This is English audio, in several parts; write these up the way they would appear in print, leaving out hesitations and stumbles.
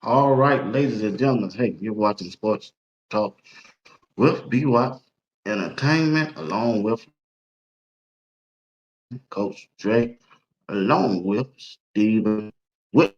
All right, ladies and gentlemen. Hey, you're watching Sports Talk with BWatts Entertainment, along with Coach Dre, along with Steven with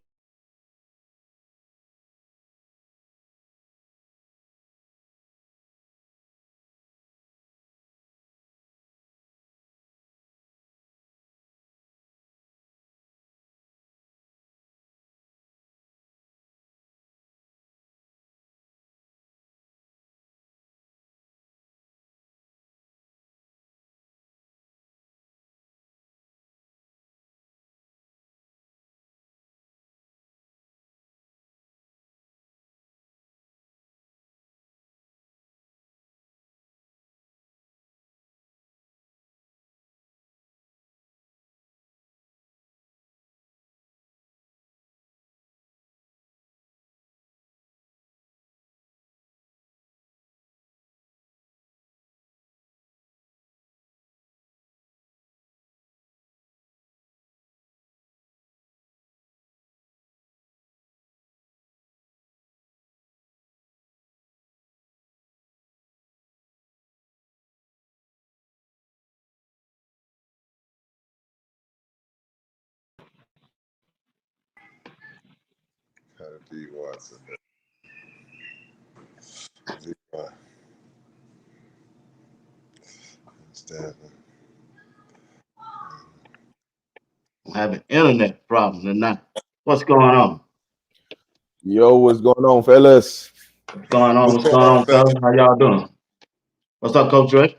BWatts and the understand. having internet problems tonight. What's going on? Yo, what's going on, fellas? What's going on? What's What's going going on, on, fellas? fellas? How y'all doing? What's up, Coach Dre?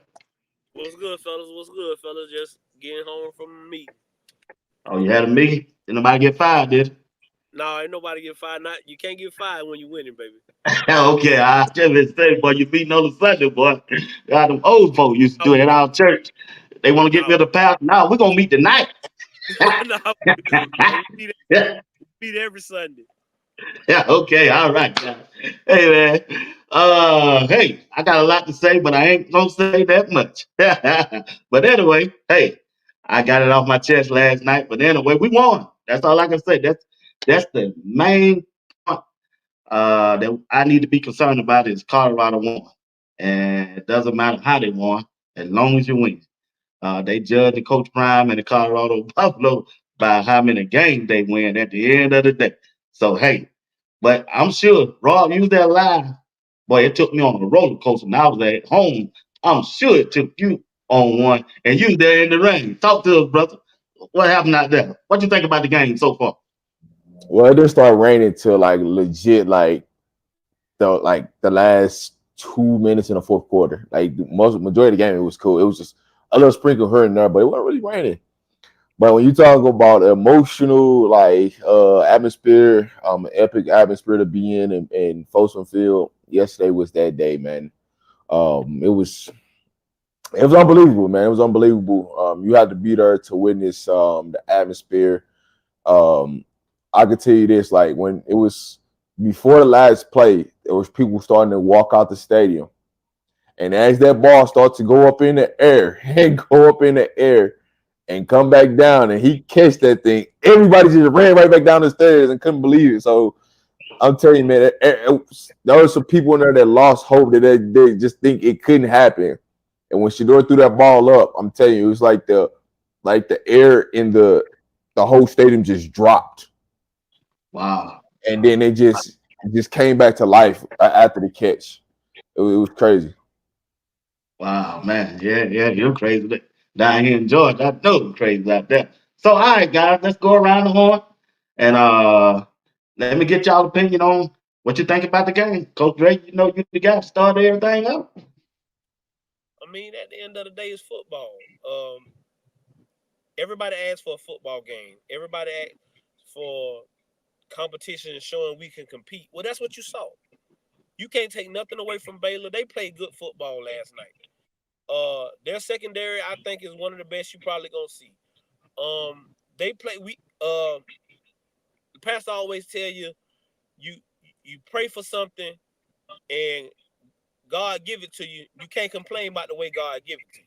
What's good, fellas? What's good, fellas? Just getting home from a meeting. Oh, you had a meeting? Did nobody get fired, did it? Nah, ain't nobody get fired. Not you can't get fired when you winning, baby. Okay, I just been saying, boy, you meeting on the Sunday, boy. God, them old folks used to do Oh, it at our church. They want to get rid no, of the pastor. Now we're gonna meet tonight. no, no. Yeah, We meet every Sunday. yeah, okay, all right, guys. Hey man. Hey, I got a lot to say, but I ain't gonna say that much. But anyway, hey, I got it off my chest last night. But anyway, we won. That's all I can say. That's the main point that I need to be concerned about is Colorado won. And it doesn't matter how they won, as long as you win. They judge the Coach Prime and the Colorado Buffalo by how many games they win at the end of the day. So hey, but I'm sure Rob, you was there live. Boy, it took me on a roller coaster. And I was at home. I'm sure it took you on one, and you was there in the rain. Talk to us, brother. What happened out there? What you think about the game so far? Well, it didn't start raining till like legit, the last 2 minutes in the fourth quarter. Like the most majority of the game, it was cool. It was just a little sprinkle here and there, but it wasn't really raining. But when you talk about emotional atmosphere, epic atmosphere to be in Folsom Field, yesterday was that day, man. It was unbelievable, man. It was unbelievable. You had to be there to witness the atmosphere. Um, I could tell you this, like when it was before the last play, there was people starting to walk out the stadium, and as that ball started to go up in the air and go up in the air and come back down, and he catch that thing, everybody just ran right back down the stairs and couldn't believe it. So I'm telling you, man, there were some people in there that lost hope that they just think it couldn't happen. And when Shedeur threw that ball up, I'm telling you, it was like the air in the whole stadium just dropped, Wow. and then it just came back to life after the catch. It was crazy. Wow, man. Yeah, yeah, you're crazy. Down here in Georgia, I know you're crazy out there. So, all right, guys, let's go around the horn and let me get y'all opinion on what you think about the game. Coach Drake, you know you the guy to start everything up. I mean, at the end of the day, it's football. Everybody asks for a football game. Everybody asks for competition showing we can compete. Well, that's what you saw. You can't take nothing away from Baylor. They played good football last night. Their secondary, I think, is one of the best you probably gonna see. They play. The pastor always tell you you pray for something and God give it to you. You can't complain about the way God give it to you.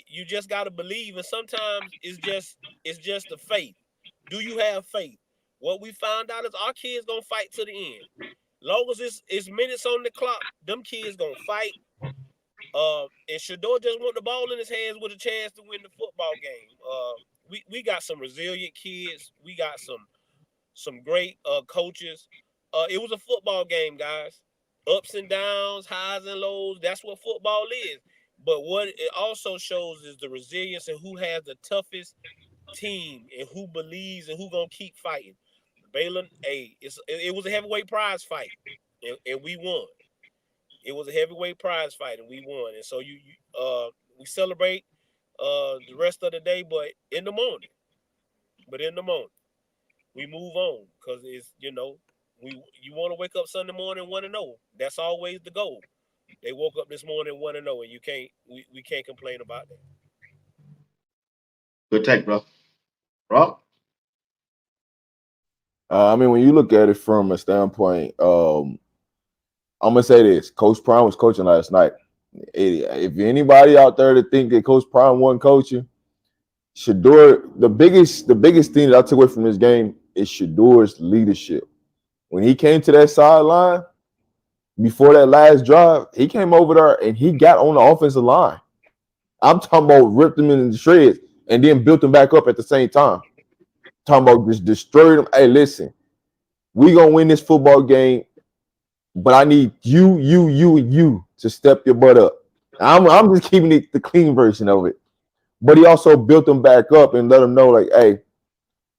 You just gotta believe, and sometimes it's just the faith. Do you have faith? What we found out is our kids gonna fight to the end. Long as it's minutes on the clock, them kids gonna fight. And Shedeur just want the ball in his hands with a chance to win the football game. We got some resilient kids. We got some great coaches. It was a football game, guys. Ups and downs, highs and lows. That's what football is. But what it also shows is the resilience and who has the toughest team and who believes and who gonna keep fighting. Baylor, it was a heavyweight prize fight, and we won. It was a heavyweight prize fight, and we won. And so we celebrate the rest of the day, but in the morning, we move on because it's you want to wake up Sunday morning 1-0. That's always the goal. They woke up this morning 1-0, and we can't complain about that. Good take, bro. Rob? I mean, when you look at it from a standpoint, I'm gonna say this: Coach Prime was coaching last night. If anybody out there to think that Coach Prime wasn't coaching, Shedeur, the biggest thing that I took away from this game is Shedeur's leadership. When he came to that sideline before that last drive, he came over there and he got on the offensive line. I'm talking about ripped them in the shreds and then built them back up at the same time. Talking about just destroyed them. Hey, listen, we gonna win this football game, but I need you to step your butt up. I'm just keeping it the clean version of it. But he also built them back up and let them know, like, hey,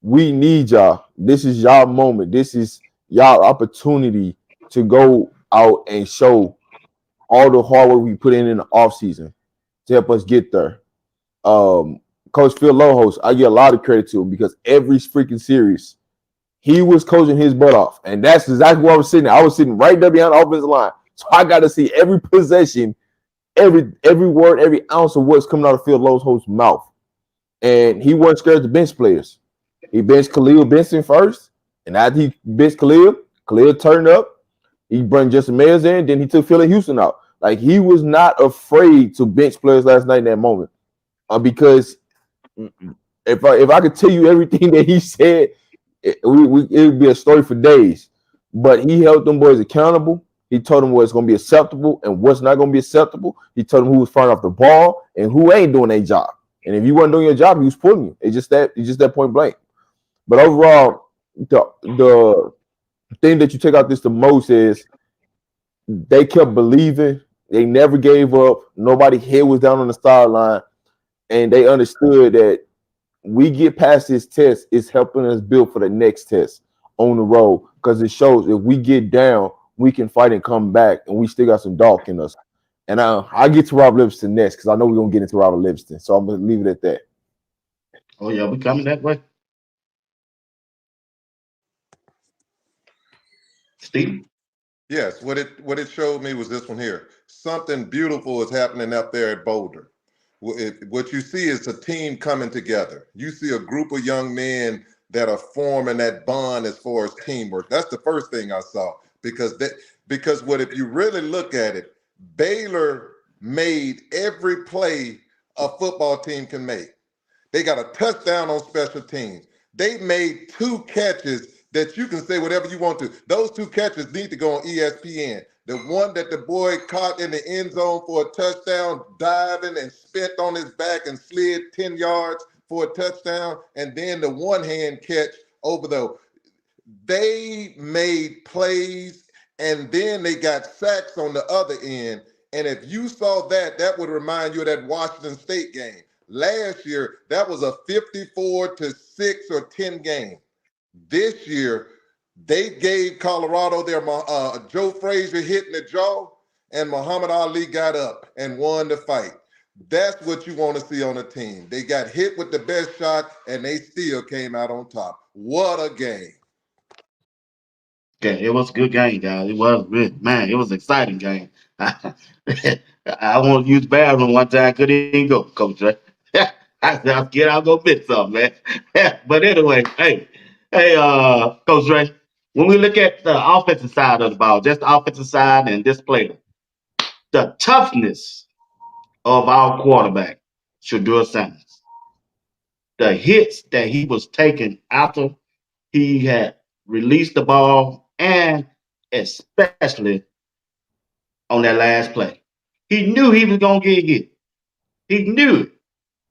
we need y'all. This is y'all moment. This is y'all opportunity to go out and show all the hard work we put in the offseason to help us get there. Coach Phil Lohos, I give a lot of credit to him because every freaking series, he was coaching his butt off. And that's exactly where I was sitting. I was sitting right there behind the offensive line. So I got to see every possession, every word, every ounce of what's coming out of Phil Lohos' mouth. And he wasn't scared to bench players. He benched Khalil Benson first. And after he benched Khalil turned up. He brought Justin Mayers in. Then he took Philly Houston out. Like, he was not afraid to bench players last night in that moment. Because if I could tell you everything that he said, it would be a story for days. But he held them boys accountable. He told them what's going to be acceptable and what's not going to be acceptable. He told them who was firing off the ball and who ain't doing their job. And if you weren't doing your job, he was pulling you. It's just that point blank. But overall, the thing that you take out this the most is they kept believing. They never gave up. Nobody's head was down on the sideline. And they understood that we get past this test, it's helping us build for the next test on the road. Because it shows if we get down, we can fight and come back, and we still got some dog in us. And I'll get to Rob Livingston next because I know we're going to get into Robert Livingston. So I'm going to leave it at that. Oh, yeah, we coming that way. Steve? Yes, what it showed me was this one here. Something beautiful is happening up there at Boulder. What you see is a team coming together. You see a group of young men that are forming that bond as far as teamwork. That's the first thing I saw because if you really look at it, Baylor made every play a football team can make. They got a touchdown on special teams. They made 2 catches that you can say whatever you want to. Those 2 catches need to go on ESPN. The one that the boy caught in the end zone for a touchdown, diving and spent on his back and slid 10 yards for a touchdown, and then the one-hand catch over the. They made plays, and then they got sacks on the other end. And if you saw that, that would remind you of that Washington State game. Last year, that was a 54-6 or 10 game. This year, they gave Colorado their Joe Frazier hit in the jaw, and Muhammad Ali got up and won the fight. That's what you want to see on a team. They got hit with the best shot, and they still came out on top. What a game. Okay, it was a good game, guys. It was really, man, it was an exciting game. I want to use the bathroom one time, couldn't even go, Coach Ray. I said, I'll go fit something, man. But anyway, hey, Coach Ray, when we look at the offensive side of the ball, just the offensive side and this player, the toughness of our quarterback, Shedeur Sanders, the hits that he was taking after He had released the ball, and especially on that last play. He knew he was going to get hit. He knew it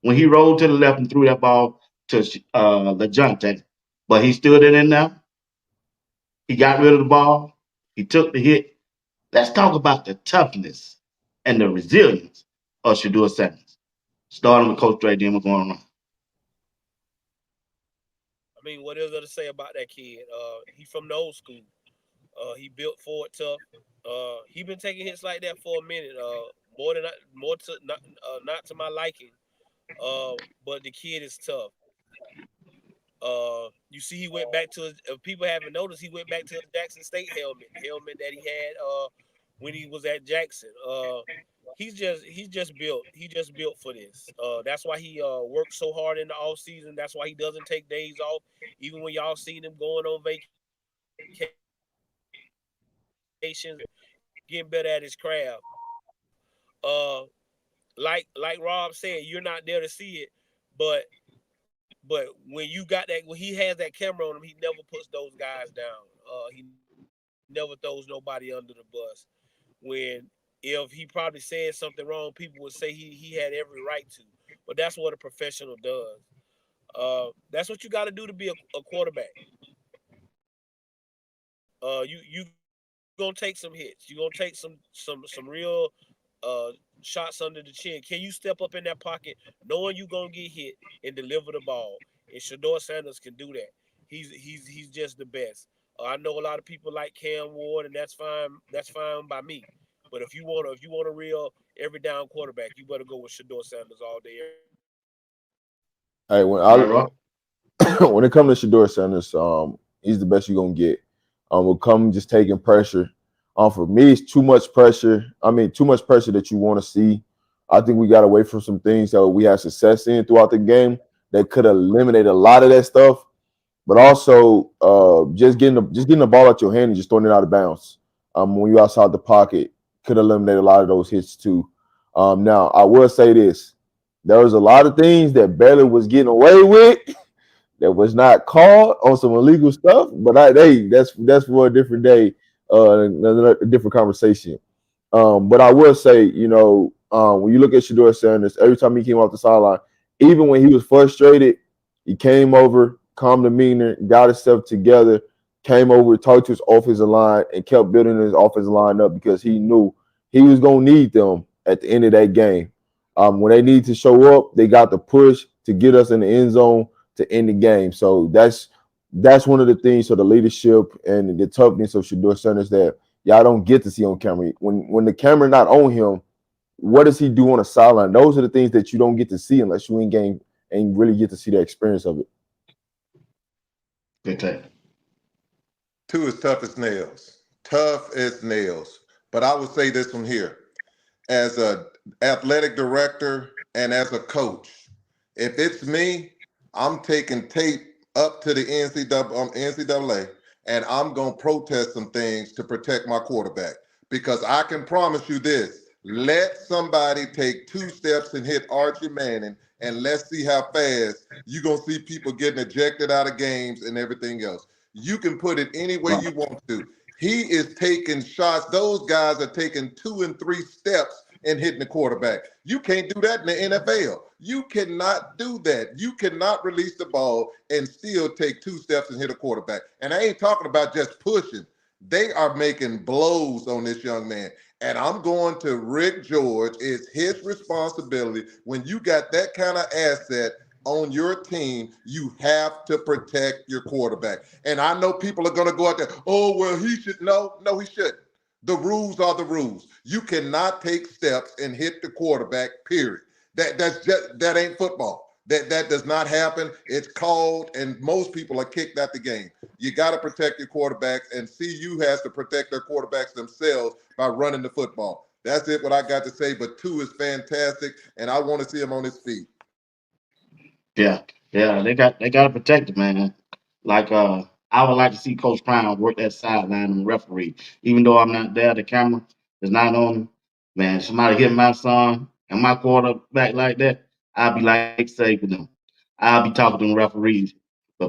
when he rolled to the left and threw that ball to LeJohn. But he stood it in there. He got rid of the ball. He took the hit. Let's talk about the toughness and the resilience of Shedeur Sanders. Starting with Coach Dre, then we're going on. I mean, what is there to say about that kid? He from the old school. He built for it tough. He been taking hits like that for a minute. More to not to my liking. But the kid is tough. You see, he went back to his, if people haven't noticed, he went back to his Jackson State helmet that he had when he was at Jackson. He's just built for this. That's why he works so hard in the off season. That's why he doesn't take days off, even when y'all seen him going on vacations, getting better at his craft. Like Rob said, you're not there to see it, but when you got that, when he has that camera on him, he never puts those guys down. He never throws nobody under the bus. When if he probably said something wrong, people would say he had every right to. But that's what a professional does. That's what you got to do to be a quarterback. You gonna take some hits. You're gonna take some real shots under the chin. Can you step up in that pocket knowing you're gonna get hit and deliver the ball? And Shedeur Sanders can do that. He's just the best. I know a lot of people like Cam Ward, and that's fine. That's fine by me. But if you want a real every down quarterback, you better go with Shedeur Sanders all day. Hey, when it comes to Shedeur Sanders, he's the best you're gonna get. Will come just taking pressure. For me, it's too much pressure. I mean, too much pressure that you want to see. I think we got away from some things that we had success in throughout the game that could eliminate a lot of that stuff. But also, just getting the ball out your hand and just throwing it out of bounds. When you outside the pocket, could eliminate a lot of those hits too. Now, I will say this: there was a lot of things that Baylor was getting away with that was not called on some illegal stuff. But that's for a different day, a different conversation. But I will say, when you look at Shedeur Sanders, every time he came off the sideline, even when he was frustrated, he came over, calm demeanor, got himself together, came over, talked to his offensive line, and kept building his offensive line up because he knew he was going to need them at the end of that game. When they need to show up, they got the push to get us in the end zone to end the game. So that's one of the things. So the leadership and the toughness of Shedeur Sanders that y'all don't get to see on camera. When the camera not on him, what does he do on a sideline? Those are the things that you don't get to see unless you in game and really get to see the experience of it. Good take. Two is tough as nails. Tough as nails. But I would say this one here. As an athletic director and as a coach, if it's me, I'm taking tape up to the NCAA and I'm going to protest some things to protect my quarterback. Because I can promise you this, let somebody take 2 steps and hit Archie Manning, and let's see how fast you're going to see people getting ejected out of games and everything else. You can put it any way you want to. He is taking shots. Those guys are taking 2 and 3 steps and hitting the quarterback. You can't do that in the NFL. You cannot do that. You cannot release the ball and still take 2 steps and hit a quarterback. And I ain't talking about just pushing. They are making blows on this young man. And I'm going to Rick George. It's his responsibility. When you got that kind of asset on your team, you have to protect your quarterback. And I know people are going to go out there, oh, well, he should. No, he shouldn't. The rules are the rules. You cannot take steps and hit the quarterback, period. That ain't football. That does not happen. It's called, and most people are kicked out the game. You got to protect your quarterbacks, and CU has to protect their quarterbacks themselves by running the football. That's it, what I got to say, but 2 is fantastic, and I want to see him on his feet. Yeah, they got to protect it, man. Like I would like to see Coach Brown work that sideline and referee. Even though I'm not there, the camera is not on him. Man, somebody hit my son and my quarterback like that, I'll be like saving them. I'll be talking to the referees.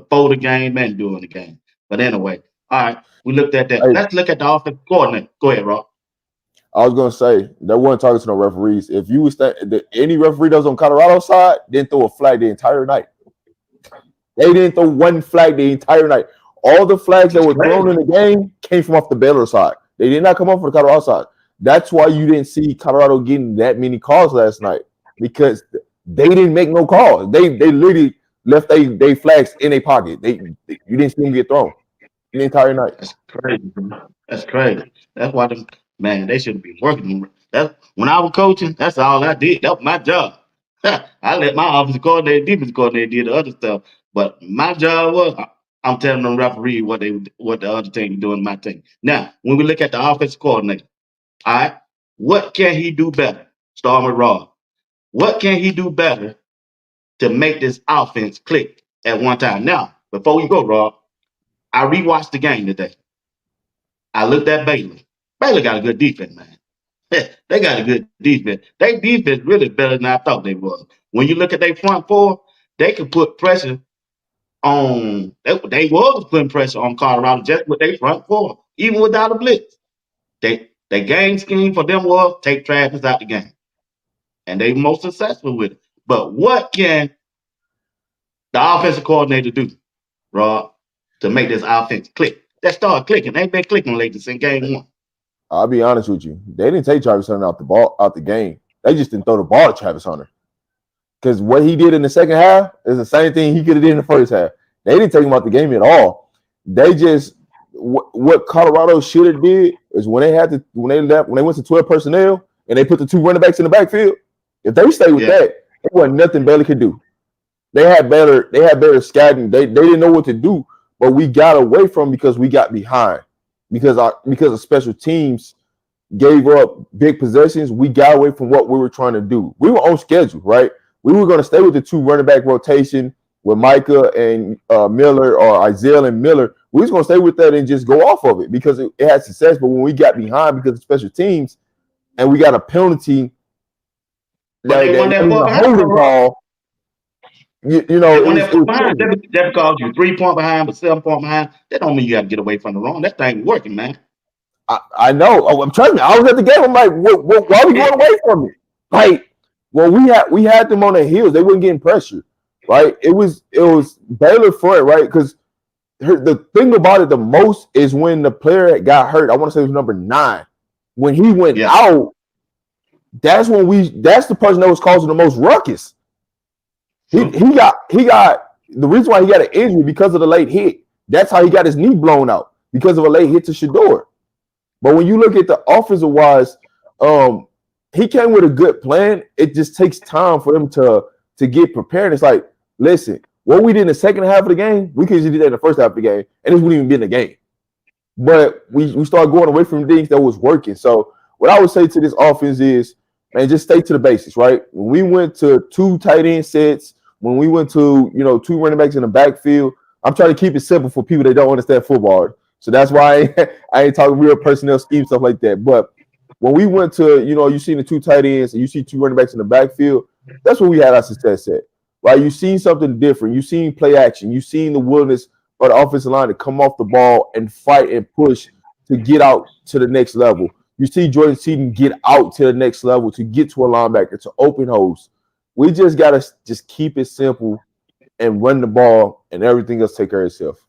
before the game and during the game. But anyway, all right, we looked at that. Hey, Let's look at the offensive coordinator. Go ahead, Rob. I was gonna say they weren't talking to no referees. If you was any referee that was on Colorado's side didn't throw a flag the entire night. They didn't throw one flag the entire night. All the flags that That's were thrown in crazy. the game came from off the Baylor side. They did not come off from the Colorado side. That's why you didn't see Colorado getting that many calls last night because they didn't make no calls. They literally left they flags in a pocket. You didn't see them get thrown the entire night. That's crazy, bro. That's crazy. That's why them man, they should be working. That when I was coaching, that's all I did. That was my job. I let my offensive coordinator, defensive coordinator did the other stuff. But my job was I'm telling them referee what the other team doing my team. Now, when we look at the offensive coordinator, all right, what can he do better? Starting with Rob. What can he do better to make this offense click at one time? Now, before we go, Rob, I rewatched the game today. I looked at Baylor. Baylor got a good defense, man. They got a good defense. Their defense really better than I thought they was. When you look at their front four, they could put pressure on. They was putting pressure on Colorado just with their front four, even without a blitz. They game scheme for them was take Travis out the game, and they most successful with it. But what can the offensive coordinator do, Rob, to make this offense click? That start clicking. They ain't been clicking lately since game one. I'll be honest with you. They didn't take Travis Hunter out the game. They just didn't throw the ball to Travis Hunter. Because what he did in the second half is the same thing he could have did in the first half. They didn't take him out the game at all. They just what Colorado should have did is when they went to 12 personnel and they put the two running backs in the backfield. If they stayed with Yeah. that, it wasn't nothing Baylor could do. They had better scouting. They didn't know what to do, but we got away from because we got behind because of special teams gave up big possessions. We got away from what we were trying to do. We were on schedule, right? We were going to stay with the two running back rotation with Micah and Miller or Isaiah and Miller. We was going to stay with that and just go off of it because it had success. But when we got behind because of special teams and we got a penalty, But they won that far a behind, holding Rob. call, it They won was that far behind. crazy. Just because you 3 point behind, but 7 point behind, that don't mean you got to get away from the wrong. That thing working, man. I know. Oh, trust me. I was at the game. I'm like, why are we going away from it? Like, well, we had them on their heels. They weren't getting pressure, right? It was Baylor front, right? Because the thing about it the most is when the player got hurt. I want to say it was number 9. When he went out, that's the person that was causing the most ruckus. He got the reason why he got an injury because of the late hit. That's how he got his knee blown out because of a late hit to Shedeur. But when you look at the offensive wise, he came with a good plan. It just takes time for him to get prepared. It's like, listen, what we did in the second half of the game, we could just do that in the first half of the game, and this wouldn't even be in the game. But we started going away from things that was working. So what I would say to this offense is, man, just stay to the basics, right? When we went to 2 tight end sets, when we went to 2 running backs in the backfield, I'm trying to keep it simple for people that don't understand football. So that's why I ain't talking real personnel scheme, stuff like that. But when we went to, you see the 2 tight ends and you see 2 running backs in the backfield, that's where we had our success at, right? You seen something different. You seen play action. You seen the willingness of the offensive line to come off the ball and fight and push to get out to the next level. You see Jordan Seaton get out to the next level to get to a linebacker, to open holes. We just got to just keep it simple and run the ball and everything else take care of itself.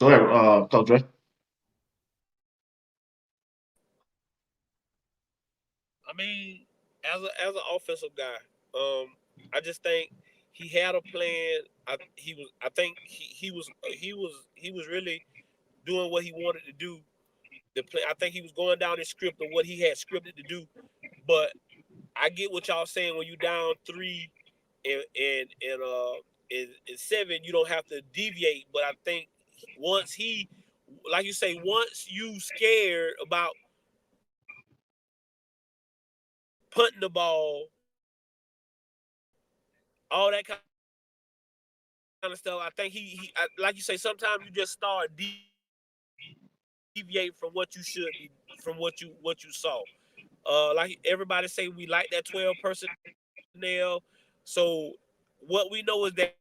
Go ahead, Coach Ray. I mean, as an offensive guy, I just think he had a plan. I think he was really doing what he wanted to do. I think he was going down his script of what he had scripted to do. But I get what y'all saying when you down 3 and 7, you don't have to deviate. But I think once like you say, once you scared about punting the ball, all that kind of stuff, I think like you say, sometimes you just start deviate from what you should be, from what you saw. Like everybody say, we like that 12 personnel. So what we know is that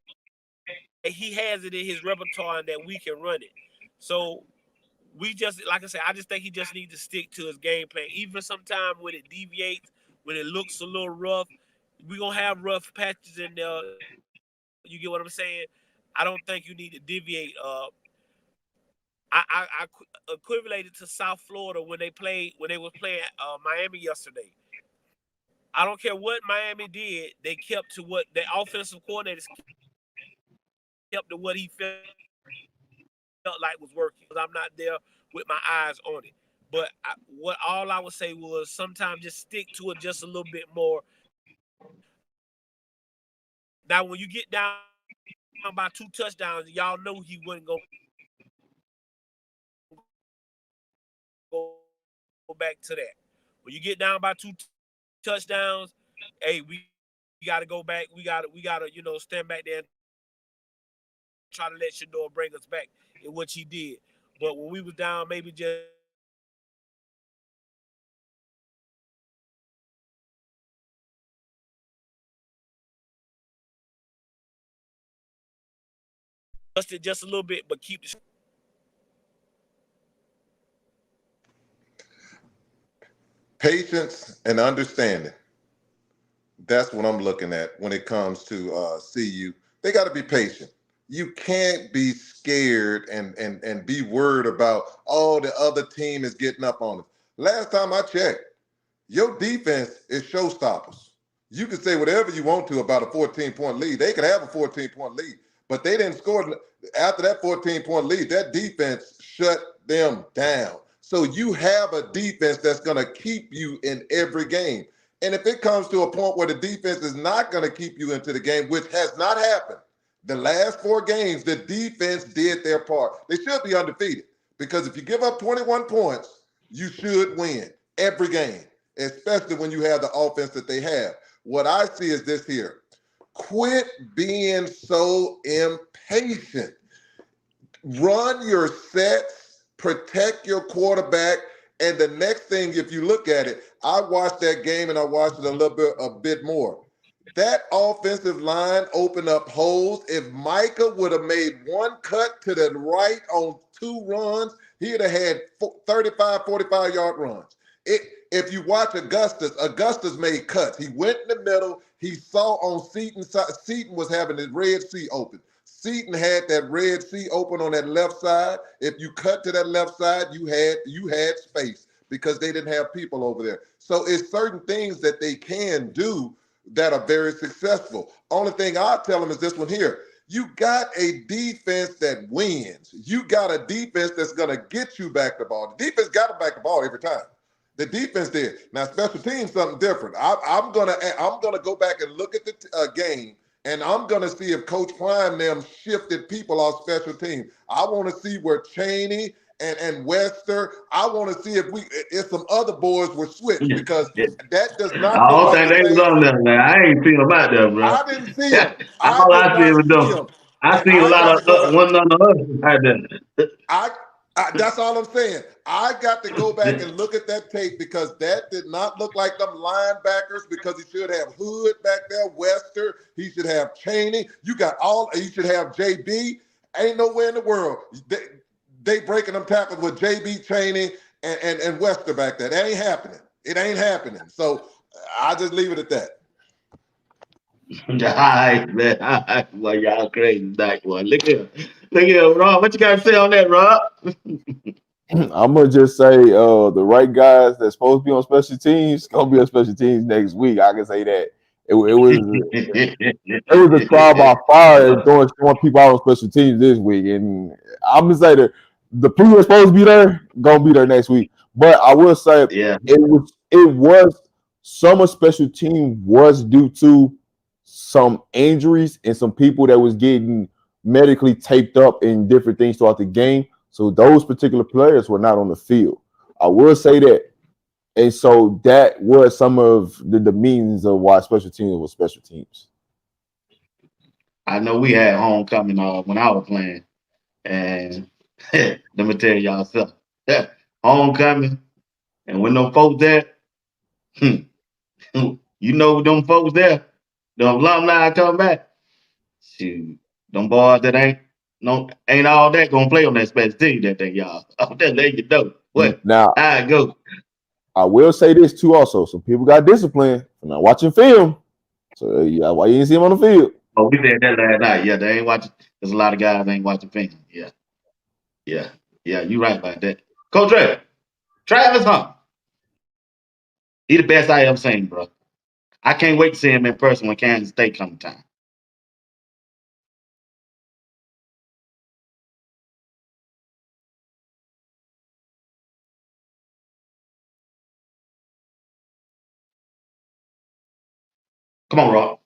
he has it in his repertoire and that we can run it. So we just, like I said, I just think he just needs to stick to his game plan. Even sometimes when it deviates, when it looks a little rough, we're going to have rough patches in there. You get what I'm saying? I don't think you need to deviate. I equivalated to South Florida when they was playing Miami yesterday. I don't care what Miami did, they kept to what the offensive coordinators kept to what he felt like was working. I'm not there with my eyes on it. But all I would say was sometimes just stick to it just a little bit more. Now, when you get down by 2 touchdowns, y'all know he wasn't going to go back to that. When you get down by 2 touchdowns, hey, we got to go back. We got to stand back there and try to let Shedeur bring us back, in which he did. But when we was down, maybe just it just a little bit, but keep the patience and understanding. That's what I'm looking at when it comes to CU. They got to be patient. You can't be scared and be worried about, oh, the other team is getting up on us. Last time I checked, your defense is showstoppers. You can say whatever you want to about a 14-point lead. They could have a 14-point lead, but they didn't score after that 14-point lead. That defense shut them down. So you have a defense that's going to keep you in every game. And if it comes to a point where the defense is not going to keep you into the game, which has not happened, the last 4 games, the defense did their part. They should be undefeated because if you give up 21 points, you should win every game, especially when you have the offense that they have. What I see is this here. Quit being so impatient. Run your sets, protect your quarterback, and the next thing, if you look at it, I watched that game and I watched it a bit more. That offensive line opened up holes. If Micah would have made one cut to the right on 2 runs, he'd have had 35, 45-yard runs. If you watch Augustus made cuts. He went in the middle. He saw on Seaton. Seaton was having his red sea open. Seaton had that red sea open on that left side. If you cut to that left side, you had space because they didn't have people over there. So it's certain things that they can do that are very successful. Only thing I'll tell them is this one here. You got a defense that wins. You got a defense that's going to get you back the ball. The defense got to back the ball every time. The defense did. Now, special teams, something different. I'm gonna go back and look at the game, and I'm gonna see if Coach Prime them shifted people off special teams. I want to see where Chaney and Wester. I want to see if some other boys were switched because that does not I look don't like think the they was same on team. there, man. I ain't seen them out there, bro. I didn't see them. I All did I see not was see them. them, I and seen a I lot got to of go back. one under us out there. That's all I'm saying. I got to go back and look at that tape because that did not look like them linebackers because he should have Hood back there, Wester. He should have Chaney. You should have JB. Ain't nowhere in the world. They breaking them tackles with JB, Chaney, and Wester back there. That ain't happening. It ain't happening. So I just leave it at that. All right, man. All right. Well, y'all crazy tonight, boy. Look here, Rob. What you got to say on that, Rob? I'm gonna just say the right guys that's supposed to be on special teams gonna be on special teams next week. I can say that. It was a trial by fire throwing people out on special teams this week, and I'm gonna say that the people that's supposed to be there gonna be there next week. But I will say Yeah. it was some of special team was due to some injuries and some people that was getting medically taped up and different things throughout the game. So those particular players were not on the field. I will say that. And so that was some of the means of why special teams was special teams. I know we had homecoming when I was playing, and let me tell y'all something. Homecoming, and when them folks there, you know them folks there, the alumni come back. Shoot, them boys that ain't all that gonna play on that special team that day, y'all. I'm just letting you know what Now, how it go. I will say this too also. Some people got disciplined for not watching film. So yeah, why you didn't see him on the field? Oh, we said that last night. Yeah, they ain't watching. There's a lot of guys ain't watching film. Yeah, yeah, yeah. You right about that. Coach Ray, Travis Hunt. He the best I ever seen, bro. I can't wait to see him in person when Kansas State come time. Come on, Rob.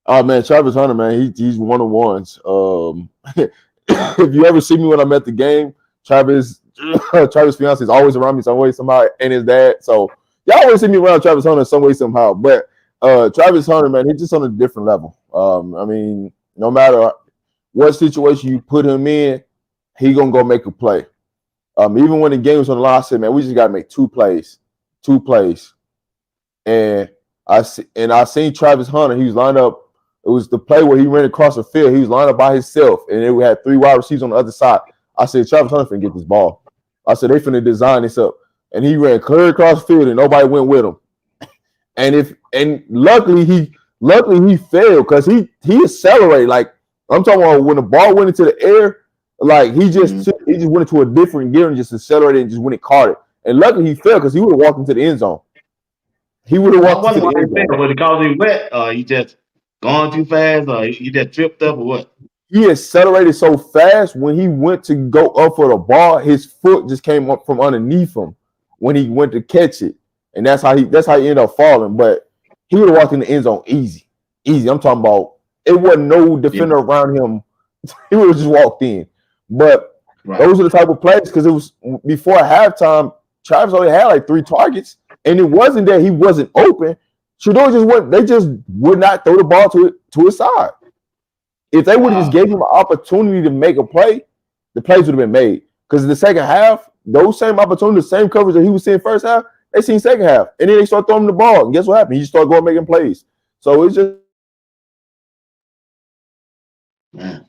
Oh man, Travis Hunter, man, he's one of ones. If you ever see me when I'm at the game, Travis fiance is always around me some way, somehow, and his dad. So y'all always see me around Travis Hunter some way, somehow. But Travis Hunter, man, he's just on a different level. I mean, no matter what situation you put him in, he gonna go make a play. Even when the game was on the line, I said, man, we just gotta make two plays. And I seen Travis Hunter. He was lined up. It was the play where he ran across the field. He was lined up by himself, and we had three wide receivers on the other side. I said, Travis Hunter finna get this ball. I said, they finna design this up. And he ran clear across the field, and nobody went with him. And luckily he failed because he accelerated. Like I'm talking about when the ball went into the air, like he just went into a different gear and just accelerated and just went and caught it. And luckily he failed because he would have walked into the end zone. He would have I walked into wonder the why end he zone. failed. Was it because he wet? Or he just gone too fast? Or he just tripped up? Or what? He accelerated so fast when he went to go up for the ball, his foot just came up from underneath him when he went to catch it, and that's how he ended up falling. But he would have walked in the end zone easy. I'm talking about it wasn't no Yeah, defender around him. He would have just walked in. But right. those are the type of plays because it was before halftime. Travis only had like 3 targets, and it wasn't that he wasn't open. Shedeur just went. They just would not throw the ball to his side. If they would have just Wow. gave him an opportunity to make a play, the plays would have been made. Because in the second half, those same opportunities, the same coverage that he was seeing first half, they seen second half. And then they start throwing him the ball. And guess what happened? He just started going making plays. So it's just Man.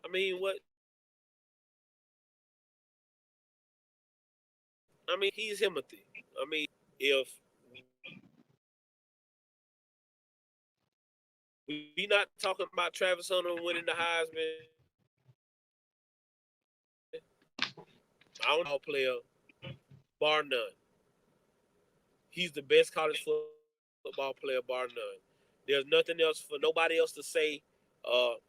I mean, what? I mean, he's Timothy. I mean, if we not talking about Travis Hunter winning the Heisman, I don't know player, bar none. He's the best college football player, bar none. There's nothing else for nobody else to say.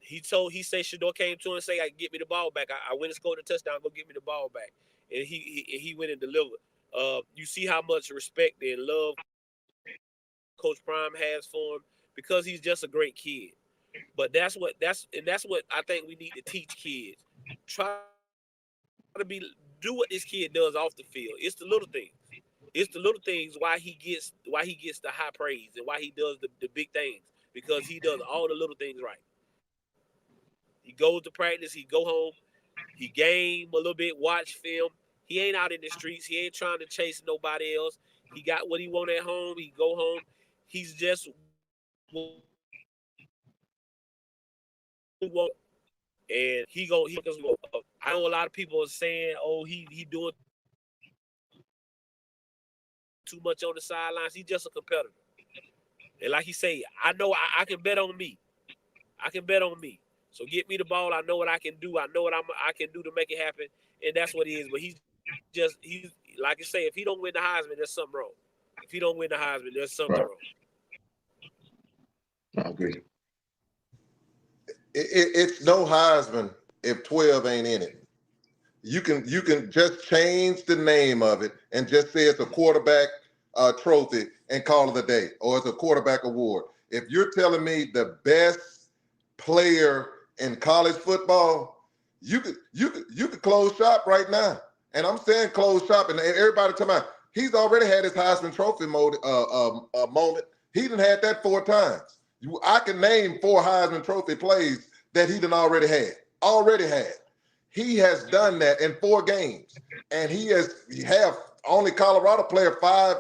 He said Shedeur came to him and say, "I get me the ball back. I went and scored a touchdown. Go get me the ball back." And he went and delivered. You see how much respect and love Coach Prime has for him because he's just a great kid. But that's what I think we need to teach kids. Try to do what this kid does off the field. It's the little things. It's the little things why he gets the high praise and why he does the big things because he does all the little things right. He goes to practice, he go home, he game a little bit, watch film. He ain't out in the streets. He ain't trying to chase nobody else. He got what he want at home. He go home. He's just and he goes. I know a lot of people are saying, "Oh, he doing too much on the sidelines." He's just a competitor, and like he say, I know I can bet on me. I can bet on me. So get me the ball. I know what I can do. I know what I can do to make it happen, and that's what he is. But he's like I say, if he don't win the Heisman, there's something wrong. If he don't win the Heisman, there's something Right. wrong. I agree. It's no Heisman if 12 ain't in it. You can just change the name of it and just say it's a quarterback trophy and call it a day, or it's a quarterback award. If you're telling me the best player in college football, you could close shop right now. And I'm saying close shop, and everybody talking about he's already had his Heisman Trophy moment. He done had that 4 times. I can name 4 Heisman Trophy plays that he done already had. He has done that in 4 games, and he have only Colorado player 5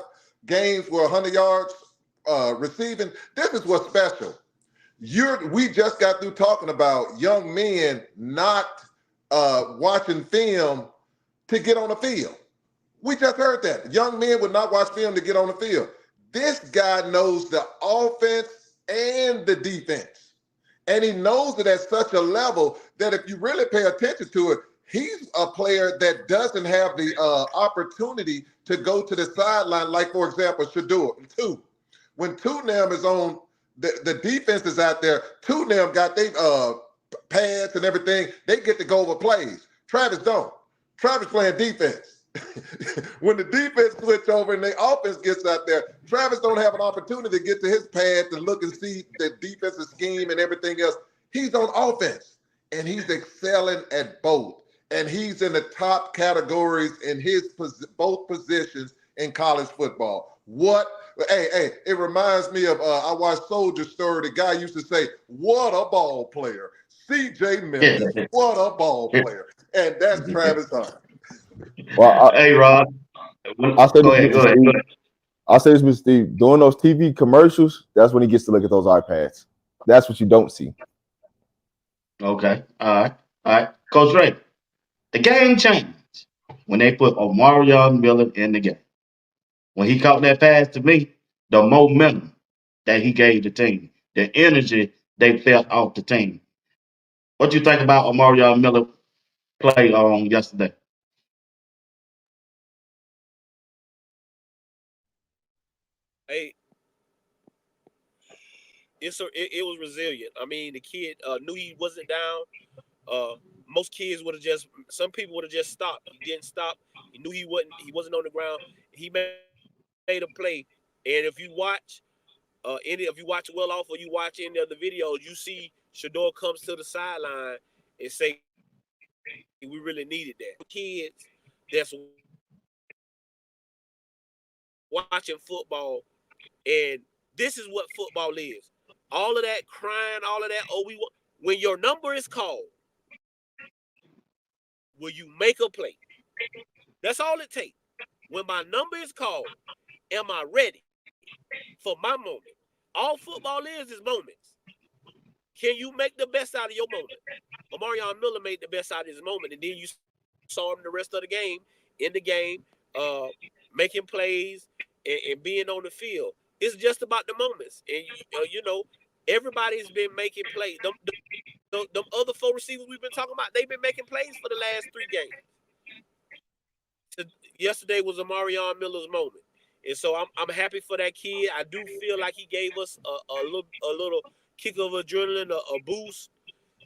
games with 100 yards receiving. This is what's special. We just got through talking about young men not watching film to get on the field. We just heard that. Young men would not watch film to get on the field. This guy knows the offense and the defense. And he knows it at such a level that if you really pay attention to it, he's a player that doesn't have the opportunity to go to the sideline, like, for example, Shedeur. When Tunam is on, the defense is out there. Tunam got their pads and everything. They get to go over plays. Travis don't. Travis playing defense. When the defense switch over and the offense gets out there, Travis don't have an opportunity to get to his pads and look and see the defensive scheme and everything else. He's on offense, and he's excelling at both. And he's in the top categories in both positions in college football. Hey, it reminds me of, I watched Soldier Story. The guy used to say, what a ball player. C.J. Miller, what a ball player. And that's Travis Hunter. Well, hey, Rob. Go ahead. I'll say this, Mr. Steve. Doing those TV commercials, that's when he gets to look at those iPads. That's what you don't see. Okay. All right. Coach Ray, the game changed when they put Omarion Miller in the game. When he caught that pass to me, the momentum that he gave the team, the energy they felt off the team. What do you think about Omarion Miller play on yesterday? Hey, it was resilient. I mean, the kid knew he wasn't down. Most kids would have some people would have just stopped. He didn't stop. He knew he wasn't on the ground. He made a play. And if you watch well off or you watch any of the videos, you see Shedeur comes to the sideline and say, we really needed that. Kids that's watching football, and this is what football is. All of that crying, all of that, when your number is called, will you make a play? That's all it takes. When my number is called, am I ready for my moment? All football is moments. Can you make the best out of your moment? Omarion Miller made the best out of his moment, and then you saw him the rest of the game, making plays and being on the field. It's just about the moments. And, everybody's been making plays. The other 4 receivers we've been talking about, they've been making plays for the last 3 games. Yesterday was Omarion Miller's moment. And so I'm happy for that kid. I do feel like he gave us a little kick of adrenaline, a boost.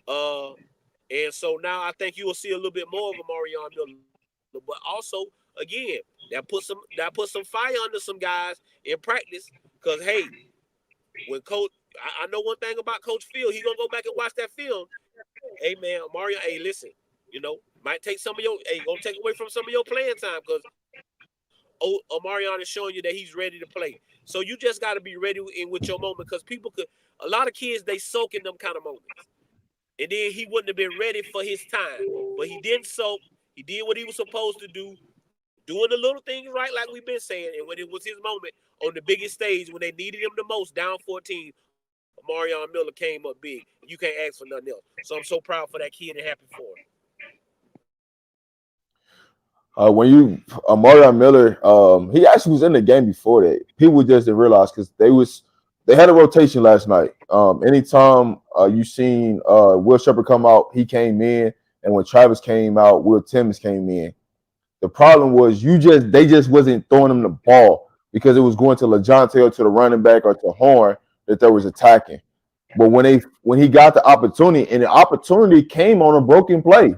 And so now I think you will see a little bit more of Omarion Miller. But also, again, that put some fire under some guys in practice. Because, hey, when Coach, I know one thing about Coach Phil, he's going to go back and watch that film. Hey, man, Omarion, hey, listen, might take going to take away from some of your playing time because Omarion is showing you that he's ready to play. So you just got to be ready with your moment because a lot of kids, they soak in them kind of moments. And then he wouldn't have been ready for his time. But he didn't soak. He did what he was supposed to do, doing the little things right like we've been saying. And when it was his moment on the biggest stage, when they needed him the most, down 14, Omarion Miller came up big. You can't ask for nothing else. So I'm so proud for that kid and happy for him. Omarion Miller, he actually was in the game before that. People just didn't realize because they had a rotation last night. Anytime you seen Will Shepherd come out, he came in, and when Travis came out, Will Timmons came in. The problem was they just wasn't throwing him the ball because it was going to LaJohn or to the running back or to Horn that they was attacking. But when he got the opportunity, and the opportunity came on a broken play,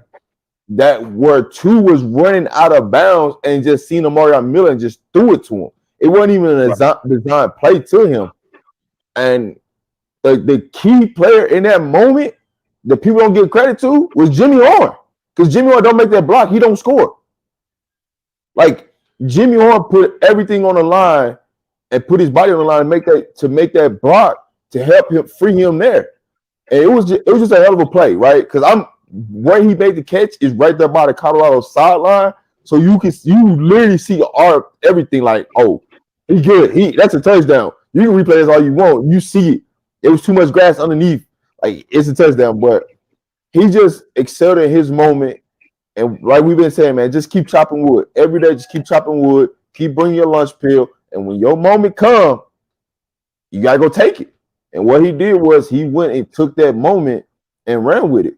that where 2 was running out of bounds and just seen Omarion Miller and just threw it to him. It wasn't even a designed play to him. And the key player in that moment that people don't give credit to was Jimmy Horn. Because Jimmy Horn don't make that block, he don't score. Like Jimmy Horn put everything on the line and put his body on the line to make that block to help him free him there. And it was just a hell of a play, right? Because where he made the catch is right there by the Colorado sideline. So you literally see everything like, oh, he good. That's a touchdown. You can replay this all you want. You see it. It was too much grass underneath. Like it's a touchdown. But he just excelled in his moment. And like we've been saying, man, just keep chopping wood. Every day, just keep chopping wood. Keep bringing your lunch pill. And when your moment comes, you got to go take it. And what he did was he went and took that moment and ran with it.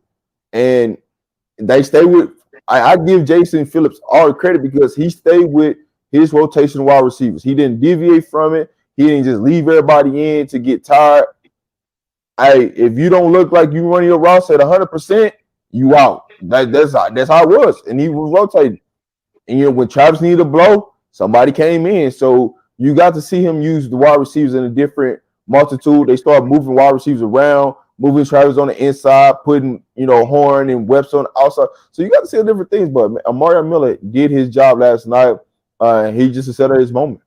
And they stay with. I give Jason Phillips all the credit because he stayed with his rotation wide receivers. He didn't deviate from it. He didn't just leave everybody in to get tired. If you don't look like you running your roster at 100%, you out. That's how it was. And he was rotating. And when Travis needed a blow, somebody came in. So you got to see him use the wide receivers in a different multitude. They start moving wide receivers around, moving Travis on the inside, putting Horn and Webster on the outside. So you got to see different things. But Amari Miller did his job last night. He just accepted his moment.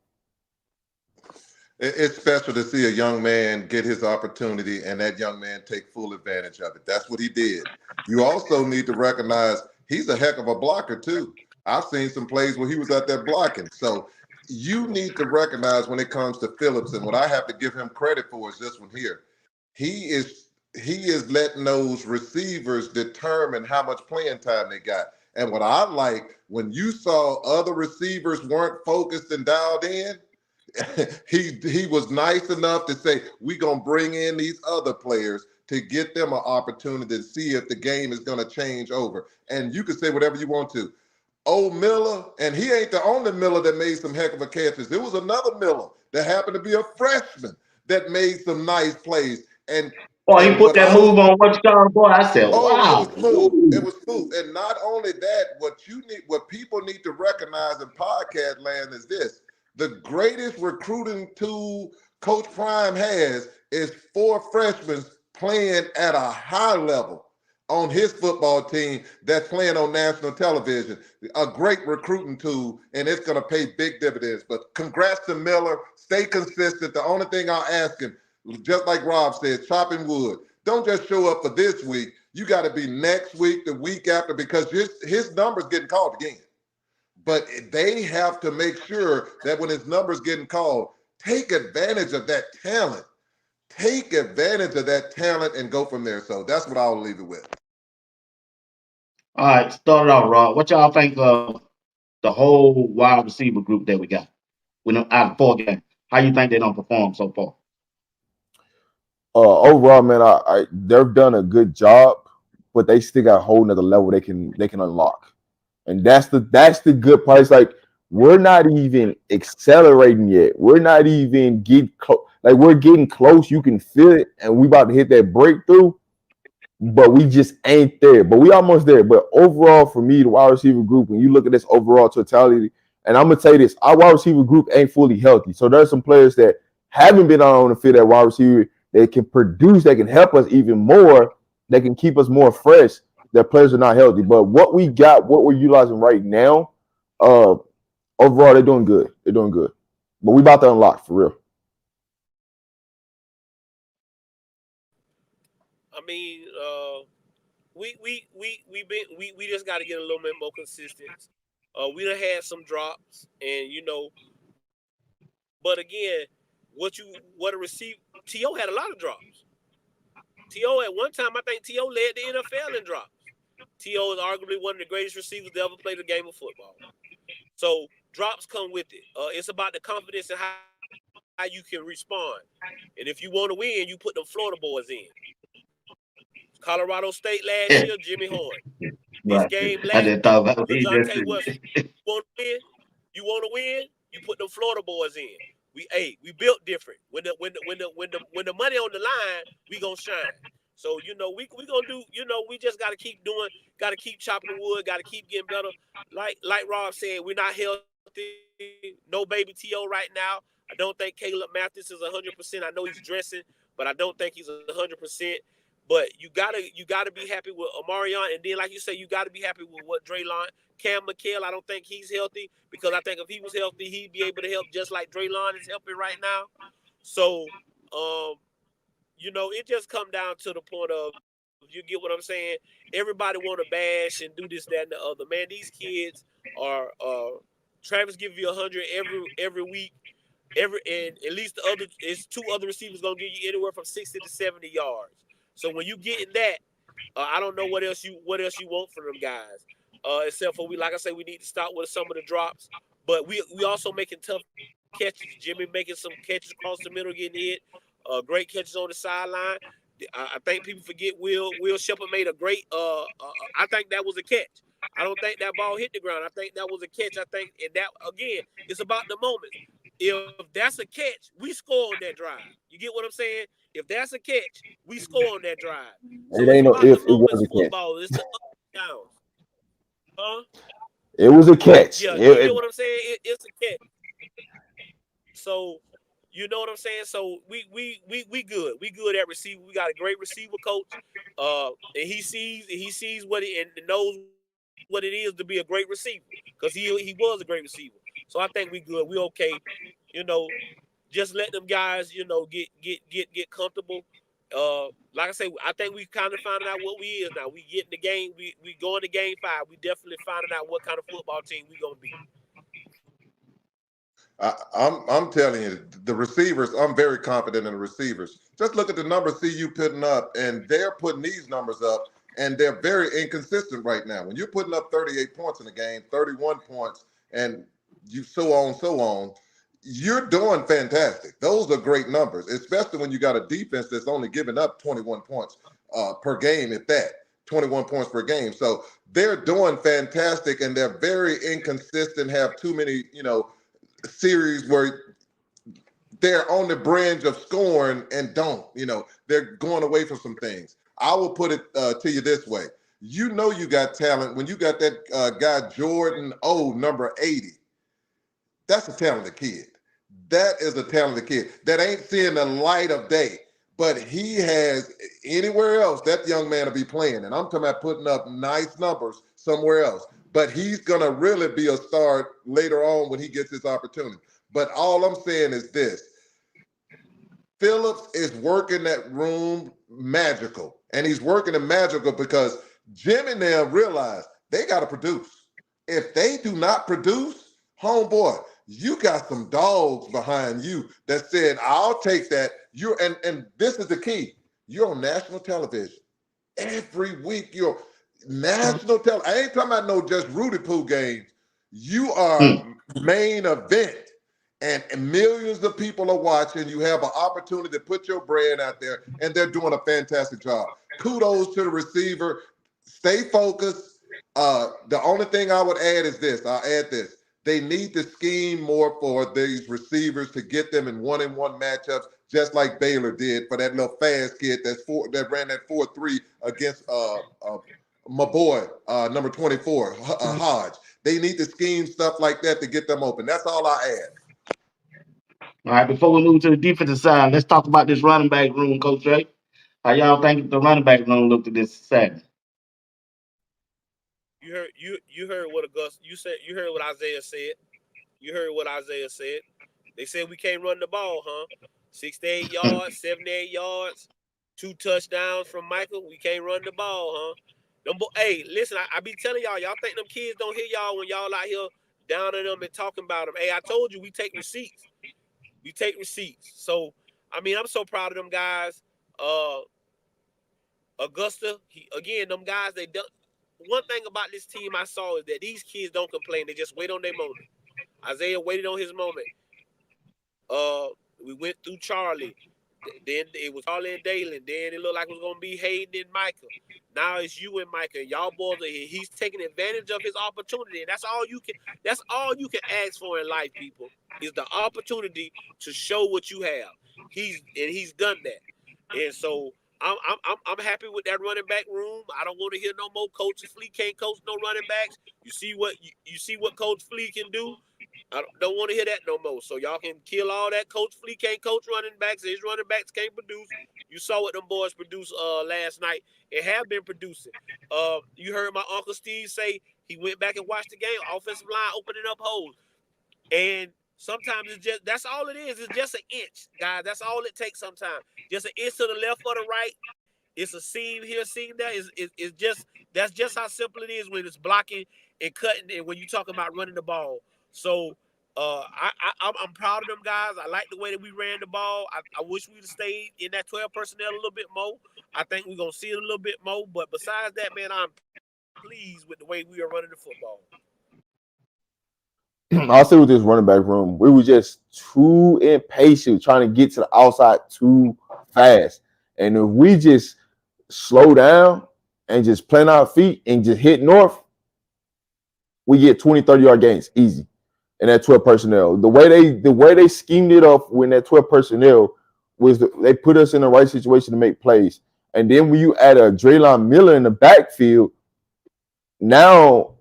It's special to see a young man get his opportunity and that young man take full advantage of it. That's what he did. You also need to recognize he's a heck of a blocker too. I've seen some plays where he was out there blocking. So you need to recognize when it comes to Phillips, and what I have to give him credit for is this one here. He is letting those receivers determine how much playing time they got. And what I like, when you saw other receivers weren't focused and dialed in, he was nice enough to say, we're going to bring in these other players to get them an opportunity to see if the game is going to change over. And you can say whatever you want to. Old Miller, and he ain't the only Miller that made some heck of a catches. There was another Miller that happened to be a freshman that made some nice plays. And he put that move on what you call, boy. I said, oh, it was wow. smooth. Ooh. It was smooth. And not only that, what people need to recognize in podcast land is this. The greatest recruiting tool Coach Prime has is 4 freshmen playing at a high level on his football team that's playing on national television. A great recruiting tool, and it's going to pay big dividends. But congrats to Miller. Stay consistent. The only thing I'll ask him, just like Rob said, chopping wood. Don't just show up for this week. You got to be next week, the week after, because his number's getting called again. But they have to make sure that when his number's getting called, take advantage of that talent. Take advantage of that talent and go from there. So that's what I'll leave it with. All right, start it off, Rob. What y'all think of the whole wide receiver group that we got? Out of 4 games, how you think they don't perform so far? Overall, man, they've done a good job, but they still got a whole nother level they can unlock, and that's the good part. It's like we're not even accelerating yet. We're not even getting close. Like we're getting close. You can feel it, and we about to hit that breakthrough, but we just ain't there. But we almost there. But overall, for me, the wide receiver group, when you look at this overall totality, and I'm gonna tell you this, our wide receiver group ain't fully healthy. So there's some players that haven't been on the field at wide receiver. They can produce, they can help us even more, they can keep us more fresh. Their players are not healthy. But what we got, what we're utilizing right now, overall, they're doing good. They're doing good. But we about to unlock for real. I mean, we just got to get a little bit more consistent. We done had some drops, and but again, what a receiver, T.O. had a lot of drops. T.O. at one time, I think T.O. led the NFL in drops. T.O. is arguably one of the greatest receivers to ever play the game of football. So drops come with it. It's about the confidence and how you can respond. And if you want to win, you put them Florida boys in. Colorado State last year, Jimmy Horn. This game I last didn't talk about Lajante West. You want to win? You put them Florida boys in. We built different. When the money on the line, we gonna shine. So we gonna do. We just gotta keep doing. Gotta keep chopping the wood. Gotta keep getting better. Like Rob said, we're not healthy. No baby T.O. right now. I don't think Caleb Mathis is 100%. I know he's dressing, but I don't think he's 100%. But you gotta be happy with Omarion, and then like you say, you gotta be happy with what Draylon. Cam McHale, I don't think he's healthy, because I think if he was healthy, he'd be able to help just like Draylon is helping right now. So, it just come down to the point of You get what I'm saying? Everybody want to bash and do this, that, and the other. Man, these kids are. Travis give you 100 every week. And at least it's 2 other receivers gonna give you anywhere from 60 to 70 yards. So when you get in that, I don't know what else you want from them guys. Except for like I said, we need to start with some of the drops. But we also making tough catches. Jimmy making some catches across the middle, getting hit. Great catches on the sideline. I think people forget Will Shepard made a great. I think that was a catch. I don't think that ball hit the ground. I think that was a catch. I think, and that again, it's about the moments. If that's a catch, we score on that drive. You get what I'm saying? If that's a catch, we score on that drive. So It it's ain't no about if, the it was moments a catch. football. It's the ups and downs. Huh? It was a catch. Yeah, you get what I'm saying? It's a catch. So you know what I'm saying? So we good. We good at receiver. We got a great receiver coach. And he sees what and knows what it is to be a great receiver. Because he was a great receiver. So I think we good. We okay. You know, just let them guys, get comfortable. Like I say, I think we kind of finding out what we is now. We get in the game. We going to game 5. We definitely finding out what kind of football team we gonna be. I'm telling you, the receivers. I'm very confident in the receivers. Just look at the numbers CU putting up, and they're putting these numbers up, and they're very inconsistent right now. When you're putting up 38 points in a game, 31 points, and you so on, you're doing fantastic. Those are great numbers, especially when you got a defense that's only giving up 21 points per game, at that. 21 points per game. So they're doing fantastic, and they're very inconsistent. Have too many, series where they're on the brink of scoring and don't. They're going away from some things. I will put it to you this way. You got talent when you got that guy Jordan number 80. That's a talented kid. That is a talented kid that ain't seeing the light of day. But he has anywhere else, that young man will be playing. And I'm talking about putting up nice numbers somewhere else. But he's going to really be a star later on when he gets his opportunity. But all I'm saying is this. Phillips is working that room magical. And he's working it magical because Jim and them realize they got to produce. If they do not produce, homeboy, you got some dogs behind you that said, I'll take that. And this is the key. You're on national television. Every week you're national television. I ain't talking about no just Rudy Poo games. You are main event. And millions of people are watching. You have an opportunity to put your brand out there, and they're doing a fantastic job. Kudos to the receiver. Stay focused. The only thing I would add is this. I'll add this. They need to scheme more for these receivers to get them in one-on-one matchups, just like Baylor did for that little fast kid that ran that 4.3 against my boy, number 24, Hodge. They need to scheme stuff like that to get them open. That's all I add. All right, before we move to the defensive side, let's talk about this running back room, Coach Ray. How y'all think the running back room looked at this Saturday? You heard what you heard what Isaiah said. You heard what Isaiah said. They said we can't run the ball, huh? 68 yards, 78 yards, 2 touchdowns from Michael. We can't run the ball, huh? Hey, listen, I be telling y'all think them kids don't hear y'all when y'all out here down on them and talking about them. Hey, I told you we take receipts. We take receipts. So, I mean, I'm so proud of them guys. Augusta, them guys, they done. One thing about this team I saw is that these kids don't complain. They just wait on their moment. Isaiah waited on his moment. We went through Charlie. Then it was Charlie and Dalen. Then it looked like it was gonna be Hayden and Micah. Now it's you and Micah. Y'all boys are here. He's taking advantage of his opportunity. And that's all you can ask for in life, people, is the opportunity to show what you have. He's done that. And so I'm happy with that running back room. I don't want to hear no more coaches. Flea can't coach no running backs. You see what Coach Flea can do. I don't want to hear that no more. So y'all can kill all that. Coach Flea can't coach running backs. His running backs can't produce. You saw what them boys produced last night. It have been producing. You heard my Uncle Steve say he went back and watched the game. Offensive line opening up holes. And sometimes that's all it is. It's just an inch, guys. That's all it takes sometimes. Just an inch to the left or the right. It's a seam here, seam there. It's just that's just how simple it is when it's blocking and cutting, and when you talk about running the ball. So I'm proud of them guys. I like the way that we ran the ball. I wish we'd have stayed in that 12 personnel a little bit more. I think we're gonna see it a little bit more. But besides that, man, I'm pleased with the way we are running the football. I'll say with this running back room, we were just too impatient trying to get to the outside too fast. And if we just slow down and just plant our feet and just hit north, we get 20, 30-yard gains easy in that 12 personnel. The way they schemed it up when that 12 personnel was they put us in the right situation to make plays. And then when you add a Draylon Miller in the backfield, now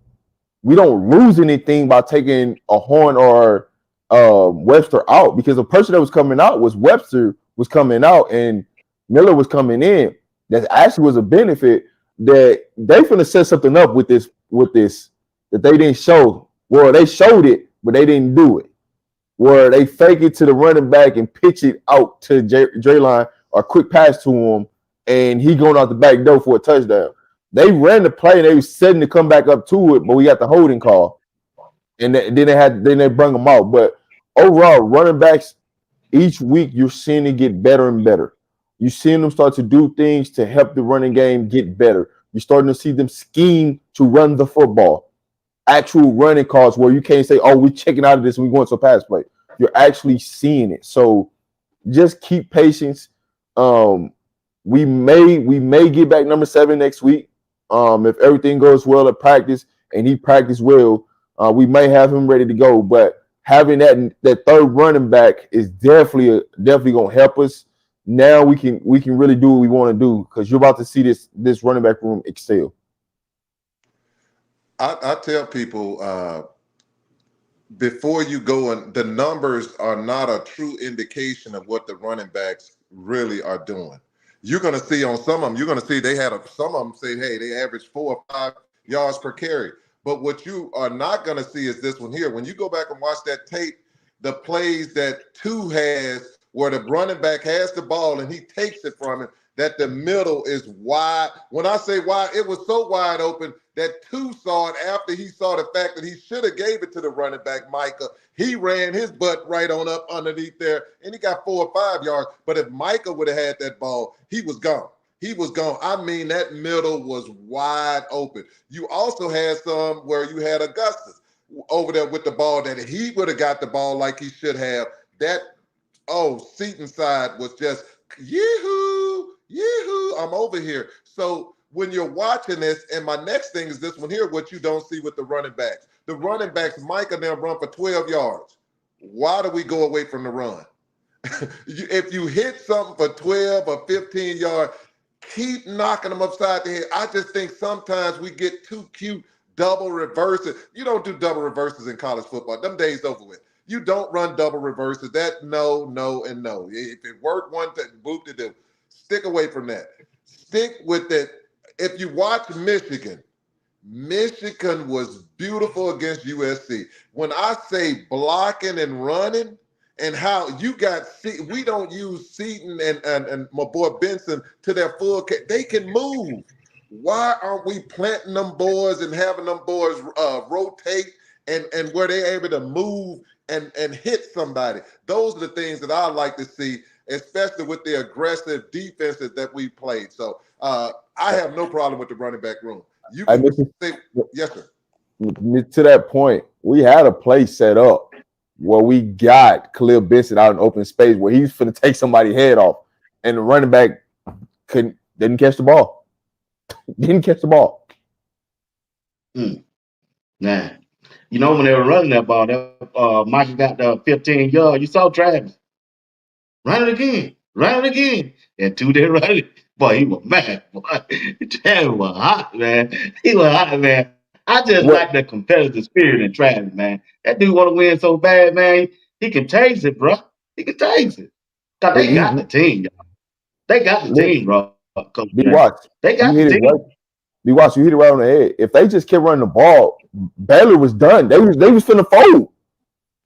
we don't lose anything by taking a Horn or Webster out, because the person that was coming out was Webster was coming out and Miller was coming in. That actually was a benefit that they finna set something up with this that they didn't show. Well, they showed it, but they didn't do it. Where they fake it to the running back and pitch it out to Draylon or quick pass to him, and he going out the back door for a touchdown. They ran the play and they were setting to come back up to it, but we got the holding call, and then they bring them out. But overall, running backs each week you're seeing it get better and better. You're seeing them start to do things to help the running game get better. You're starting to see them scheme to run the football. Actual running calls where you can't say, "Oh, we're checking out of this and we're going to a pass play." You're actually seeing it. So just keep patience. We may get back number 7 next week. If everything goes well at practice and he practiced well, we may have him ready to go. But having that third running back is definitely going to help us. Now we can really do what we want to do, because you're about to see this running back room excel. I tell people before you go, and the numbers are not a true indication of what the running backs really are doing. You're going to see on some of them, you're going to see some of them say, hey, they average 4 or 5 yards per carry. But what you are not going to see is this one here. When you go back and watch that tape, the plays that 2 has, where the running back has the ball and he takes it from him, that the middle is wide. When I say wide, it was so wide open that 2 saw it after he saw the fact that he should have gave it to the running back, Micah. He ran his butt right on up underneath there, and he got 4 or 5 yards. But if Micah would have had that ball, he was gone. He was gone. I mean, that middle was wide open. You also had some where you had Augustus over there with the ball, that if he would have got the ball like he should have, that, Seaton side was just, yee-hoo, I'm over here. So when you're watching this, and my next thing is this one here, what you don't see with the running backs. The running backs, Micah now run for 12 yards. Why do we go away from the run? If you hit something for 12 or 15 yards, keep knocking them upside the head. I just think sometimes we get too cute double reverses. You don't do double reverses in college football. Them days over with. You don't run double reverses. That no, and no. If it worked one thing, boop to do. Stick away from that. Stick with it. If you watch Michigan was beautiful against USC. When I say blocking and running, and how you got, we don't use Seaton and my boy Benson to their full, they can move. Why aren't we planting them boys and having them boys rotate and where they're able to move and hit somebody? Those are the things that I like to see, especially with the aggressive defenses that we played. So I have no problem with the running back room. You can say, yes, sir. To that point, we had a play set up where we got Khalil Benson out in open space where he's finna take somebody's head off, and the running back didn't catch the ball. Didn't catch the ball. Nah. You know, when they were running that ball, Michael got the 15 yard. You saw Travis. Run it again. And 2 didn't run it. Boy, he was mad. Boy. Travis was hot, man. He was hot, man. I just like the competitive spirit in Travis, man. That dude want to win so bad, man. He can taste it, bro. He can taste it. Cause they got the team, y'all. They got the team, bro. BWatts. They got the team. BWatts, you hit it right on the head. If they just kept running the ball, Baylor was done. They was finna fold.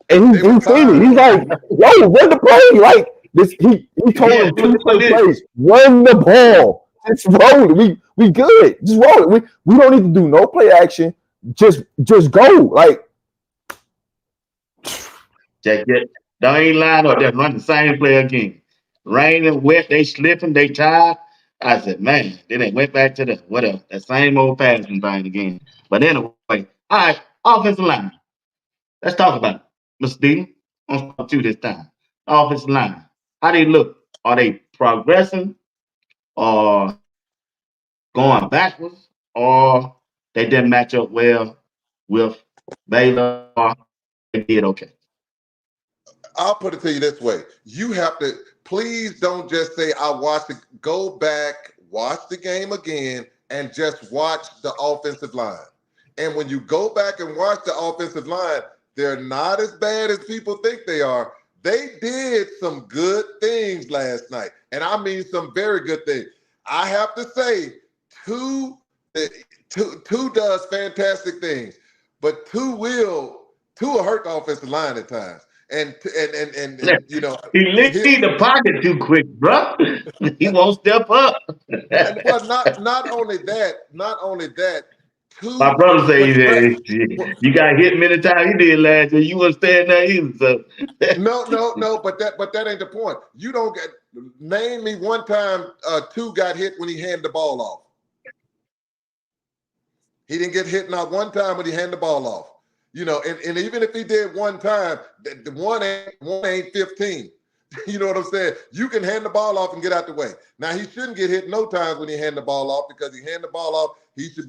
And he seen it. He's like, yo, run the play. Like this, he told him 2 plays. Run the ball. Just roll it. We good. Just roll it. We don't need to do no play action. Just go. Like Just get, don't ain't line up. Just run the same play again. Rain and wet, they slipping, they tired. I said, man, then they went back to the whatever, that same old passing thing again. But anyway, all right, offensive line. Let's talk about it. Mr. Dean, I'm gonna talk to you this time. Offensive line. How they look? Are they progressing or going backwards? Or they didn't match up well with Baylor? Or they did okay. I'll put it to you this way. You have to, please don't just say, I watched it. Go back, watch the game again, and just watch the offensive line. And when you go back and watch the offensive line, they're not as bad as people think they are. They did some good things last night. And I mean some very good things. I have to say, two does fantastic things, but two will hurt the offensive line at times. And you know, He leave the pocket too quick, bro. He won't step up. well, not only that, My two brother say when you got hit many times. He did last year. You wasn't staying there either. So. no, but that ain't the point. You don't get name me one time two got hit when he handed the ball off. He didn't get hit not one time when he handed the ball off. You know, and even if he did one time, the one ain't 15. You know what I'm saying? You can hand the ball off and get out the way. Now he shouldn't get hit no times when he hand the ball off, because he hand the ball off, it should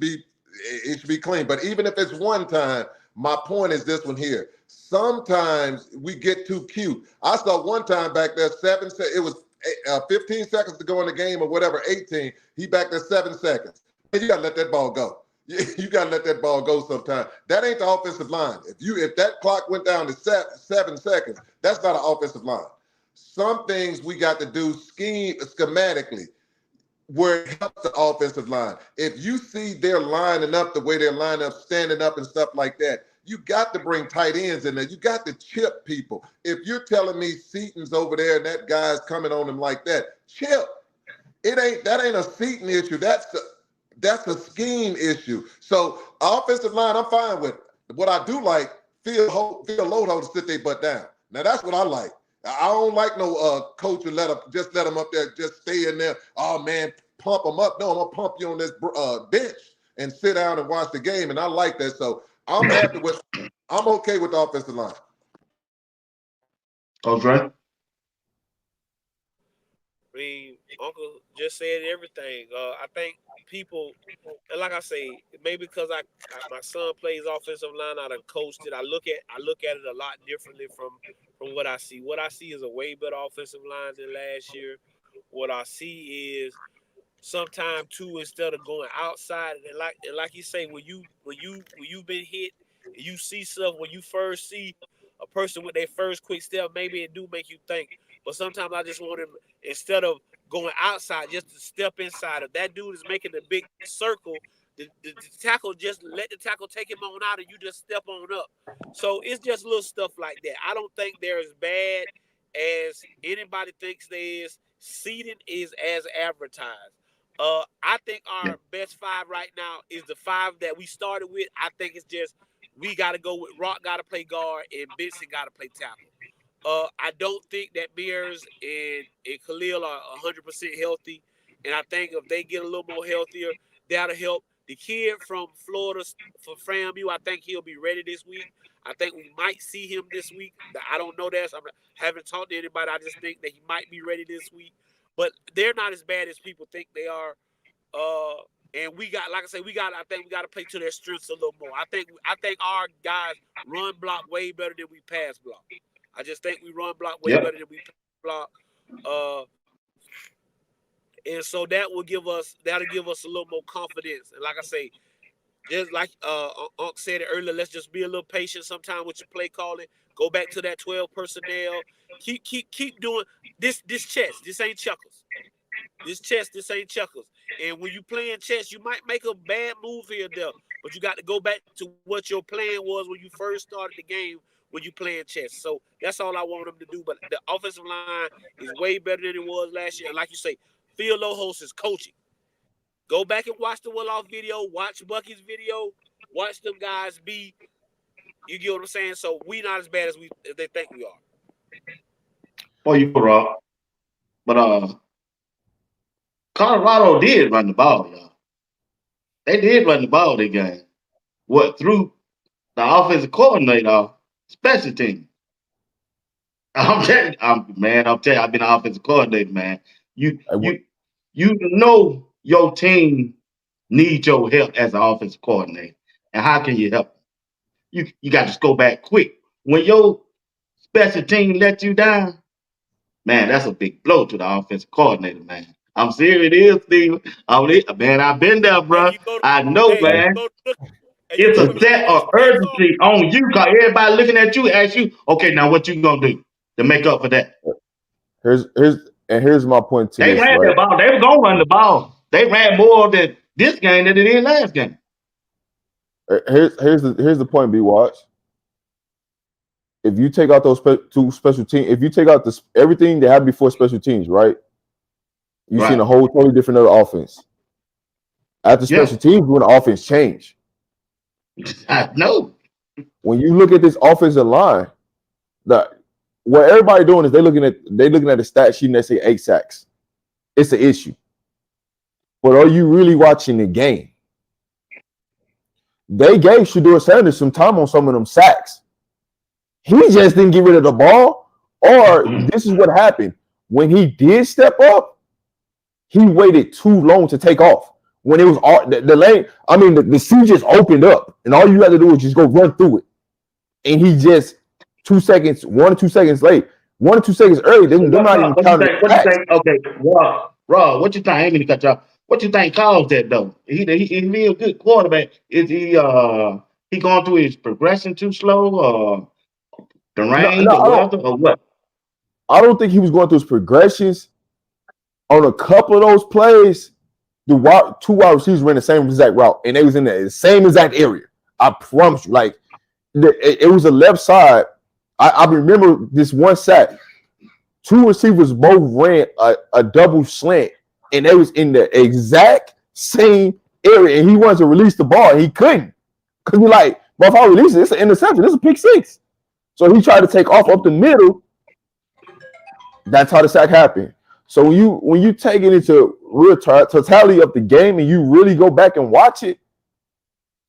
be clean. But even if it's one time, my point is this one here. Sometimes we get too cute. I saw one time back there, it was 15 seconds to go in the game or whatever, 18. He back there 7 seconds. You got to let that ball go. You got to let that ball go sometime. That ain't the offensive line. If that clock went down to 7 seconds, that's not an offensive line. Some things we got to do schematically where it helps the offensive line. If you see they're lining up the way they're lining up, standing up and stuff like that, you got to bring tight ends in there. You got to chip people. If you're telling me Seaton's over there and that guy's coming on him like that, chip. That ain't a Seaton issue. That's a scheme issue. So offensive line, I'm fine with. What I do like, Phil Lodeholder sit their butt down. Now that's what I like. I don't like no coach who let them up there, just stay in there. Oh man, pump them up. No, I'm gonna pump you on this bench and sit down and watch the game. And I like that. So I'm okay with the offensive line. Okay. I mean, Uncle just said everything. I think people, and like I say, maybe because my son plays offensive line, I done coached it. I look at it a lot differently from what I see. What I see is a way better offensive line than last year. What I see is sometimes too, instead of going outside, and like you say, when you've been hit, you see stuff when you first see a person with their first quick step, maybe it do make you think. But sometimes I just want him, instead of going outside, just to step inside. If that dude is making a big circle, the tackle, just let the tackle take him on out and you just step on up. So it's just little stuff like that. I don't think they're as bad as anybody thinks they is. Seating is as advertised. I think Yeah. our best five right now is the five that we started with. I think it's just we got to go with Rock got to play guard and Benson got to play tackle. I don't think that Bears and Khalil are 100% healthy. And I think if they get a little more healthier, that'll help. The kid from Florida, for FAMU, I think he'll be ready this week. I think we might see him this week. I don't know that. I haven't talked to anybody. I just think that he might be ready this week. But they're not as bad as people think they are. And we got, like I say, I think we got to play to their strengths a little more. I think our guys run block way better than we pass block. I just think we run block way Yep. better than we block. And so that'll give us a little more confidence. And like I say, just like Unc said it earlier, let's just be a little patient sometime with your play calling. Go back to that 12 personnel. Keep doing this chess. This ain't checkers. This ain't checkers. And when you playing chess, you might make a bad move here or there, but you got to go back to what your plan was when you first started the game when you playing chess. So that's all I want them to do. But the offensive line is way better than it was last year. And like you say, Phil Lodeholder is coaching. Go back and watch the Willoff video. Watch Bucky's video. Watch them guys be. You get what I'm saying? So we not as bad as they think we are. Oh, you Rob. But Colorado did run the ball, y'all. They did run the ball that game. What, through the offensive coordinator, special team. I'm telling you, I've been an offensive coordinator, man. You know your team needs your help as an offensive coordinator. And how can you help them? You got to go back quick. When your special team let you down, man, that's a big blow to the offensive coordinator, man. I'm serious, it is, Steve. Man, I've been there, bro. I know, man. It's a set of urgency on you because everybody looking at you, ask you, okay, now what you gonna do to make up for that? Here's my point to they this. Ran right? the ball. They were gonna run the ball. They ran more than this game than they did last game. Here's the point, BWatts. If you take out those two special teams, if you take out everything they had before special teams, right? You've seen a whole totally different other offense. After special teams, when the offense changed. I know. When you look at this offensive line, what everybody doing is they looking at the stat sheet and they say 8 sacks. It's an issue. But are you really watching the game? They gave Shedeur Sanders some time on some of them sacks. He just didn't get rid of the ball. Or this is what happened. When he did step up, he waited too long to take off. When it was all the lane, the sea just opened up, and all you had to do was just go run through it. And he just 1 or 2 seconds late, 1 or 2 seconds early. They're not even counting. What you think? Okay, Rob, what you think? I ain't mean to cut you off. What you think caused that though? He a good quarterback. Is he going through his progression too slow, or the rain, the weather, or what? I don't think he was going through his progressions. On a couple of those plays, the 2 wide receivers ran the same exact route, and they was in the same exact area. I promise you. Like, it was a left side. I remember this one sack. 2 receivers both ran a double slant, and they was in the exact same area, and he wanted to release the ball, and he couldn't. Because we're like, well, if I release it, it's an interception. It's a pick 6. So he tried to take off up the middle. That's how the sack happened. So when you take it into real totality of the game and you really go back and watch it,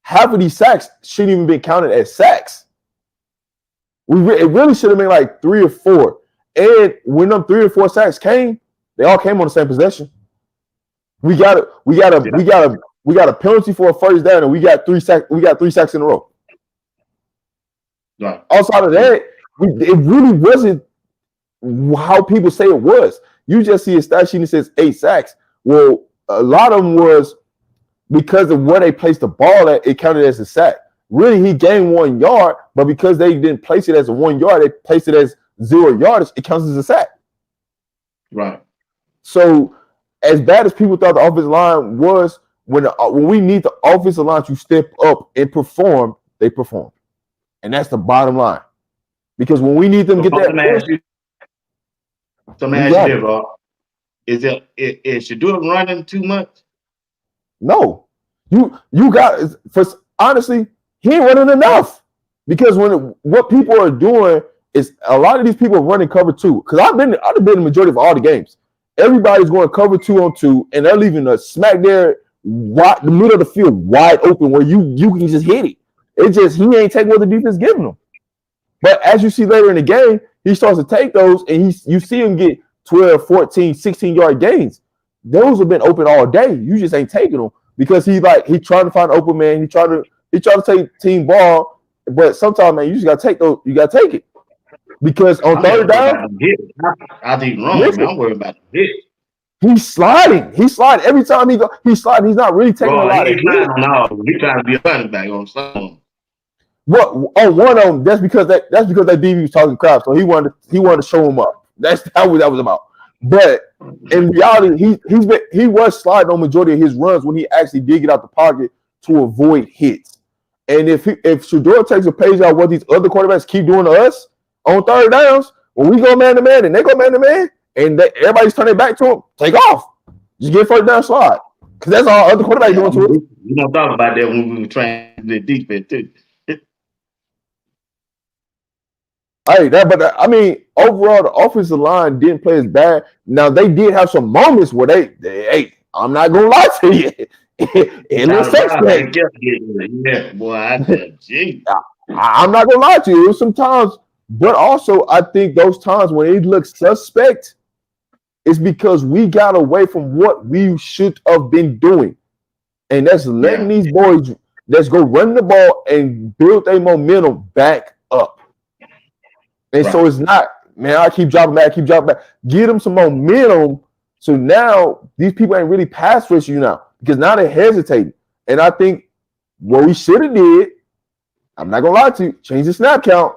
half of these sacks shouldn't even be counted as sacks. It really should have been like 3 or 4. And when them 3 or 4 sacks came, they all came on the same possession. We got a penalty for a first down, and we got 3 sacks. We got 3 sacks in a row. Right. Outside of that, it really wasn't how people say it was. You just see a stat sheet that says 8 sacks. Well, a lot of them was because of where they placed the ball at, it counted as a sack. Really, he gained 1 yard, but because they didn't place it as a 1 yard, they placed it as 0 yards, it counts as a sack. Right. So, as bad as people thought the offensive line was, when we need the offensive line to step up and perform, they perform. And that's the bottom line. Because when we need them to get that So man, ask you this, Rob. Is Shedeur running too much? No. You got honestly, he ain't running enough. Because what people are doing is a lot of these people are running cover 2. Because I've been in the majority of all the games. Everybody's going cover 2 on 2, and they're leaving a smack there, the middle of the field wide open where you can just hit it. It's just he ain't taking what the defense giving him. But as you see later in the game, he starts to take those, and you see him get 12, 14, 16-yard gains. Those have been open all day. You just ain't taking them because he trying to find an open man. He trying to take team ball, but sometimes, man, you just got to take those. You got to take it because on third down, I think wrong. Man, I'm worried about the hit. He's sliding. Every time he's sliding. He's not really taking a lot of hits. He's trying to be a running back on some. What on one of them? That's because that DB was talking crap, so he wanted to show him up. That's what that was about. But in reality, he was sliding on majority of his runs when he actually did get out the pocket to avoid hits. And if Shedeur takes a page out of what these other quarterbacks keep doing to us on third downs, when we go man to man and they go man to man, and everybody's turning back to him, take off. Just get first down slide. Because that's all other quarterback doing to us. We don't talk about that when we were trying the defense too. Hey, I mean, overall, the offensive line didn't play as bad. Now they did have some moments where hey, I'm not gonna lie to you. It looks suspect. Yeah, boy, I said, gee. I'm not gonna lie to you. It was sometimes, but also I think those times when it looks suspect, it's because we got away from what we should have been doing, and that's letting these boys let's go run the ball and build a momentum back up. And so it's not, man, I keep dropping back. Get them some momentum. So now these people ain't really pass rush you now because now they're hesitating. And I think what we should have did, I'm not gonna lie to you, change the snap count.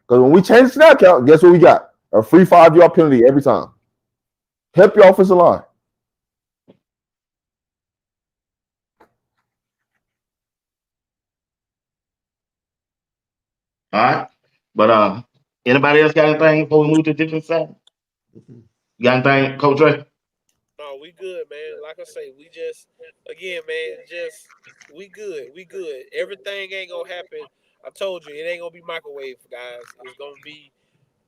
Because when we change the snap count, guess what we got? A free 5-yard penalty every time. Help your offensive line. All right. But anybody else got anything before we move to the different side? You got anything, Coach Ray? No, we good, man. Like I say, we just we good. We good. Everything ain't gonna happen. I told you, it ain't gonna be microwave, guys. It's gonna be,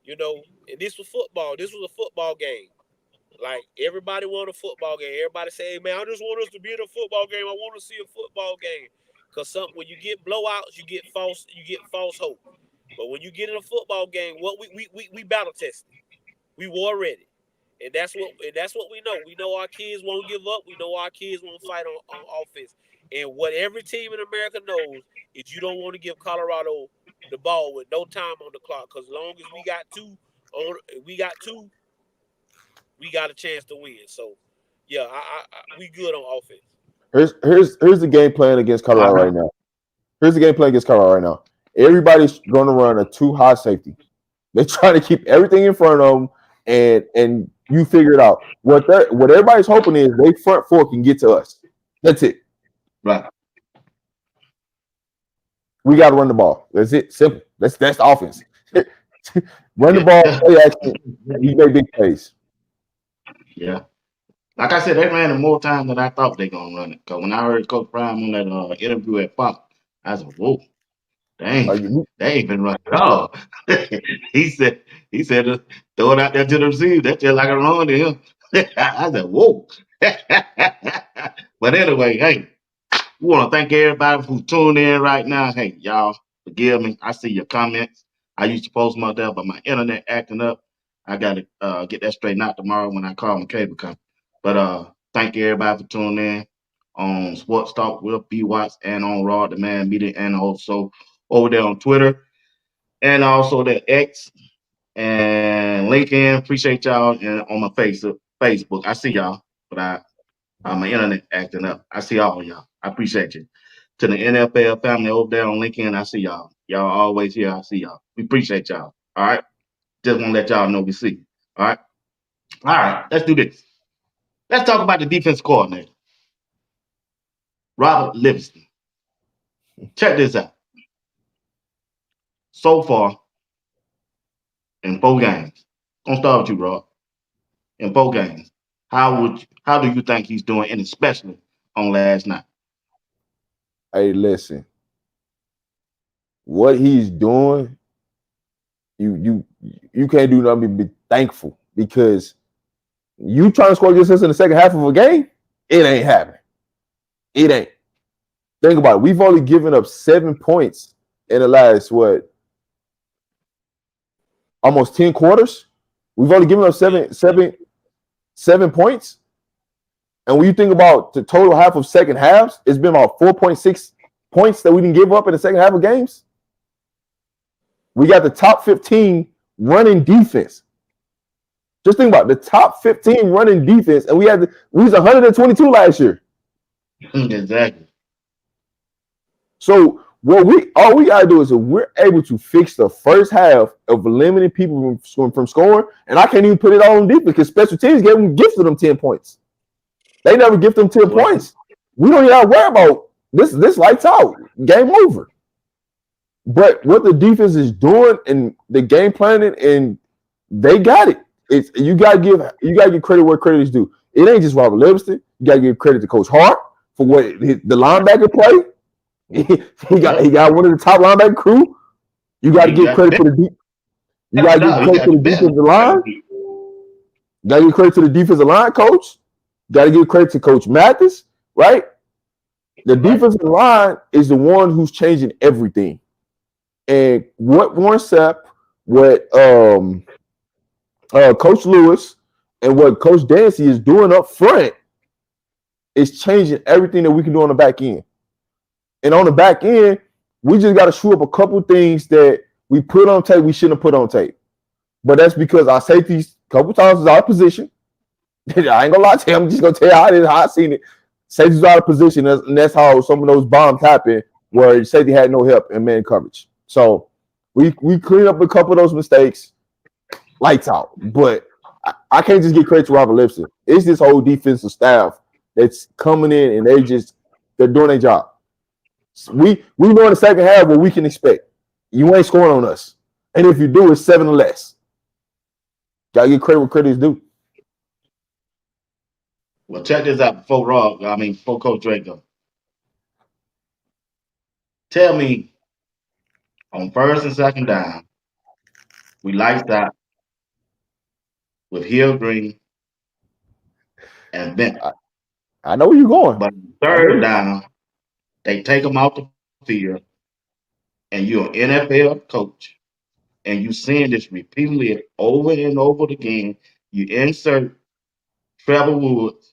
and this was football. This was a football game. Like, everybody want a football game. Everybody say, hey, man, I just want us to be in a football game. I want to see a football game. Because when you get blowouts, you get false hope. But when you get in a football game, what we battle tested. We war ready. And that's what we know. We know our kids won't give up. We know our kids won't fight on offense. And what every team in America knows is you don't want to give Colorado the ball with no time on the clock. Because as long as we got two, we got a chance to win. So, yeah, we good on offense. Here's the game plan against Colorado right now. Everybody's going to run a 2-high safety. They're trying to keep everything in front of them, and you figure it out. What everybody's hoping is they front four can get to us. That's it. Right. We got to run the ball. That's it. Simple. That's the offense. Run the ball, play action. You make big plays. Yeah. Like I said, they ran it more times than I thought they gonna run it. Because when I heard Coach Prime on that interview at Fox, I said, "Whoa, they ain't been running at all." he said, throw it out there to the receiver. That's just like a run to him. I said, "Whoa." But anyway, hey, we want to thank everybody who tuned in right now. Hey, y'all, forgive me. I see your comments. I used to post them out there, but my internet acting up. I got to get that straightened out tomorrow when I call my cable company. But thank you everybody for tuning in on Sports Talk with BWatts and on RobDaMan Media and also over there on Twitter and also the X and LinkedIn. Appreciate y'all and on my Facebook. I see y'all, but my internet acting up. I see all of y'all. I appreciate you. To the NFL family over there on LinkedIn, I see y'all. Y'all always here. I see y'all. We appreciate y'all. All right. Just want to let y'all know we see you. All right. All right. Let's do this. Let's talk about the defense coordinator, Robert Livingston. Check this out. So far, in 4 games, I'm gonna start with you, Rob. In 4 games, how do you think he's doing, and especially on last night? Hey, listen. What he's doing, you can't do nothing but be thankful because you trying to score against us in the second half of a game, it ain't happening. It ain't. Think about it. We've only given up 7 points in the last, almost 10 quarters. We've only given up seven points. And when you think about the total half of second halves, it's been about 4.6 points that we didn't give up in the second half of games. We got the top 15 running defense. Just think about it, the top 15 running defense, and we was 122 last year. Exactly. So all we gotta do is if we're able to fix the first half of limiting people from scoring, and I can't even put it all on defense because special teams gifted them 10 points. They never gift them 10 points. We don't even have to worry about this lights out, game over. But what the defense is doing and the game planning, and they got it. You gotta give credit where credit is due. It ain't just Robert Livingston. You gotta give credit to Coach Hart. for what the linebacker play. He got one of the top linebacker crew. You got to give credit for the deep. You got to give credit to the defensive line. You got to give credit to the defensive line coach. You got to give credit to Coach Mathis, right? The defensive line is the one who's changing everything. And what Warren Sapp, what Coach Lewis, and what Coach Dancy is doing up front is changing everything that we can do on the back end. And on the back end, we just got to shoot up a couple things that we put on tape we shouldn't have put on tape. But that's because our safeties a couple times is out of position. I ain't gonna lie to you. I'm just gonna tell you how I seen it. Safety's out of position, and that's how some of those bombs happen where safety had no help in man coverage. So we cleaned up a couple of those mistakes, lights out. But I can't just give credit to Robert Lipson. It's this whole defensive staff that's coming in and they're doing their job. We know in the second half what we can expect. You ain't scoring on us, and if you do, it's 7 or less. Gotta get credit where credit is due. Well, check this out before Coach Draco. Tell me, on first and second down, we lights out with Hill Green and Bennett. I know where you're going. But third down, they take them out the field, and you're an NFL coach, and you seeing this repeatedly over and over again. You insert Trevor Woods.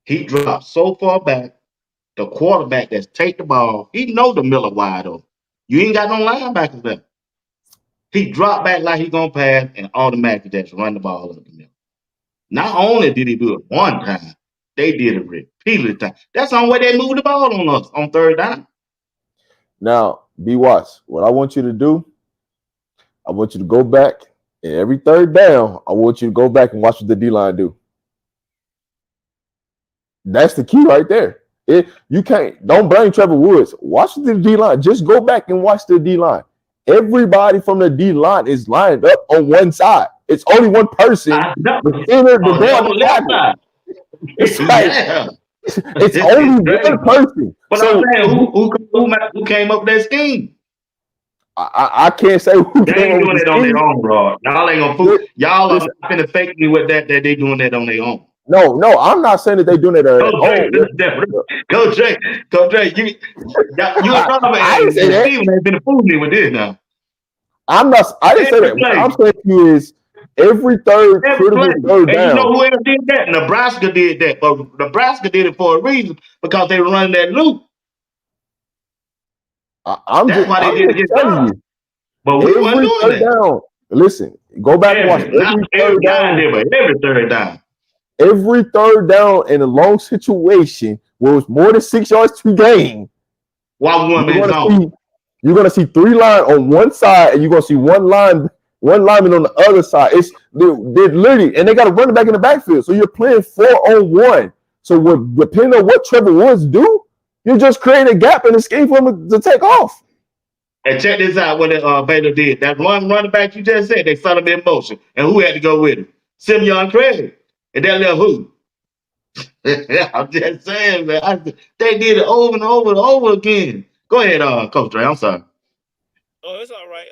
He drops so far back, the quarterback that's take the ball, he know the Miller wide open. You ain't got no linebackers there. He dropped back like he gonna pass and automatically just run the ball up the middle. Not only did he do it one time, they did it repeatedly time. That's the only way they moved the ball on us on third down. Now, BWatts, what I want you to do, I want you to go back and every third down, I want you to go back and watch what the D-line do. That's the key right there. Don't blame Trevor Woods. Watch the D-line. Just go back and watch the D-line. Everybody from the D-line is lined up on one side. It's only one person. The center, the left side. It's like it's only one person. But so, I'm saying, who came up with that scheme? I can't say who they ain't doing it on their own, bro. Y'all ain't gonna fool. Y'all are finna fake me with that they doing that on their own. No, I'm not saying that they doing it on their own. Coach Drake, you and Robert and Steven ain't been fooling me with this now. I didn't say that. What I'm saying to you is every third critical third down. And you know who else did that? Nebraska did that, but Nebraska did it for a reason because they were running that loop. That's why they did it against us. But we weren't doing that. Down. Listen, go back and watch every third down. Every third down in a long situation where it was more than 6 yards to gain. While you're gonna see 3 line on one side, and you're gonna see one lineman on the other side. They're literally, and they got a running back in the backfield. So you're playing 4-on-1. So depending on what Trevor Woods do, you're just creating a gap in the scheme for him to take off. And check this out what Baylor did. That running back you just said, they set him in motion. And who had to go with him? Simeon Craig. And that little who? I'm just saying, man. They did it over and over and over again. Go ahead, Coach Dre. I'm sorry. Oh, it's all right.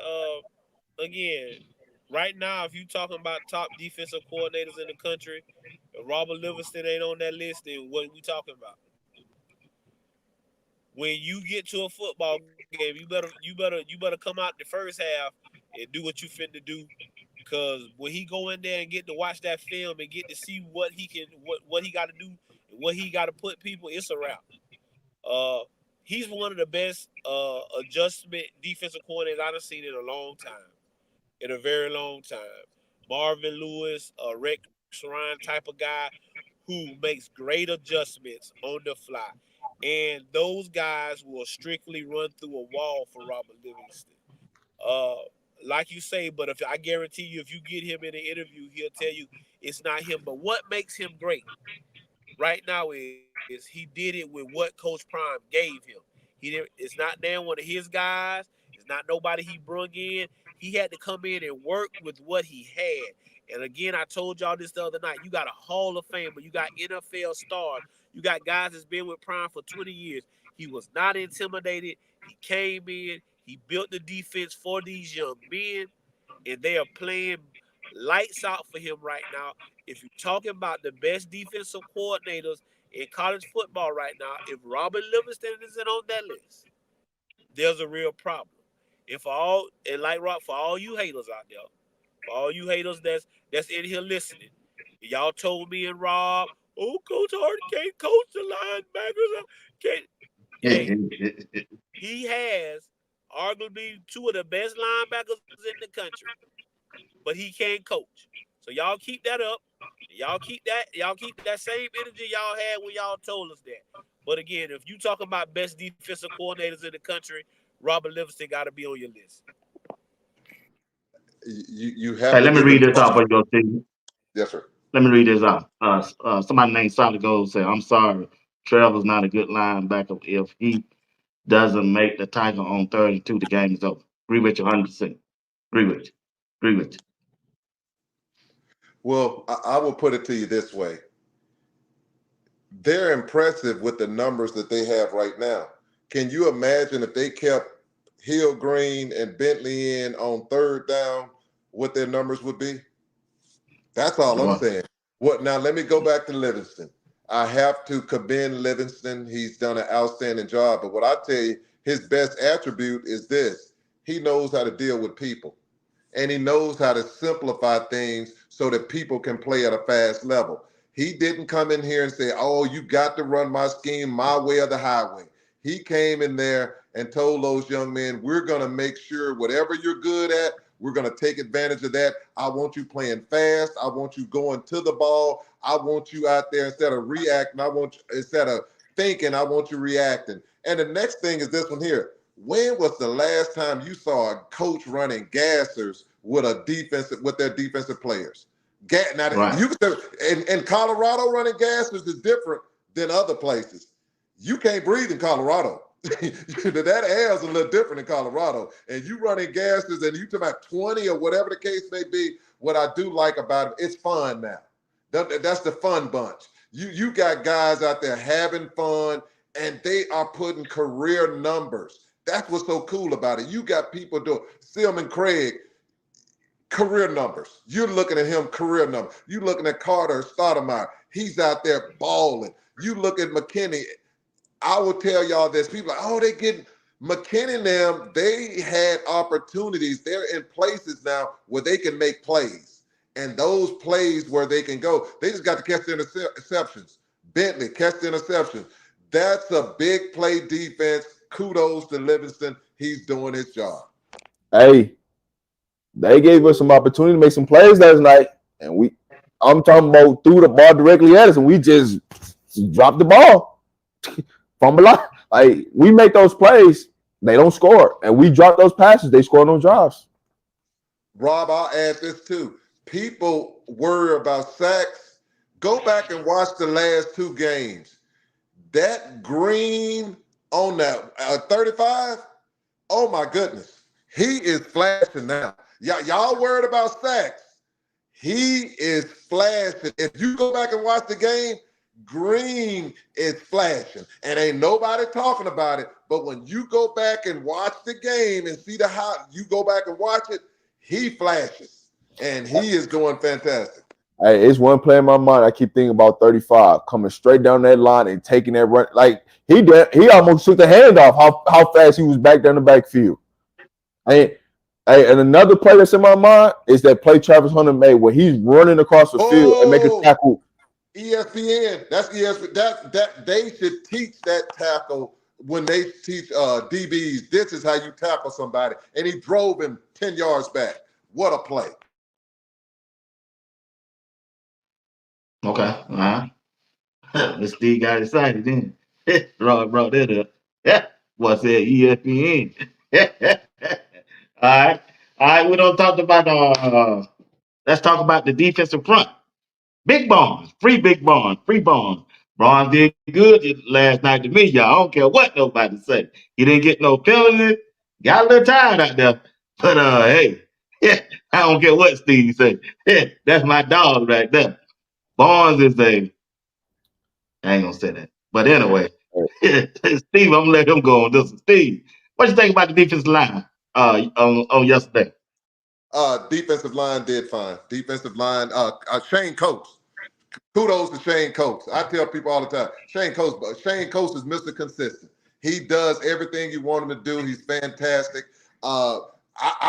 Again, right now, if you're talking about top defensive coordinators in the country, if Robert Livingston ain't on that list, then what are we talking about? When you get to a football game, you better come out the first half and do what you finna do. Because when he go in there and get to watch that film and get to see what he got to do and what he got to put people, it's a wrap. He's one of the best adjustment defensive coordinators I've seen in a long time, in a very long time. Marvin Lewis, Rex Ryan type of guy who makes great adjustments on the fly. And those guys will strictly run through a wall for Robert Livingston. Like you say, but if I guarantee you, if you get him in an interview, he'll tell you it's not him. But what makes him great right now is he did it with what Coach Prime gave him. It's not damn one of his guys. It's not nobody he brung in. He had to come in and work with what he had. And again, I told y'all this the other night. You got a Hall of Famer. You got NFL stars. You got guys that's been with Prime for 20 years. He was not intimidated. He came in. He built the defense for these young men, and they are playing lights out for him right now. If you're talking about the best defensive coordinators in college football right now, if Robert Livingston isn't on that list, there's a real problem. And for all you haters out there, for all you haters that's in here listening, y'all told me and Rob, oh, Coach Hardy can't coach the linebackers. Can't. Hey, he has arguably two of the best linebackers in the country, but he can't coach. So y'all keep that up. Y'all keep that same energy y'all had when y'all told us that. But again, if you talking about best defensive coordinators in the country, Robert Livingston got to be on your list. You have Hey, to let me give read it this off of your team. Yes, sir. Let me read this out. Somebody named Solid Gold said, I'm sorry, Trevor's not a good linebacker. If he doesn't make the tackle on 3rd and 2, the game is over. Agree with you 100%. Agree with you. Agree with you. Well, I will put it to you this way. They're impressive with the numbers that they have right now. Can you imagine if they kept Hill Green and Bentley in on 3rd down, what their numbers would be? That's all I'm saying. Now let me go back to Livingston. I have to commend Livingston. He's done an outstanding job. But what I tell you, his best attribute is this. He knows how to deal with people. And he knows how to simplify things so that people can play at a fast level. He didn't come in here and say, oh, you got to run my scheme my way or the highway. He came in there and told those young men, we're going to make sure whatever you're good at, we're going to take advantage of that. I want you playing fast. I want you going to the ball. I want you out there instead of reacting. Instead of thinking, I want you reacting. And the next thing is this one here. When was the last time you saw a coach running gassers with their defensive players? Now, Right. you in Colorado, running gassers is different than other places. You can't breathe in Colorado. That air is a little different in Colorado. And you running gases and you talk about 20 or whatever the case may be. What I do like about it, it's fun now. That's the fun bunch. You got guys out there having fun, and they are putting career numbers. That's what's so cool about it. You got people doing Silman Craig, career numbers. You're looking at him, career numbers. You looking at Carter Stoudemire. He's out there balling. You look at McKinney. I will tell y'all this. People are like, oh, they get McKinney and them. They had opportunities. They're in places now where they can make plays. And those plays where they can go, they just got to catch the interceptions. Bentley, catch the interceptions. That's a big play defense. Kudos to Livingston. He's doing his job. Hey, they gave us some opportunity to make some plays last night. And I'm talking about threw the ball directly at us, and we just dropped the ball. Fumble out. Like, we make those plays, they don't score. And we drop those passes, they score on those drives. Rob, I'll add this too. People worry about sacks. Go back and watch the last 2 games. That Green on that 35, oh my goodness. He is flashing now. Y'all worried about sacks. He is flashing. If you go back and watch the game, Green is flashing. And ain't nobody talking about it. But when you go back and watch the game and see how you go back and watch it, he flashes. And he is doing fantastic. Hey, it's one play in my mind. I keep thinking about 35 coming straight down that line and taking that run. Like, he almost took the hand off how fast he was back down the backfield. And another play that's in my mind is that play Travis Hunter made where he's running across the field and make a tackle. ESPN, that's ESPN. That they should teach that tackle when they teach DBs. This is how you tackle somebody. And he drove him 10 yards back. What a play. Okay. All right. This Steve got excited then. Brought that up. Yeah. What's that? ESPN. All right. All right. We don't talk about let's talk about the defensive front. Big Barnes. Free Big Barnes. Free Barnes. Barnes did good last night to me, y'all. I don't care what nobody say. He didn't get no penalty. Got a little tired out there. But hey, I don't care what Steve say. That's my dog right there. Barnes is I ain't gonna say that. But anyway, Steve, I'm gonna let him go on this one. Steve, what you think about the defensive line on yesterday? Defensive line did fine. Defensive line, Shane Coates. Kudos to Shane Coates. I tell people all the time, Shane Coates is Mr. Consistent. He does everything you want him to do. He's fantastic. I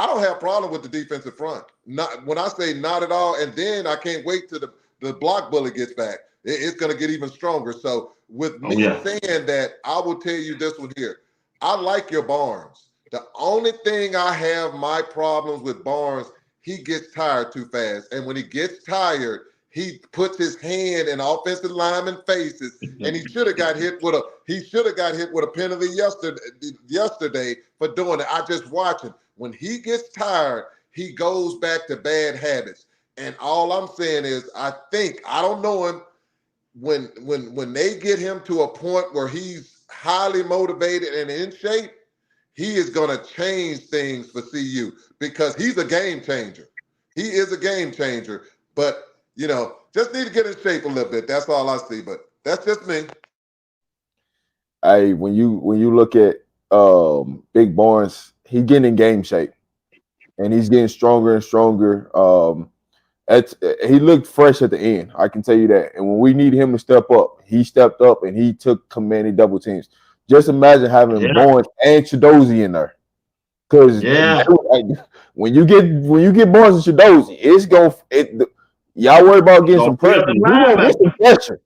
don't have a problem with the defensive front. Not when I say not at all. And then I can't wait till the block bully gets back. It's going to get even stronger. So with me saying that, I will tell you this one here. I like your Barnes. The only thing I have my problems with Barnes, he gets tired too fast. And when he gets tired, he puts his hand in offensive lineman faces, and he should have got hit with a penalty yesterday for doing it. I just watch him. When he gets tired, he goes back to bad habits. And all I'm saying is, I don't know him. When they get him to a point where he's highly motivated and in shape, he is going to change things for CU because he's a game changer. He is a game changer, but just need to get in shape a little bit. That's all I see, but that's just me. Hey, when you look at Big Barnes, he's getting in game shape, and he's getting stronger and stronger. He looked fresh at the end. I can tell you that. And when we needed him to step up, he stepped up and he took commanding double teams. Just imagine having Barnes and Chidozie in there, because when you get Barnes and Chidozie, it's y'all worry about getting some pressure. We're gonna get some pressure.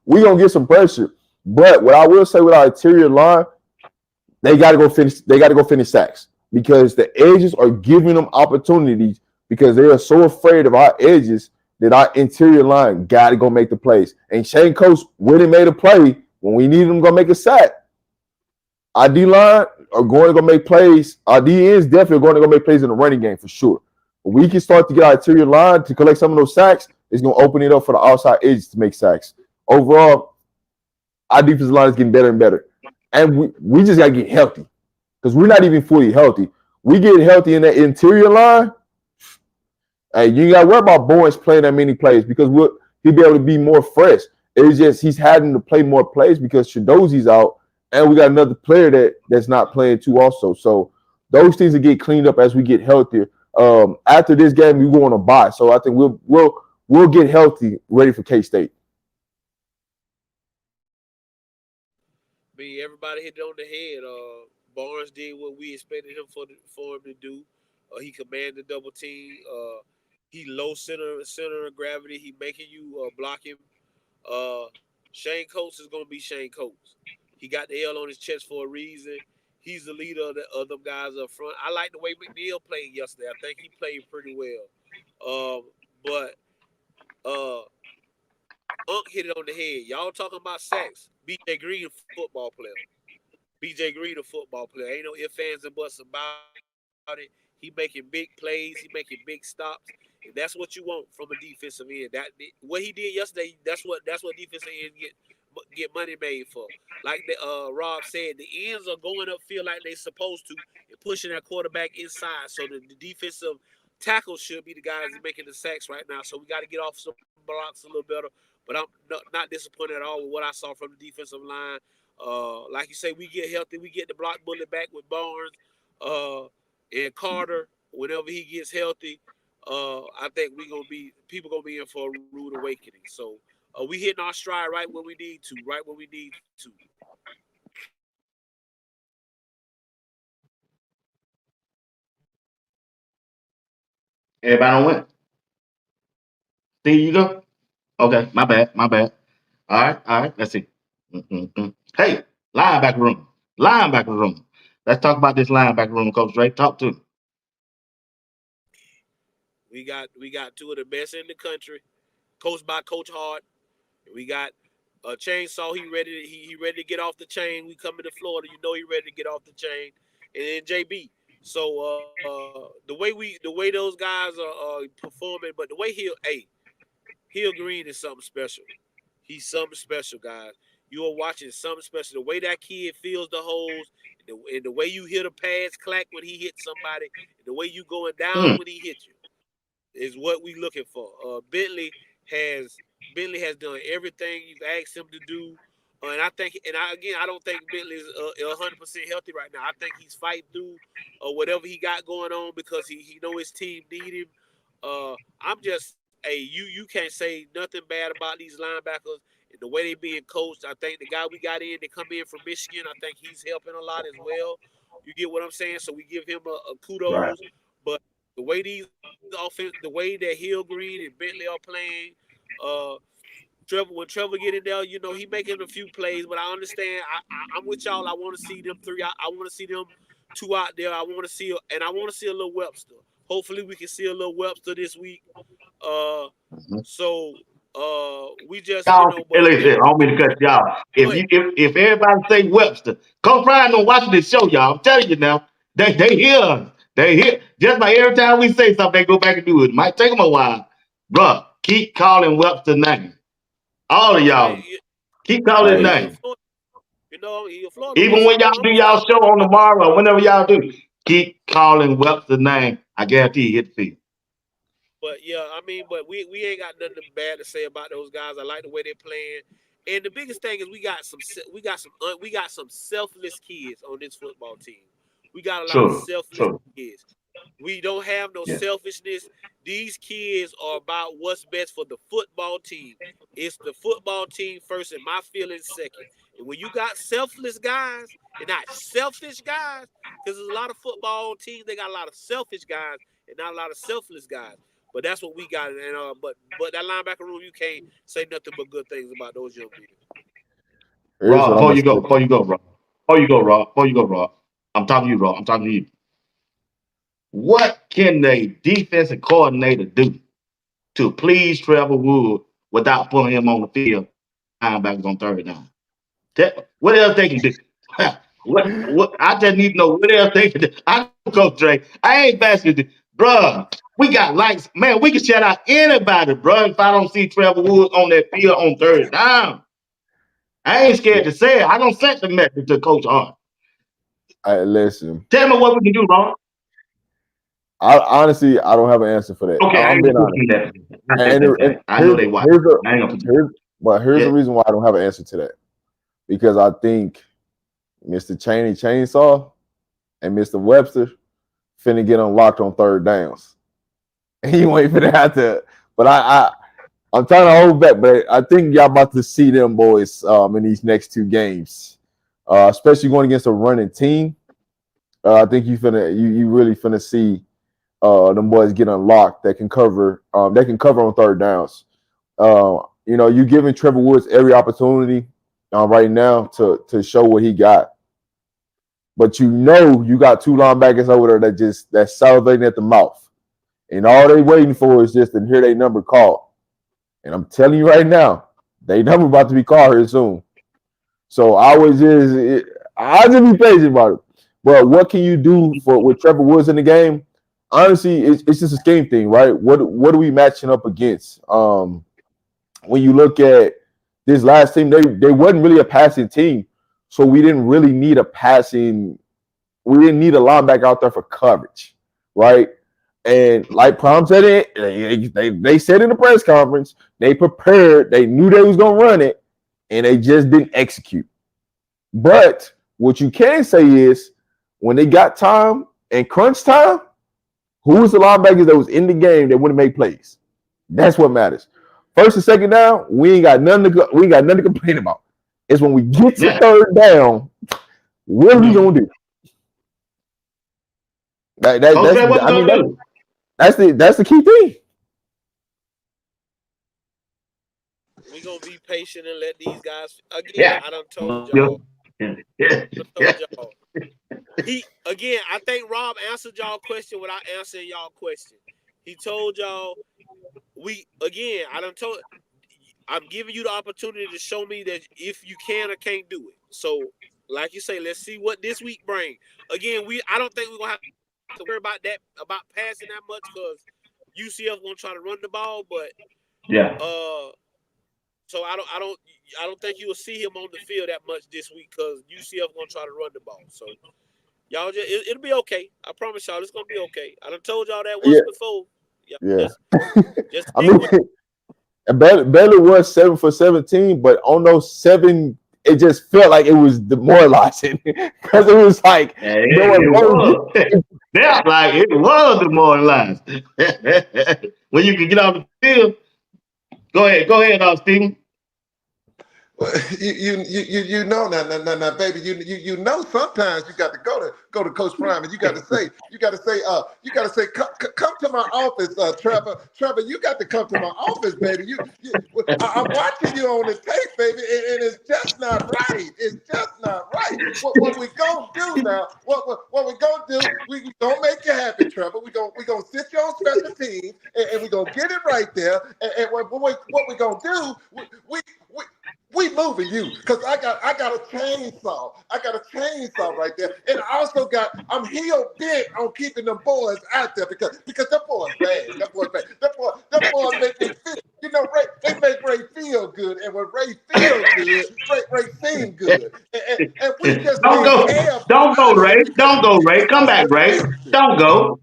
We're gonna get some pressure. But what I will say with our interior line, they gotta go finish sacks, because the edges are giving them opportunities, because they are so afraid of our edges that our interior line gotta go make the plays. And Shane Coates really made a play when we needed him to go make a sack. Our D line are going to go make plays. Our D ends definitely are going to go make plays in the running game for sure. But we can start to get our interior line to collect some of those sacks. It's going to open it up for the outside edges to make sacks. Overall, our defensive line is getting better and better. And we just got to get healthy, because we're not even fully healthy. We get healthy in that interior line. Hey, you got to worry about Barnes playing that many plays, because he'll be able to be more fresh. It's just he's having to play more plays because Chidozie's out, and we got another player that's not playing too also. So those things will get cleaned up as we get healthier. After this game, we go on a bye. So I think we'll get healthy, ready for K-State. Everybody hit it on the head. Barnes did what we expected him for him to do. He commanded double team. He low center of gravity. He making you block him. Shane Coates is gonna be Shane Coates. He got the L on his chest for a reason. He's the leader of them guys up front. I like the way McNeil played yesterday. I think he played pretty well. But Unc hit it on the head. Y'all talking about sacks. BJ Green, a football player. BJ Green, a football player. Ain't no ifs, ands, and buts about it. He making big plays. He making big stops. And that's what you want from a defensive end. What he did yesterday, that's what defensive ends get money made for. Like Rob said, the ends are going up, feel like they're supposed to, and pushing that quarterback inside. So the defensive tackle should be the guys making the sacks right now. So we got to get off some blocks a little better. But I'm not disappointed at all with what I saw from the defensive line. Like you say, we get healthy. We get the block bullet back with Barnes and Carter whenever he gets healthy. I think people gonna be in for a rude awakening. So we hitting our stride right where we need to. Everybody don't win. Steve, you go? Okay, my bad. All right, let's see. Hey, linebacker room. Let's talk about this linebacker room, Coach Drake. Talk to me. We got two of the best in the country, coached by Coach Hart. We got a chainsaw. He ready to get off the chain. We coming to Florida. You know he ready to get off the chain. And then JB. So the way those guys are performing, but the way Hill Green is something special. He's something special, guys. You are watching something special. The way that kid feels the holes, and the way you hear the pads clack when he hits somebody, and the way you going down when he hits you, is what we looking for. Bentley has Bentley has done everything you've asked him to do. And I think, I don't think Bentley is 100% healthy right now. I think he's fighting through whatever he got going on because he know his team need him. I'm just, hey, you can't say nothing bad about these linebackers and the way they being coached. I think the guy we got in, they come in from Michigan. I think he's helping a lot as well. You get what I'm saying? So we give him a Right. kudos. But the way these offense, the way that Hillgreen and Bentley are playing, when Trevor get in there, he making a few plays, but I understand. I'm with y'all. I want to see them three. I want to see them two out there. I want to see a little Webster. Hopefully, we can see a little Webster this week. So we just, Y'all, hey, but listen, I don't mean to cut y'all. go ahead. If everybody say Webster, Coach Ryan don't watch this show, y'all. I'm telling you now. They hear us. They hear just like every time we say something, they go back and do it. Might take them a while. Bruh, keep calling Webster's name. All of Man, y'all. Keep calling his Hey, he a name. Florida, he a Florida boy, Even so when y'all I'm do gonna y'all stop. show on tomorrow or whenever y'all do, keep calling Webster's name. I guarantee he hit the field. But yeah, but we ain't got nothing bad to say about those guys. I like the way they're playing. And the biggest thing is we got some selfless kids on this football team. We got a lot of True. selfless True. kids. We don't have no Yeah. selfishness. These kids are about what's best for the football team. It's the football team first and my feelings second. And when you got selfless guys and not selfish guys, because there's a lot of football teams, they got a lot of selfish guys and not a lot of selfless guys. But that's what we got. And but that linebacker room, you can't say nothing but good things about those young men. here's what Rob, I'm gonna say. before you go, Rob. I'm talking to you, Rob. I'm talking to you. What can the defensive coordinator do to please Trevor Wood without putting him on the field linebackers on third down? What else they can do? What I just need to know what else they can do. I know, Coach Dre. I ain't basking you, bruh. We got lights, man. We can shut out anybody, bruh. If I don't see Trevor Woods on that field on third down, I ain't scared to say it. I don't send the message to Coach Hart. Listen, Tell me what we can do, Ron. I honestly I don't have an answer for that. Okay, I I'm ain't being gonna put honest. you in that. I take And, that and back. I know they watch. I ain't gonna put you. here's Yeah. the reason why I don't have an answer to that. Because I think Mr. Cheney Chainsaw and Mr. Webster finna get unlocked on third downs. And you ain't finna have to. But I'm trying to hold back, but I think y'all about to see them boys in these next two games, especially going against a running team. I think you really finna see them boys get unlocked that can cover on third downs. You giving Trevor Woods every opportunity right now to show what he got. But you got two linebackers over there that's salivating at the mouth. And all they waiting for is just to hear their number called. And I'm telling you right now, they number about to be called here soon. So I'll just be patient about it. But what can you do with Trevor Woods in the game? Honestly, it's just a scheme thing, right? What are we matching up against? When you look at this last team, they wasn't really a passing team, so we didn't really need a linebacker out there for coverage, right? And like Prom said they said in the press conference, they prepared, they knew they was gonna run it, and they just didn't execute. But what you can say is when they got time and crunch time, who was the linebackers that was in the game that wouldn't make plays? That's what matters. First and second down, we ain't got nothing to complain about. It's when we get to third down, what are we gonna do? Okay, what you gonna do? That's the key thing. We gonna be patient and let these guys. Again, Yeah. I done told y'all. Yeah. I think Rob answered y'all question without answering y'all question. He told y'all I'm giving you the opportunity to show me that if you can or can't do it. So, like you say, let's see what this week brings. Again, I don't think we're gonna have to worry about passing that much because UCF gonna try to run the ball, but Yeah. so I don't think you will see him on the field that much this week because UCF gonna try to run the ball. So y'all it'll be okay. I promise y'all it's gonna be okay. I done told y'all that once before. Yeah, Yeah. just I stick mean, with it. Baylor was 7 for 17, but on those 7, it just felt like it was demoralizing because it was like Yeah, there were it was. Felt like it was demoralized. When you can get off the field, go ahead, Stephen. Well, you know now, baby. You know sometimes you got to go to Coach Prime and you got to say come to my office, Trevor. You got to come to my office, baby. I'm watching you on the tape, baby, and it's just not right. It's just not right. What we gonna do now? What we gonna do? We gonna make you happy, Trevor. We gonna sit you on special teams and we gonna get it right there. And what we gonna do? We moving you because I got a chainsaw. I got a chainsaw right there, and I'm hell bent on keeping them boys out there because them boys bad. Them boys make me feel. You know, they make Ray feel good, and when Ray feel good, Ray sing good, and we just Don't can't go, have them don't go, out here Ray. Don't go, Ray. Come because back, of the Ray. leadership. Don't go.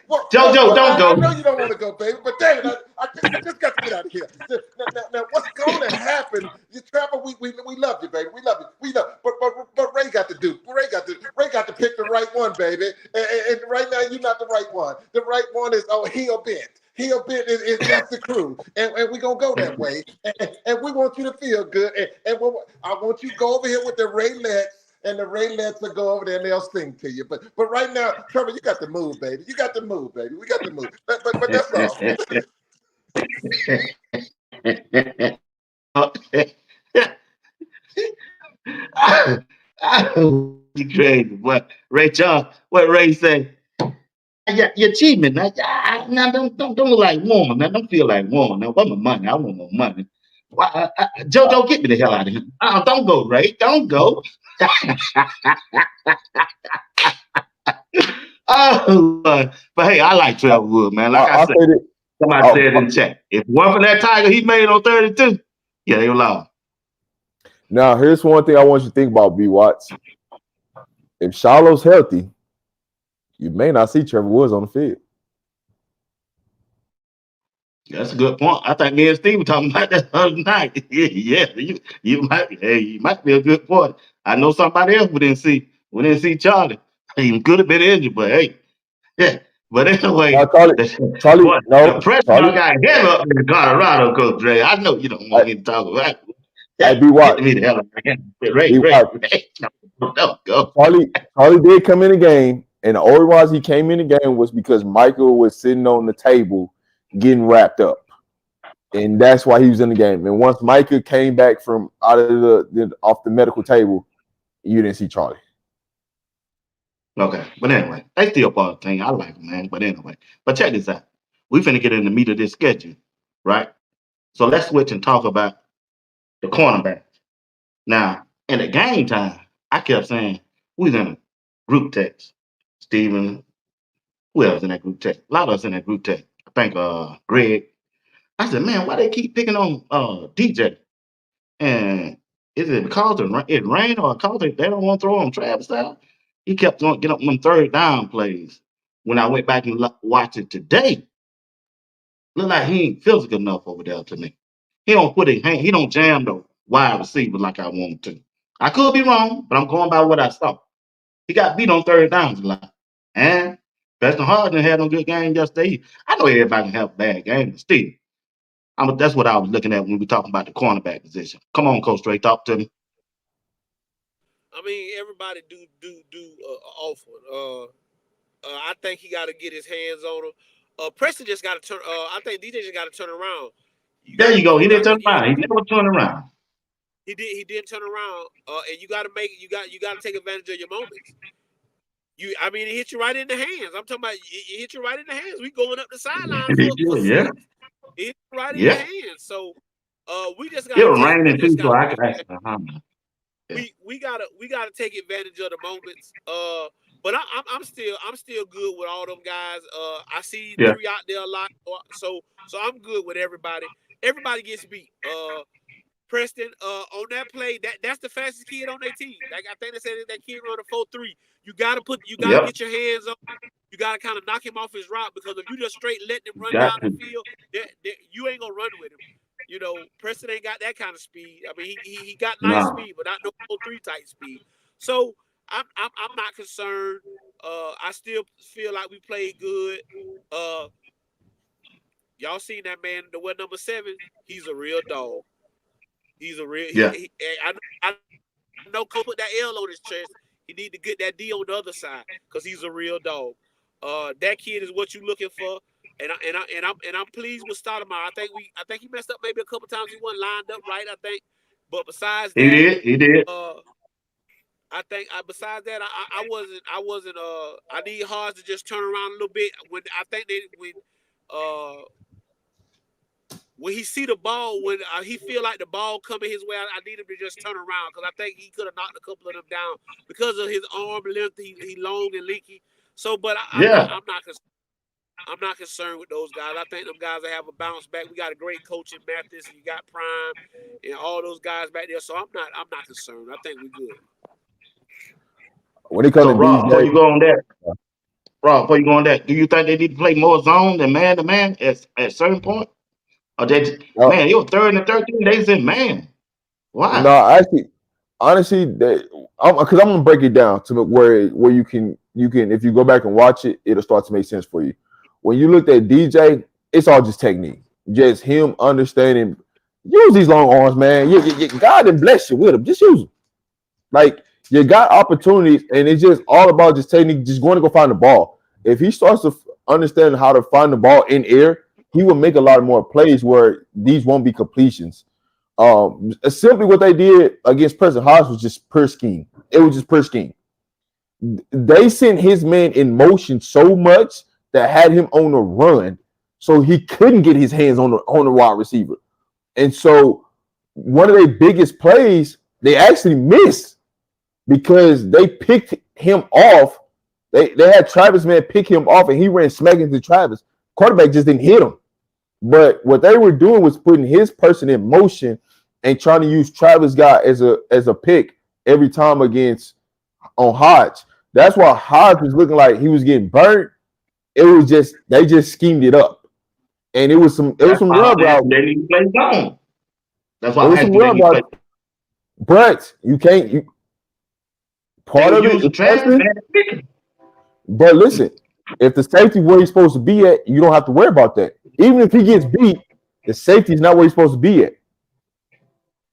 Well, Don't I go. know you don't want to go, baby, but David, I just got to get out of here. Now what's going to happen? Trevor, we love you, baby. We love you. But Ray got to pick the right one, baby. And right now you're not the right one. The right one is heel bent. Heel bent is the crew, and we're gonna go that way. And we want you to feel good. And I want you to go over here with the Raylets. And the Raylets will go over there and they'll sing to you. But right now, Trevor, you got to move, baby. You got to move, baby. We got to move. But that's all. You crazy, what Ray Charles? What Ray say? Yeah, you're cheating. Now don't look like woman. Now don't feel like woman. Now want my money? I want my money. Joe, get me the hell out of here. Don't go, Ray. Don't go. But hey, I like Trevor Wood, man. Like I I said, said it. somebody said in the chat, if it weren't for that tiger he made on 32, yeah, they were lost. Now, here's one thing I want you to think about, BWatts. If Shiloh's healthy, you may not see Trevor Woods on the field. That's a good point. I think me and Steve were talking about that the other night. Yeah, you might be a good point. I know somebody else we didn't see Charlie. He could have been injured, but hey, yeah. But anyway, Now, the pressure Charlie, got heavy up in Colorado, Coach Dre. I know you don't want me to talk about it. hey, Yeah, get me the hell out of here. Ray, don't go. Charlie did come in the game, and the only reason he came in the game was because Michael was sitting on the table getting wrapped up. And that's why he was in the game. And once Micah came back from out of off the medical table, you didn't see Charlie. Okay, but anyway, they still part of the thing. I like them, man. But anyway, but check this out. We finna get in the meat of this schedule, right? So let's switch and talk about the cornerback. Now, in the game time, I kept saying we was in a group text. Steven, who else in that group text? A lot of us in that group text. I think Greg. I said, man, why they keep picking on DJ? And is it because it rained or because they don't want to throw on Travis out? He kept on getting up them third down plays. When I went back and watched it today, look like he ain't physical enough over there to me. He don't put it. He don't jam the wide receiver like I want him to. I could be wrong, but I'm going by what I saw. He got beat on third downs a lot. And Preston Harden had no good game yesterday. I know everybody can have a bad game, but still, that's what I was looking at when we talking about the cornerback position. Come on, Coach Stray, talk to me. I mean, everybody do awful. I think he got to get his hands on him. Preston just got to turn. I think DJ just got to turn around. There you go. He didn't turn around. He never turn around. He did turn around. And you got to you got to take advantage of your moments. I mean, it hit you right in the hands. I'm talking about it hit you right in the hands. We going up the sideline for yeah. six. It hit you right in the hands. So, we just got. It was raining too, so I could actually. We gotta take advantage of the moments. But I'm still good with all them guys. I see 3 out there a lot, so I'm good with everybody. Everybody gets beat. Preston, on that play, that's the fastest kid on their team. Like I think they said that kid run a 4.3. You gotta get your hands on. you got to kind of knock him off his route, because if you just straight let him run Got down to. the field, you ain't gonna run with him. You know, Preston ain't got that kind of speed. I mean, he got nice No. speed, but not no 3 type speed. So I'm not concerned. I still feel like we played good. Y'all seen that man, the one number 7? He's a real dog. He's a real. Yeah. I know Cole put that L on his chest. He need to get that D on the other side, because he's a real dog. That kid is what you looking for, and I'm pleased with Stoudemire. I think he messed up maybe a couple times. He wasn't lined up right, I think. But besides He that, did. He did. I think besides that, I wasn't. I need Hodge to just turn around a little bit. When he see the ball, when he feel like the ball coming his way, I need him to just turn around, because I think he could have knocked a couple of them down because of his arm length. He long and leaky. So, but I'm not concerned with those guys. I think them guys will have a bounce back. We got a great coach in Mathis, and you got Prime and all those guys back there. So I'm not concerned. I think we're good. When it comes So to Rob, before you DJ, go on that, do you think they need to play more zone than man to man at certain point? Or they, man, it was 3rd and 13. They said man. no, Why? actually, honestly, because I'm gonna break it down to where you can if you go back and watch it, it'll start to make sense for you. When you looked at DJ, it's all just technique, just him understanding. Use these long arms, man. God didn't bless you with them. Just use them. Like, you got opportunities, and it's just all about just technique, just going to go find the ball. If he starts to understand how to find the ball in air, he will make a lot more plays where these won't be completions. Simply what they did against President Hodge was just pure scheme. It was just pure scheme. They sent his man in motion so much that had him on the run, so he couldn't get his hands on the wide receiver. And so one of their biggest plays, they actually missed because they picked him off. They had Travis, man, pick him off, and he ran smack into Travis. Quarterback just didn't hit him. But what they were doing was putting his person in motion and trying to use Travis guy as a pick every time on Hodge. That's why Hodge was looking like he was getting burnt. It was just they just schemed it up, and it was some rub route. They need to play zone. That's why It I was asked some you they rub need to play. route, but you can't. Part They of it use is Travis, testing. man. But listen, if the safety where he's supposed to be at, you don't have to worry about that. Even if he gets beat, the safety is not where he's supposed to be at.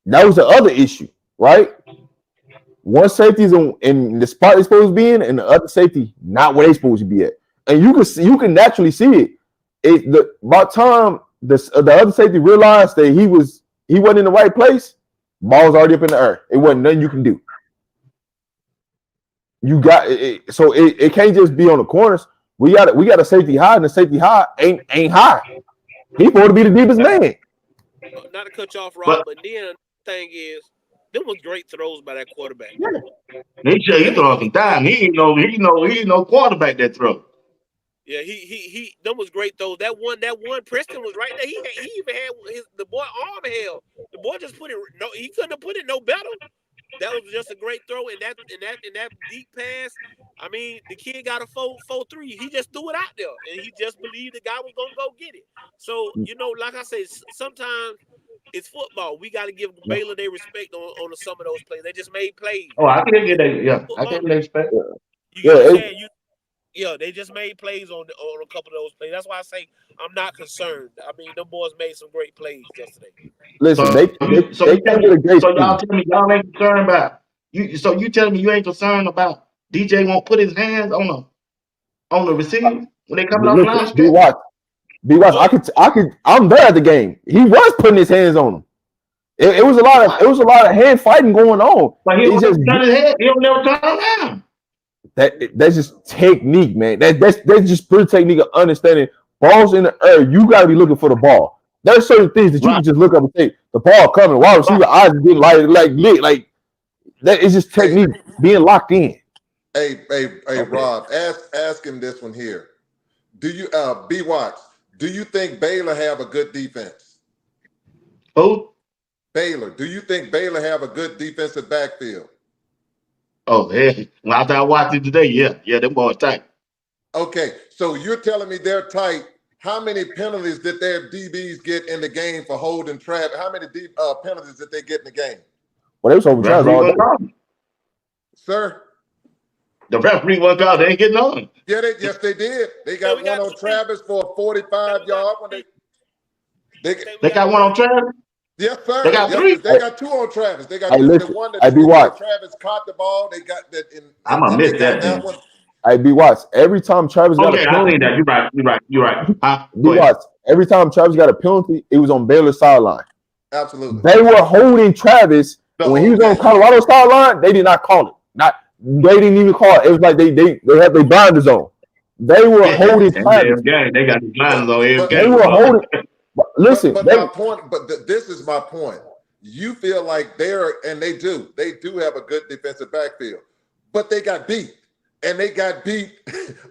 That was the other issue, right? One safety is in the spot they're supposed to be in, and the other safety not where they're supposed to be at. And you can naturally see it. By the time the other safety realized that he wasn't in the right place, ball's already up in the air. It wasn't nothing you can do. You got it, so it can't just be on the corners. We got a safety high, and the safety high ain't high. He's supposed to be the deepest man. Not to cut you off, Rob, But but then the thing is, them was great throws by that quarterback. he throwing some time. He ain't no quarterback that throw. Yeah, he them was great throws. That one Preston was right there. He even had the boy arm held. The boy just put it he couldn't have put it no better. That was just a great throw, and that deep pass. I mean, the kid got a 4.3. He just threw it out there, and he just believed the guy was gonna go get it. So like I say, sometimes it's football. We got to give Baylor their respect on some of those plays. They just made plays. Oh, I can't get that. Yeah, I can't expect. You get what I'm saying? They just made plays on a couple of those plays. That's why I say I'm not concerned. I mean, them boys made some great plays yesterday. Listen, So they came with a great so y'all scheme. tell me y'all ain't concerned about you. So you telling me you ain't concerned about DJ won't put his hands on the receiver when they coming off the line Listen, stretch? BWatts. I'm there at the game. He was putting his hands on him. It was a lot of hand fighting going on. But he don't turn his head. He don't never turn around. That's just technique, man. That's just pure technique of understanding balls in the air. You got to be looking for the ball. There's certain things that you can just look up and say the ball coming. Wide receiver eyes getting like that is just technique being locked in. Hey, Rob, ask him this one here. Do you BWatts, do you think Baylor have a good defense? Who? Baylor. Do you think Baylor have a good defensive backfield? Oh, hey. Well, after I watched it today, yeah, them boys tight. Okay, so you're telling me they're tight. How many penalties did their DBs get in the game for holding Travis? How many penalties did they get in the game? Well, they was over Travis Referee all wasn't day. on. Sir? The referee wasn't out. They ain't getting on. Yeah, yes, they did. They got one on Travis for a 45-yard one. They got one on Travis. Yes, sir. They got Yes, three. they got two on Travis. They got Hey, two. The listen. one that Hey, where BWatts. Travis caught the ball. They got that, I'm gonna and they miss got that. one. Hey, BWatts. Every time Travis got a Okay, I penalty, seen that. You're right. Huh? Go ahead. BWatts. Every time Travis got a penalty, it was on Baylor's sideline. Absolutely. They were holding Travis, The and when he whole was on game. Colorado sideline, they did not call it. They didn't even call it. It was like they had their blinders on. They were holding And Travis. every game, they got the lines on every They game. were holding. Listen, but my point. But this is my point. You feel like they do have a good defensive backfield, but they got beat, and they got beat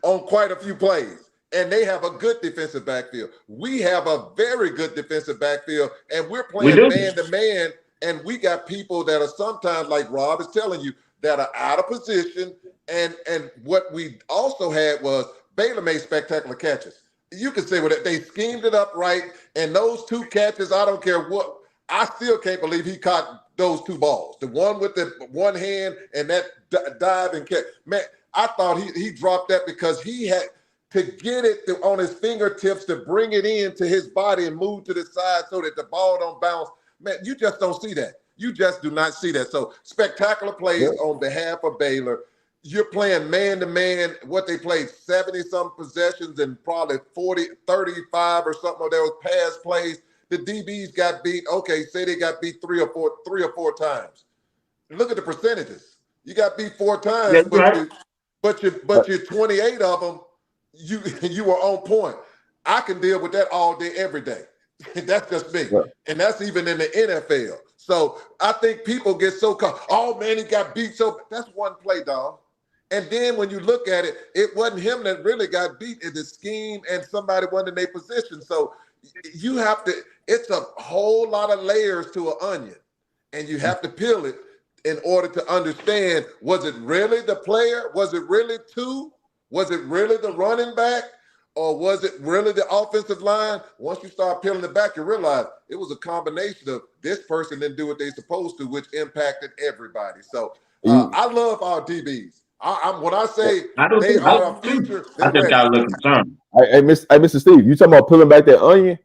on quite a few plays. And they have a good defensive backfield. We have a very good defensive backfield, and we're playing man to man. And we got people that are sometimes, like Rob is telling you, that are out of position. And what we also had was Baylor made spectacular catches. You can say what they schemed it up right, and those two catches, I don't care what. I still can't believe he caught those two balls. The one with the one hand and that dive and catch. Man, I thought he dropped that because he had to get it on his fingertips to bring it into his body and move to the side so that the ball don't bounce. Man, you just don't see that. You just do not see that. So spectacular plays on behalf of Baylor. You're playing man-to-man, what they played 70-some possessions and probably 40, 35 or something. There was pass plays. The DBs got beat. Okay, say they got beat three or four times. Look at the percentages. You got beat 4 times, but you're 28 of them. You were on point. I can deal with that all day, every day. That's just me. And that's even in the NFL. So I think people get so caught. Oh, man, he got beat. So that's one play, dog. And then when you look at it, it wasn't him that really got beat. It's the scheme and somebody wasn't in their position. So you have to, it's a whole lot of layers to an onion. And you have to peel it in order to understand, was it really the player? Was it really two? Was it really the running back? Or was it really the offensive line? Once you start peeling it back, you realize it was a combination of this person didn't do what they're supposed to, which impacted everybody. So I love our DBs. When I say they are our future, I just got a little concerned. Hey, Mr. Steve, you talking about pulling back that onion?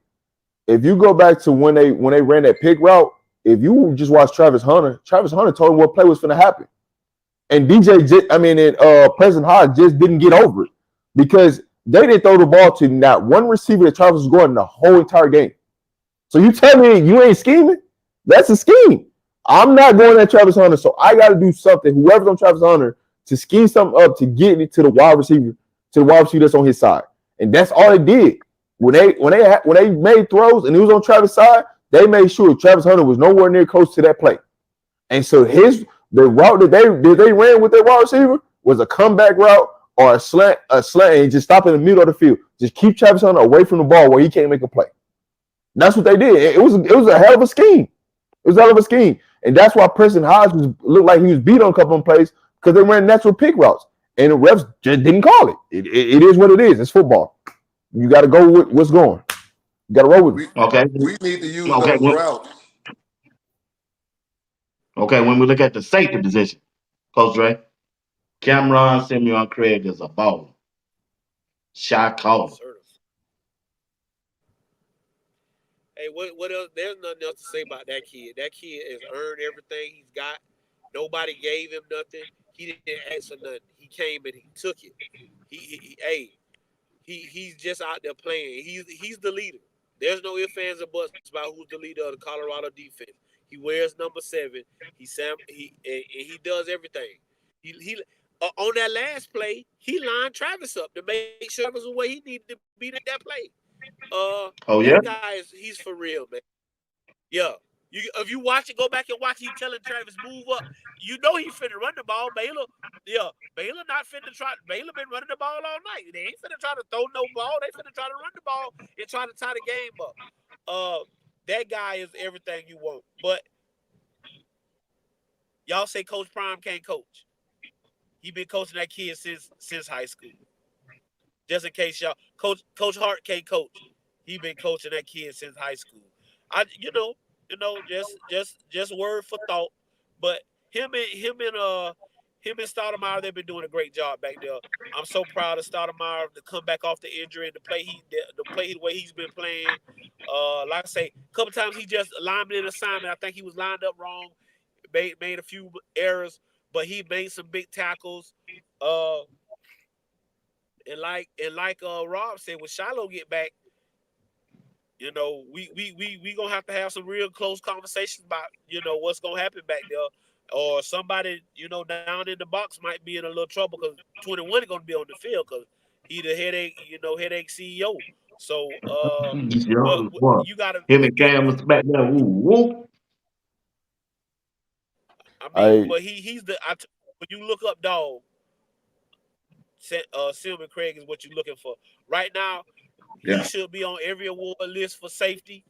If you go back to when they ran that pick route, if you just watch Travis Hunter told him what play was going to happen. And President Hodge just didn't get over it because they didn't throw the ball to not one receiver that Travis was going the whole entire game. So you tell me you ain't scheming? That's a scheme. I'm not going at Travis Hunter, so I got to do something. Whoever's on Travis Hunter to scheme something up to get it to the wide receiver that's on his side, and that's all they did. When they made throws and he was on Travis' side, they made sure Travis Hunter was nowhere near close to that play. And so the route that they ran with their wide receiver was a comeback route or a slant, and just stop in the middle of the field. Just keep Travis Hunter away from the ball where he can't make a play. That's what they did. It was a hell of a scheme. It was a hell of a scheme. And that's why Preston Hodge looked like he was beat on a couple of plays because they ran natural pick routes. And the refs just didn't call it. It is what it is. It's football. You got to go with what's going. You got to roll with it. Okay. We need to use those routes. Okay, when we look at the safety position, Coach Ray, Cameron Simeon Craig is a baller. Shot caller. Hey, what else? There's nothing else to say about that kid. That kid has earned everything he's got. Nobody gave him nothing. He didn't ask for nothing. He came and he took it. He's just out there playing. He's the leader. There's no ifs, ands, or buts about who's the leader of the Colorado defense. He wears number 7. He does everything. He on that last play, he lined Travis up to make sure Travis was where he needed to be at that play. That guy he's for real, man. Yeah. If you watch it, go back and watch. He telling Travis move up. You know he finna run the ball. Baylor not finna try. Baylor been running the ball all night. They ain't finna try to throw no ball. They finna try to run the ball and try to tie the game up. That guy is everything you want. But y'all say Coach Prime can't coach. He been coaching that kid since high school. Just in case y'all, Coach Hart can't coach. He been coaching that kid since high school. You know, just word for thought. But him and Stoudemire, they've been doing a great job back there. I'm so proud of Stoudemire to come back off the injury and to play the way he's been playing. Like I say, a couple times he just alignment and assignment. I think he was lined up wrong, made a few errors, but he made some big tackles. Uh, and like Rob said, when Shiloh get back, we gonna have some real close conversations about what's gonna happen back there, or somebody down in the box might be in a little trouble because 21 is gonna be on the field because he the headache CEO. So, but Young boy. you gotta. Him and Cam was back there. Woo, woo. I mean, I but he's when you look up dog, Silman Craig is what you're looking for right now. He Yeah. should be on every award list for safety.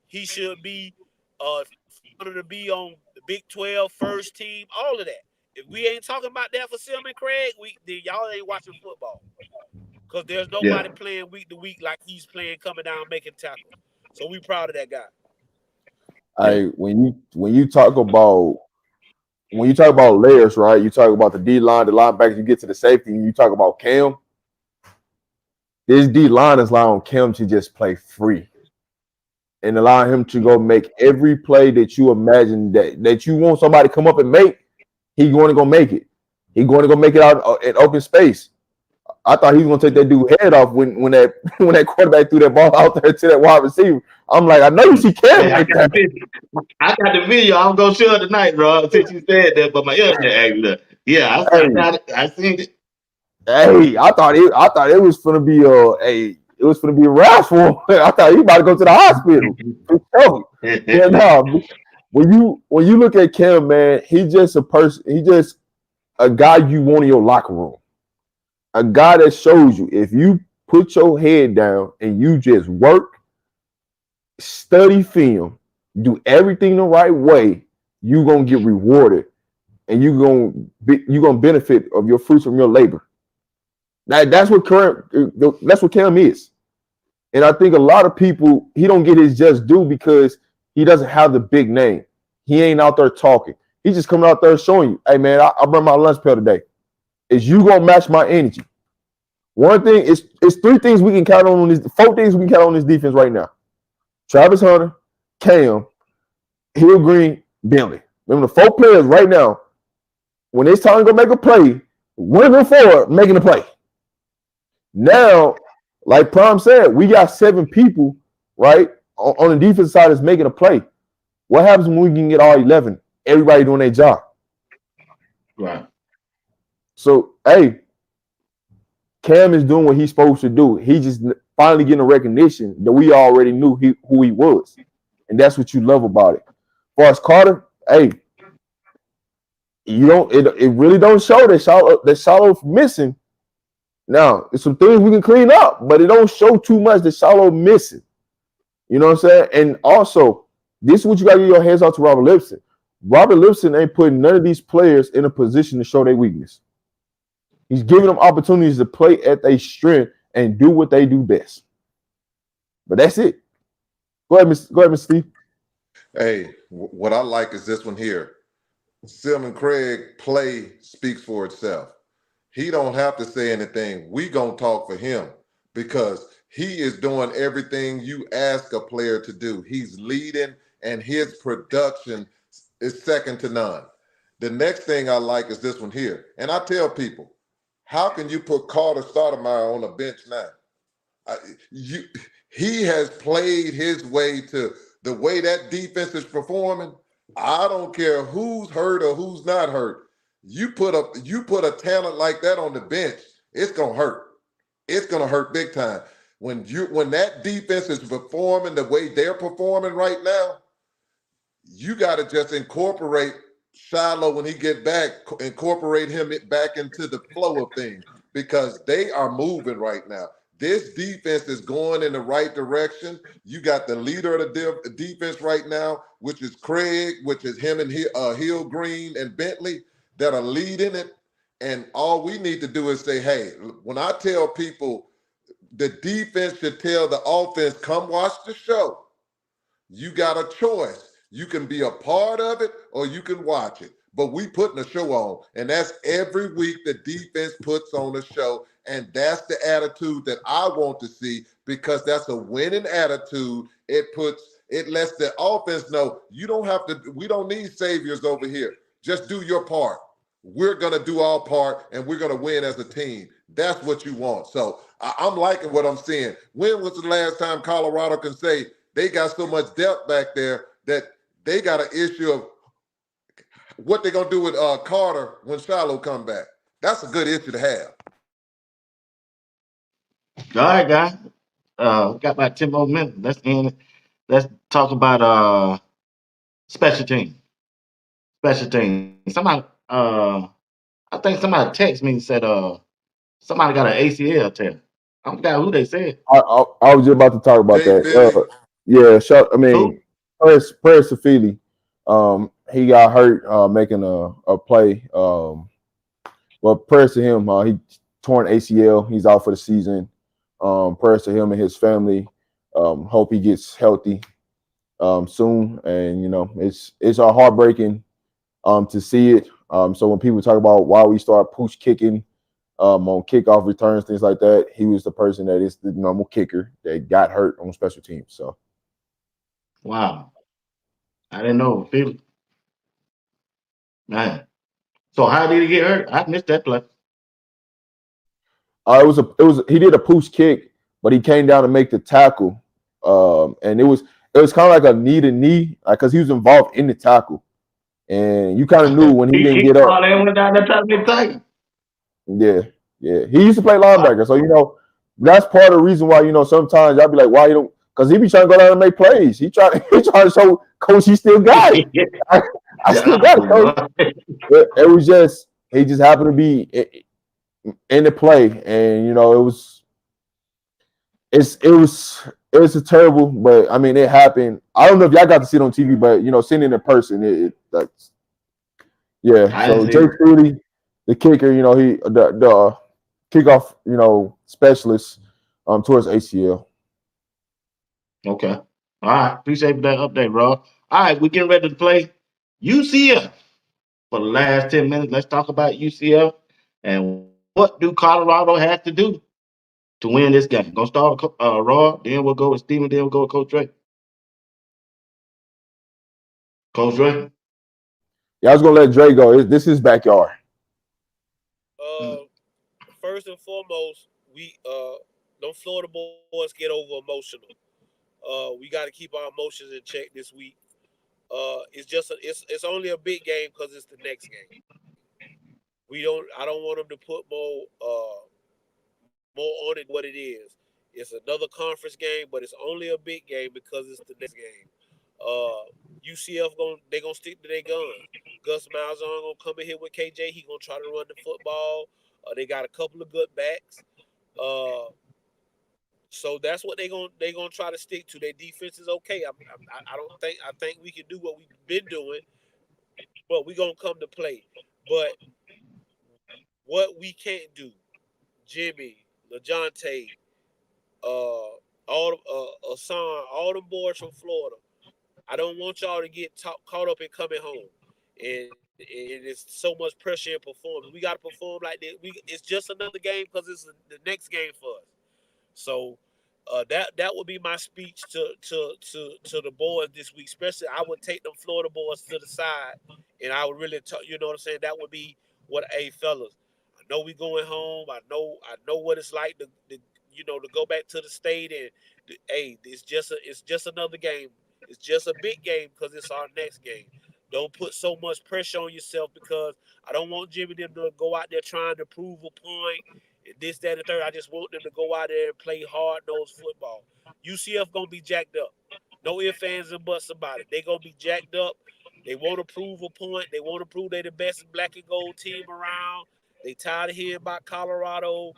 He should be to be on the Big 12 first team, all of that. If we ain't talking about that for Silman Craig, then y'all ain't watching football. Because there's Yeah. nobody playing week to week like he's playing, coming down, making tackles. So we proud of that guy. Yeah. when you talk about layers, right? You talk about the D line, the linebackers, you get to the safety, and you talk about Cam. This D line is allowing Cam to just play free and allow him to go make every play that you imagine that you want somebody to come up and make. He's going to go make it. He's going to go make it out in open space. I thought he was going to take that dude's head off when that quarterback threw that ball out there to that wide receiver. I'm like, I know you see Cam Hey, I make got the that. video. I got the video. I'm gonna show it tonight, bro. Since you said that, but my internet acting up. Yeah, I Hey, got it. I seen it. hey, I thought it was gonna be it was gonna be a wrap for him. I thought he about to go to the hospital. For sure. But no, when you look at Cam, man, he's just a person. He just a guy you want in your locker room. A guy that shows you if you put your head down and you just work, study film, do everything the right way, you gonna get rewarded, and you gonna benefit of your fruits from your labor. That's what Cam is. And I think a lot of people, he don't get his just due because he doesn't have the big name. He ain't out there talking. He's just coming out there showing you, hey man, I brought my lunch pail today. Is you gonna match my energy? One thing is it's three things we can count on this, four things we can count on this defense right now. Travis Hunter, Cam, Hill Green, Bentley. Remember the four players right now, when it's time to go make a play, one of them forward making a play. Now, like Prom said, we got 7 people, right, on the defense side that's making a play. What happens when we can get all 11? Everybody doing their job. Right. So, hey, Cam is doing what he's supposed to do. He just finally getting a recognition that we already knew who he was. And that's what you love about it. As far as Carter, hey, it really don't show that Shiloh's missing. Now, there's some things we can clean up, but it don't show too much that Shiloh missing. You know what I'm saying? And also, this is what you got to get your hands out to Robert Lipson. Robert Lipson ain't putting none of these players in a position to show their weakness. He's giving them opportunities to play at their strength and do what they do best. But that's it. Go ahead, Mr. Steve. Hey, what I like is this one here. Silman Craig play speaks for itself. He don't have to say anything. We gonna talk for him because he is doing everything you ask a player to do. He's leading, and his production is second to none. The next thing I like is this one here. And I tell people, how can you put Carter Stoudemire on a bench now? He has played his way to the way that defense is performing. I don't care who's hurt or who's not hurt. You put a talent like that on the bench, it's gonna hurt. It's gonna hurt big time. When that defense is performing the way they're performing right now, you got to just incorporate Shiloh when he get back, incorporate him back into the flow of things because they are moving right now. This defense is going in the right direction. You got the leader of the defense right now, which is Craig, which is him and Hill Green and Bentley that are leading it. And all we need to do is say, hey, when I tell people the defense should tell the offense, come watch the show. You got a choice. You can be a part of it or you can watch it. But we putting a show on. And that's every week the defense puts on a show. And that's the attitude that I want to see because that's a winning attitude. It lets the offense know you don't have to, we don't need saviors over here. Just do your part. We're going to do our part and we're going to win as a team. That's what you want. So I'm liking what I'm seeing. When was the last time Colorado can say they got so much depth back there that they got an issue of what they're going to do with Carter when Shiloh come back? That's a good issue to have. All right, guys. Got about 10 more minutes. Let's end it. Let's talk about special teams. Special teams. Somebody I think somebody texted me and said somebody got an ACL tear. I forgot who they said. I was just about to talk about Jay that. Philly, Yeah, I Who? mean, prayers to Philly. He got hurt making a play. Well, prayers to him. He torn ACL. He's out for the season. Prayers to him and his family. Hope he gets healthy soon. And it's heartbreaking to see it. So when people talk about why we start push kicking on kickoff returns, things like that, he was the person that is the normal kicker that got hurt on special teams. So Wow. I didn't know. Phil. Man. So how did he get hurt? I missed that play. he did a push kick, but he came down to make the tackle, and it was kind of like a knee to knee, because he was involved in the tackle, and you kind of knew when he didn't He get up. crawled in went down that time to take. Yeah, he used to play linebacker, so that's part of the reason why sometimes y'all be like, why you don't? Because he be trying to go down and make plays. He trying to show coach he still got it. I still got it, coach. It was just he just happened to be in the play, and it was it was a terrible, but I mean it happened. I don't know if y'all got to see it on TV, but seeing it in person, that's yeah. So Jay Fruity, the kicker, he the kickoff, specialist towards ACL. Okay. All right. Appreciate that update, Rob. All right, we're getting ready to play UCF for the last 10 minutes. Let's talk about UCF and what do Colorado have to do to win this game. Gonna start with Rob, then we'll go with Steven, then we'll go with Coach Drake. Coach Drake. Yeah, I was gonna let Dre go. This is backyard. First and foremost, we don't Florida boys get over emotional. We got to keep our emotions in check this week. It's only a big game because it's the next game. I don't want them to put more on it what it is. It's another conference game, but it's only a big game because it's the next game. UCF they gonna stick to their guns. Gus Malzahn gonna come in here with KJ. He gonna try to run the football. They got a couple of good backs. So that's what they gonna try to stick to. Their defense is okay. I think we can do what we've been doing, but we gonna come to play. But what we can't do, Jimmy, LeJontay, Asan, all the boys from Florida. I don't want y'all to get caught up in coming home, and it's so much pressure in performing. We got to perform like this. It's just another game because it's the next game for us. So that would be my speech to the boys this week. Especially, I would take them Florida boys to the side, and I would really talk. You know what I'm saying? That would be what, hey fellas. I know we going home. I know what it's like to go back to the state and hey, it's just another game. It's just a big game because it's our next game. Don't put so much pressure on yourself because I don't want Jimmy them to go out there trying to prove a point and this, that, and the third. I just want them to go out there and play hard-nosed football. UCF going to be jacked up. No ifs, ands, and buts about it. They going to be jacked up. They want to prove a point. They want to prove they're the best black and gold team around. They tired of hearing about Colorado,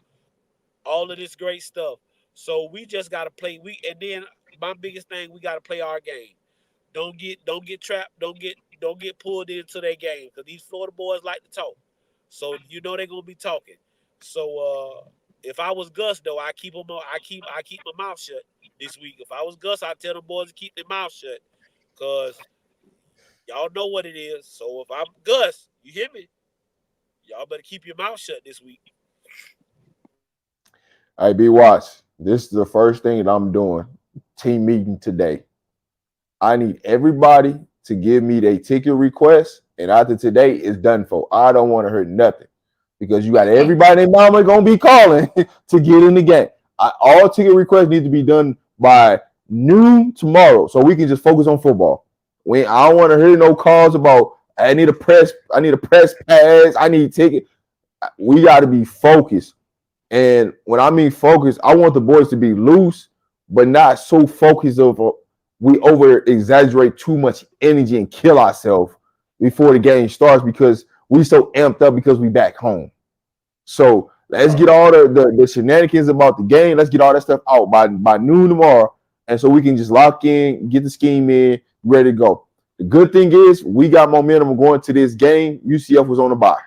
all of this great stuff. So we just got to play. And then my biggest thing, we got to play our game. Don't get trapped. Don't get pulled into their game because these Florida boys like to talk. So they're gonna be talking. So If I was Gus, though, I keep my mouth shut this week. If I was Gus, I'd tell them boys to keep their mouth shut, cause y'all know what it is. So if I'm Gus, you hear me? Y'all better keep your mouth shut this week. Hey, BWatts, this is the first thing that I'm doing. Team meeting today. I need everybody to give me their ticket request, and after today, it's done for. I don't want to hear nothing because you got everybody and mama gonna be calling to get in the game. All ticket requests need to be done by noon tomorrow, so we can just focus on football. I don't want to hear no calls about I need a press pass, I need ticket. We got to be focused. And when I mean focus, I want the boys to be loose, but not so focused over we over exaggerate too much energy and kill ourselves before the game starts because we so amped up because we back home. So let's get all the shenanigans about the game. Let's get all that stuff out by noon tomorrow. And so we can just lock in, get the scheme in, ready to go. The good thing is we got momentum going to this game. UCF was on the bye,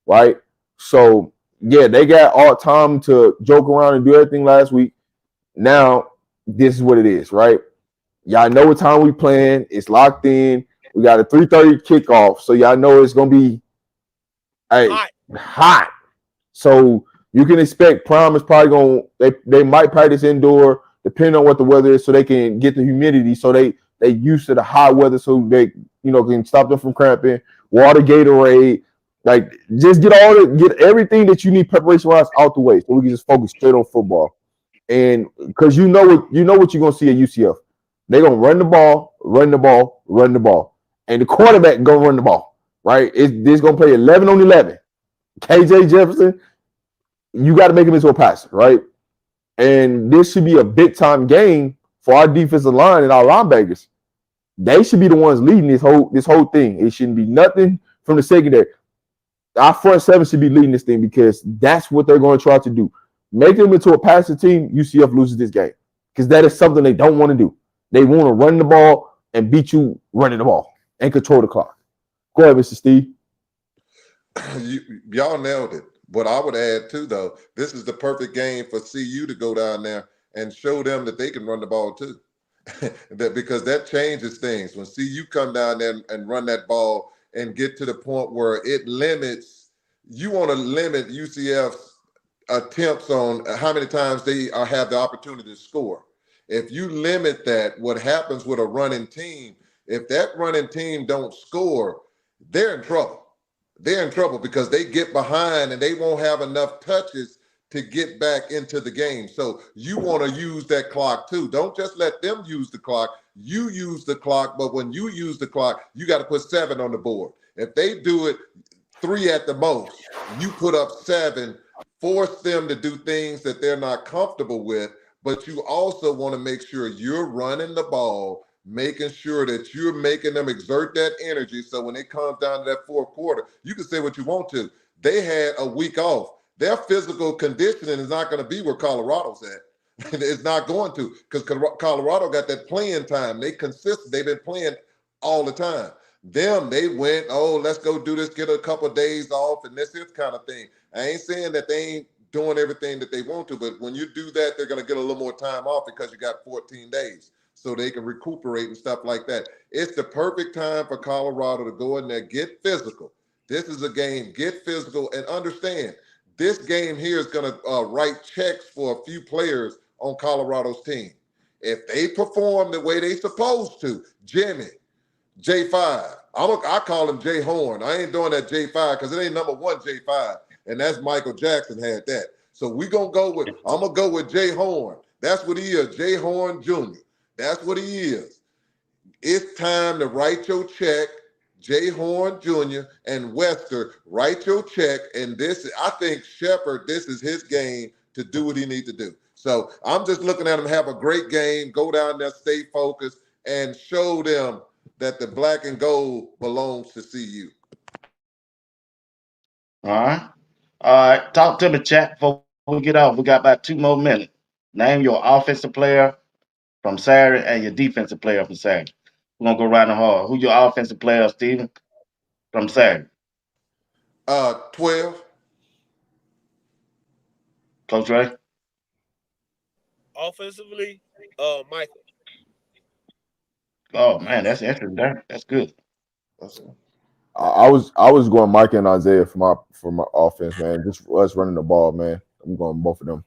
right? So yeah, they got all time to joke around and do everything last week. Now, this is what it is, right? Y'all know what time we playing. It's locked in. We got a 3:30 kickoff, so y'all know it's gonna be hot. So you can expect Prime is probably they might practice indoor, depending on what the weather is, so they can get the humidity. So they used to the hot weather, so they can stop them from cramping. Water, Gatorade. Like, just get everything that you need preparation-wise out the way, so we can just focus straight on football. And because you know what you're gonna see at UCF, they're gonna run the ball, and the quarterback gonna run the ball. Right? It's gonna play 11 on 11. KJ Jefferson, you got to make him into a passer, right? And this should be a big-time game for our defensive line and our linebackers. They should be the ones leading this whole thing. It shouldn't be nothing from the secondary. Our front seven should be leading this thing because that's what they're going to try to do. Make them into a passing team, UCF loses this game because that is something they don't want to do. They want to run the ball and beat you running the ball and control the clock. Go ahead, Mr. Steve. Y'all nailed it. What I would add too, though, this is the perfect game for CU to go down there and show them that they can run the ball too. Because that changes things. When CU come down there and run that ball and get to the point where it limits, you want to limit UCF's attempts on how many times they have the opportunity to score. If you limit that, what happens with a running team, if that running team don't score, they're in trouble. They're in trouble because they get behind and they won't have enough touches to get back into the game. So you want to use that clock too. Don't just let them use the clock. You use the clock, but when you use the clock, you got to put 7 on the board. If they do it 3 at the most, you put up 7, force them to do things that they're not comfortable with, but you also want to make sure you're running the ball, making sure that you're making them exert that energy. So when it comes down to that fourth quarter, you can say what you want to. They had a week off. Their physical conditioning is not going to be where Colorado's at. It's not going to, because Colorado got that playing time. They've been playing all the time. They went, let's go do this, get a couple of days off, and this kind of thing. I ain't saying that they ain't doing everything that they want to, but when you do that, they're going to get a little more time off because you got 14 days. So they can recuperate and stuff like that. It's the perfect time for Colorado to go in there, get physical. This is a game, get physical, and understand this game here is going to write checks for a few players on Colorado's team. If they perform the way they supposed to, Jimmy, J5, I call him J Horn. I ain't doing that J5 because it ain't number 1 J5, and that's Michael Jackson had that. So I'm gonna go with J Horn. That's what he is, J Horn Jr. That's what he is. It's time to write your check, J Horn Jr. and Wester, write your check. And I think Shepard, this is his game to do what he needs to do. So I'm just looking at him have a great game, go down there, stay focused, and show them that the black and gold belongs to CU. All right. All right. Talk to me, chat, before we get off. We got about 2 more minutes. Name your offensive player from Saturday and your defensive player from Saturday. We're going to go right and hard. Who your offensive player, Steven, from Saturday? 12. Coach Ray? Offensively, Michael. Oh man, that's interesting. That's good. I was going Mike and Isaiah for my offense, man. Just us running the ball, man. I'm going both of them.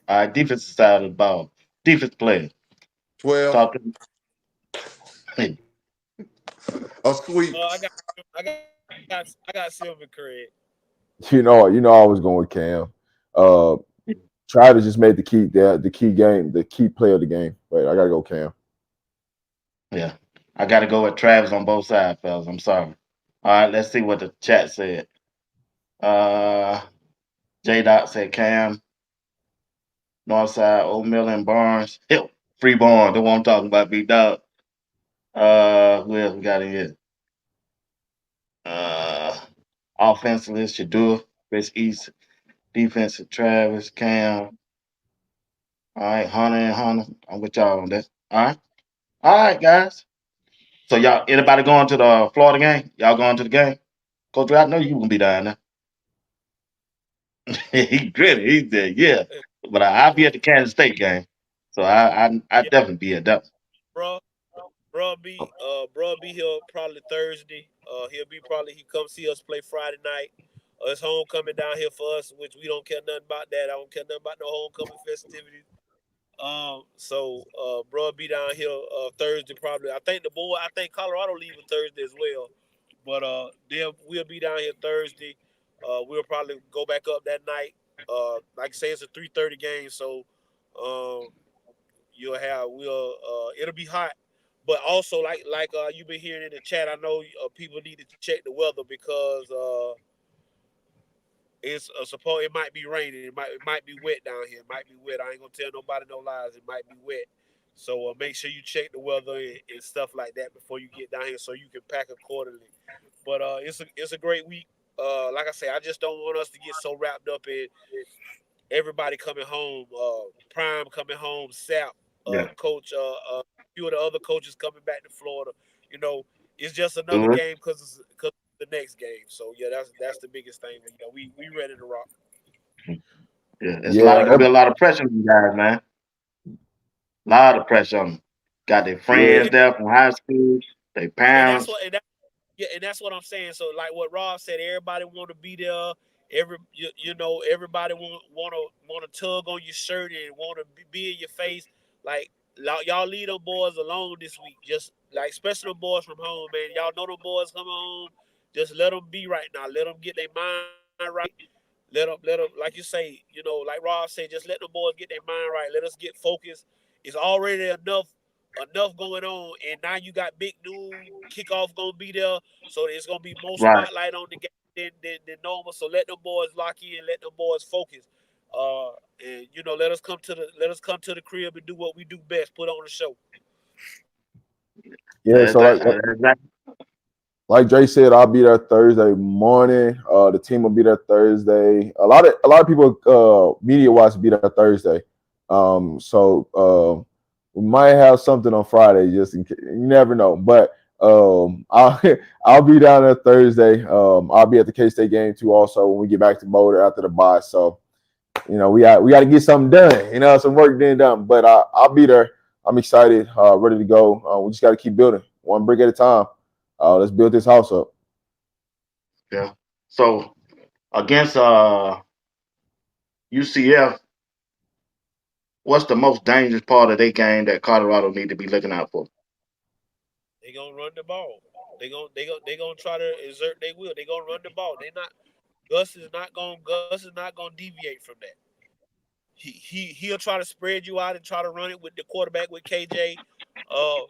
All right, defensive side of the ball. Defense player. 12. Talk to me. Hey, A sweep. I got Silver Craig. You know, I was going with Cam. Travis just made the key play of the game. But I gotta go Cam. yeah. I got to go with Travis on both sides, fellas. I'm sorry. All right, let's see what the chat said. Uh, J Dot said Cam, Northside, Old Mill and Barnes. Hell, free Barnes. The one I'm talking about, big dog. Who else we got in here? Uh, offensively, Shedeur, Chris East. Defensive, Travis, Cam. All right, Hunter and Hunter. I'm with y'all on that. All right, guys. So y'all, anybody going to the Florida game? Y'all going to the game? Coach, I know you gonna be down there. He gritty. He said, "Yeah," but I'll be at the Kansas State game, so I Yeah, definitely be at that. bro. Bro be here probably Thursday. He come see us play Friday night. It's homecoming down here for us, which we don't care nothing about that. I don't care nothing about no homecoming festivities. Bro be down here Thursday probably. I think Colorado leaving Thursday as well. But we'll be down here Thursday. We'll probably go back up that night. Like I say, it's a 3:30 game, so um, it'll be hot. But also, like you've been hearing in the chat, I know people need to check the weather because it might be raining. It might be wet down here. It might be wet. I ain't gonna tell nobody no lies. It might be wet. So make sure you check the weather and stuff like that before you get down here, so you can pack accordingly. But it's a great week. Like I say, I just don't want us to get so wrapped up in everybody coming home. Prime coming home. Sap, Yeah, coach. A few of the other coaches coming back to Florida. You know, it's just another good. game because the next game. So yeah, that's the biggest thing. We ready to rock. Yeah, it's Yeah, gonna be a lot of pressure on you guys, man. A lot of pressure on them. Got their yeah, friends there from high school, their And that's parents. what and that, yeah, and that's what I'm saying. So like what Rob said, everybody want to be there. Everybody want to tug on your shirt and want to be in your face. Like y'all leave them boys alone this week. Just like especially the boys from home, man. Y'all know the boys coming home. Just let them be right now. Let them get their mind right. Let them, like you say, like Rob said, just let the boys get their mind right. Let us get focused. It's already enough going on, and now you got big noon kickoff gonna be there, so it's gonna be more Right. spotlight on the game than normal. So let them boys lock in, let them boys focus, and let us come to the crib and do what we do best, put on the show. yeah. So Exactly. like Dre said, I'll be there Thursday morning. The team will be there Thursday. A lot of people media wise be there Thursday. We might have something on Friday just in case. You never know. But I'll I'll be down there Thursday. I'll be at the K-State game too also when we get back to Boulder after the bye. So we got to get something done. Some work being done. But I'll be there. I'm excited, ready to go. We just got to keep building one brick at a time. Let's build this house up. Yeah. So against UCF, what's the most dangerous part of their game that Colorado need to be looking out for? They gonna run the ball. They gonna try to exert their will. They gonna run the ball. They not Gus is not gonna deviate from that. He'll try to spread you out and try to run it with the quarterback with KJ. Uh,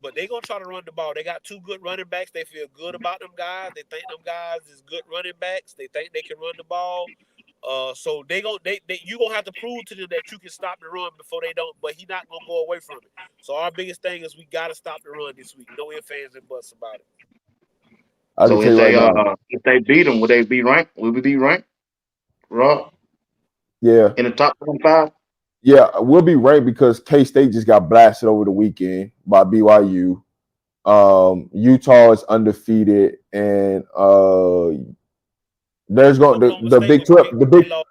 but they gonna try to run the ball. They got two good running backs. They feel good about them guys. They think them guys is good running backs. They think they can run the ball. So you gonna have to prove to them that you can stop the run before they don't. But he not gonna go away from it. So our biggest thing is we gotta stop the run this week. No ifs, ands, and buts about it. I can So tell you right now. if they beat them, would they be ranked? Will we be ranked, Rob, Yeah, in the top 25? yeah, we'll be right because K-State just got blasted over the weekend by BYU. Utah is undefeated, and there's going Oklahoma the State Big was 12, picked. They lost.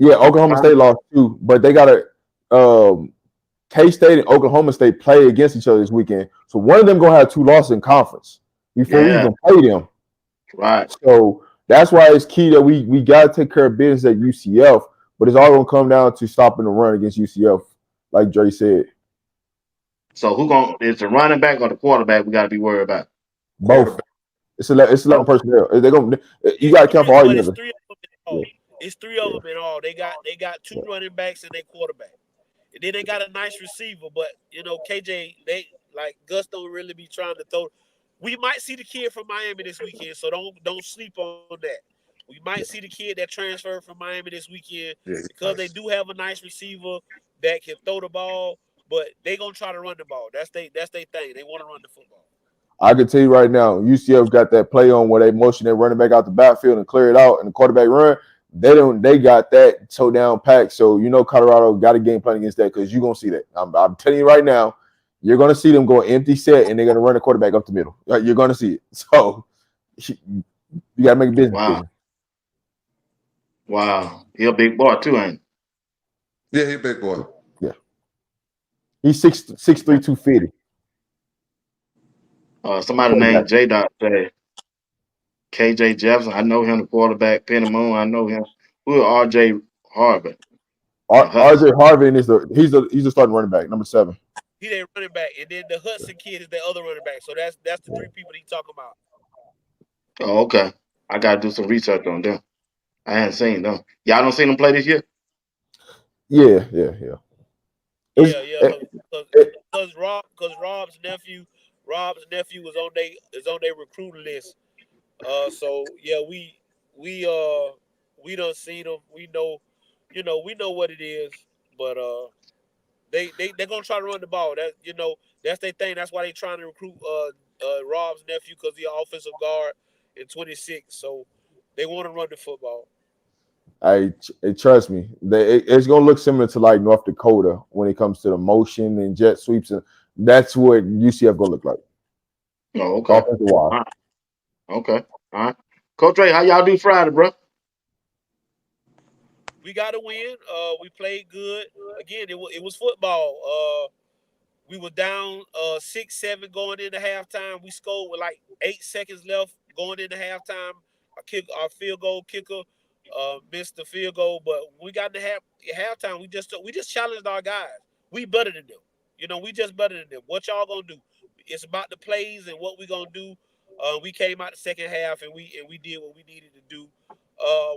Yeah, Oklahoma State lost too, but they got a K-State and Oklahoma State play against each other this weekend. So one of them gonna have 2 losses in conference before we Yeah, even play them. right. So that's why it's key that we gotta take care of business at UCF, but it's all gonna come down to stopping the run against UCF, like Dre said. So is the running back or the quarterback we got to be worried about? Both. It's 11 personnel. They're gonna you gotta count for all But you it's have. 3 of them in all. It's 3 of them in all. They got 2 running backs and they quarterback. And then they got a nice receiver, but KJ, they like Gus don't really be trying to throw. We might see the kid from Miami this weekend, so don't sleep on that. We might see the kid that transferred from Miami this weekend because they do have a nice receiver that can throw the ball, but they gonna try to run the ball. That's they thing. They want to run the football. I can tell you right now, UCF got that play on where they motion their running back out the backfield and clear it out, and the quarterback run. They got that toe down pack. So Colorado got a game plan against that because you're gonna see that. I'm telling you right now, you're gonna see them go empty set and they're gonna run the quarterback up the middle. You're gonna see it. So you gotta make a business decision. Wow. He a big boy too, ain't he? Yeah, he a big boy. Yeah. He's 6'3", 250. Somebody named J-Dot said KJ Jefferson. I know him, the quarterback. Penny Moon, I know him. Who is RJ Harvey? RJ Harvey he's the starting running back, number 7. He their running back, and then the Hudson kid is the other running back. So that's the 3 people he talking about. Oh, okay. I gotta do some research on them. I hadn't seen them. Y'all don't seen them play this year? Yeah. Because Rob's nephew is on their recruiting list. So yeah, we done seen them. We know what it is, but they're gonna try to run the ball. That's their thing. That's why they trying to recruit Rob's nephew because he's an offensive guard in 26. So they want to run the football. Trust me, it's gonna look similar to like North Dakota when it comes to the motion and jet sweeps, and that's what UCF gonna look like. Oh, okay. Okay. All right. Coach Ray, how y'all do Friday, bro? We got to win. We played good. Again, it was football. We were down 6-7 going into halftime. We scored with like 8 seconds left going into halftime. Our field goal kicker missed the field goal, but we got to halftime. We just challenged our guys. We better than them. We just better than them. What y'all gonna do? It's about the plays and what we gonna do. We came out the second half and we did what we needed to do.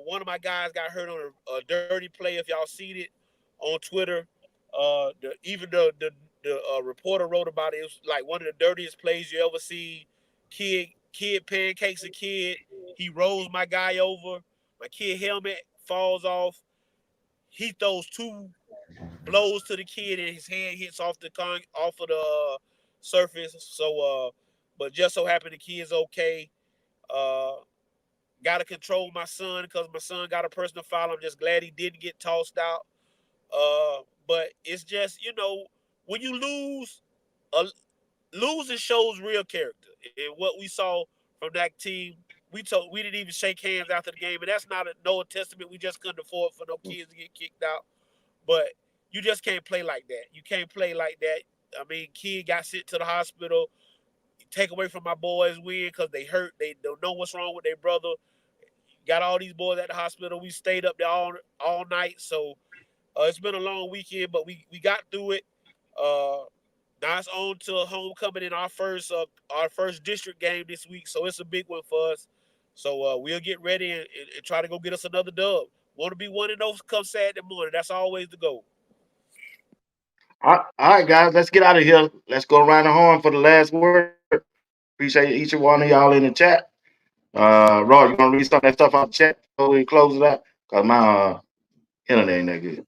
One of my guys got hurt on a dirty play. If y'all seen it on Twitter, the reporter wrote about it. It was like one of the dirtiest plays you ever see. Kid pancakes a kid. He rolls my guy over. My kid helmet falls off. He throws 2 blows to the kid and his hand hits off of the surface. So, but just so happened the kid's okay. Got to control my son because my son got a personal foul. I'm just glad he didn't get tossed out. But it's just, when you lose, losing shows real character. And what we saw from that team, we didn't even shake hands after the game. And that's not no testament. We just couldn't afford for no kids to get kicked out. But you just can't play like that. You can't play like that. I mean, kid got sent to the hospital. Take away from my boys' win because they hurt. They don't know what's wrong with their brother. Got all these boys at the hospital. We stayed up there all night. So it's been a long weekend, but we got through it. Now it's on to homecoming in our first district game this week. So it's a big one for us. So we'll get ready and try to go get us another dub. Want to be 1-0 come Saturday morning. That's always the goal. All right, guys, let's get out of here. Let's go around the horn for the last word. Appreciate each and one of y'all in the chat. Rob, you want to read some of that stuff out the chat before we close it out? Because my internet ain't that good.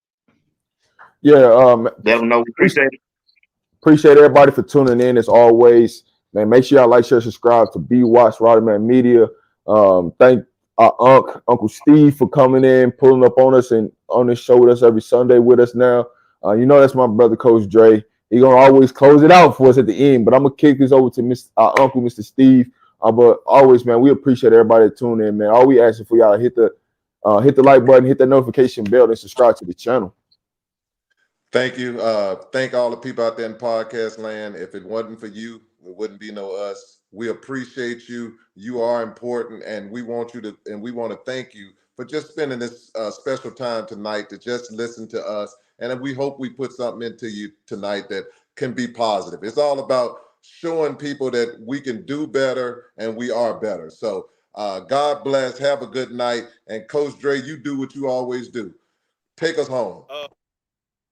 Yeah. Let them know we appreciate it. Appreciate everybody for tuning in as always. Man, make sure y'all like, share, subscribe to BWatts, RobDaMan Media. Thank our Uncle Steve for coming in, pulling up on us and on this show with us every Sunday with us now. That's my brother, Coach Dre. He gonna always close it out for us at the end, but I'm gonna kick this over to our uncle, Mr. Steve. But always, man, we appreciate everybody that tune in, man. All we asking for y'all to hit the hit the like button, hit the notification bell, and subscribe to the channel. Thank you. Thank all the people out there in podcast land. If it wasn't for you, it wouldn't be no us. We appreciate you. You are important, and we want to thank you for just spending this special time tonight to just listen to us. And we hope we put something into you tonight that can be positive. It's all about showing people that we can do better and we are better. So God bless. Have a good night. And Coach Dre, you do what you always do. Take us home.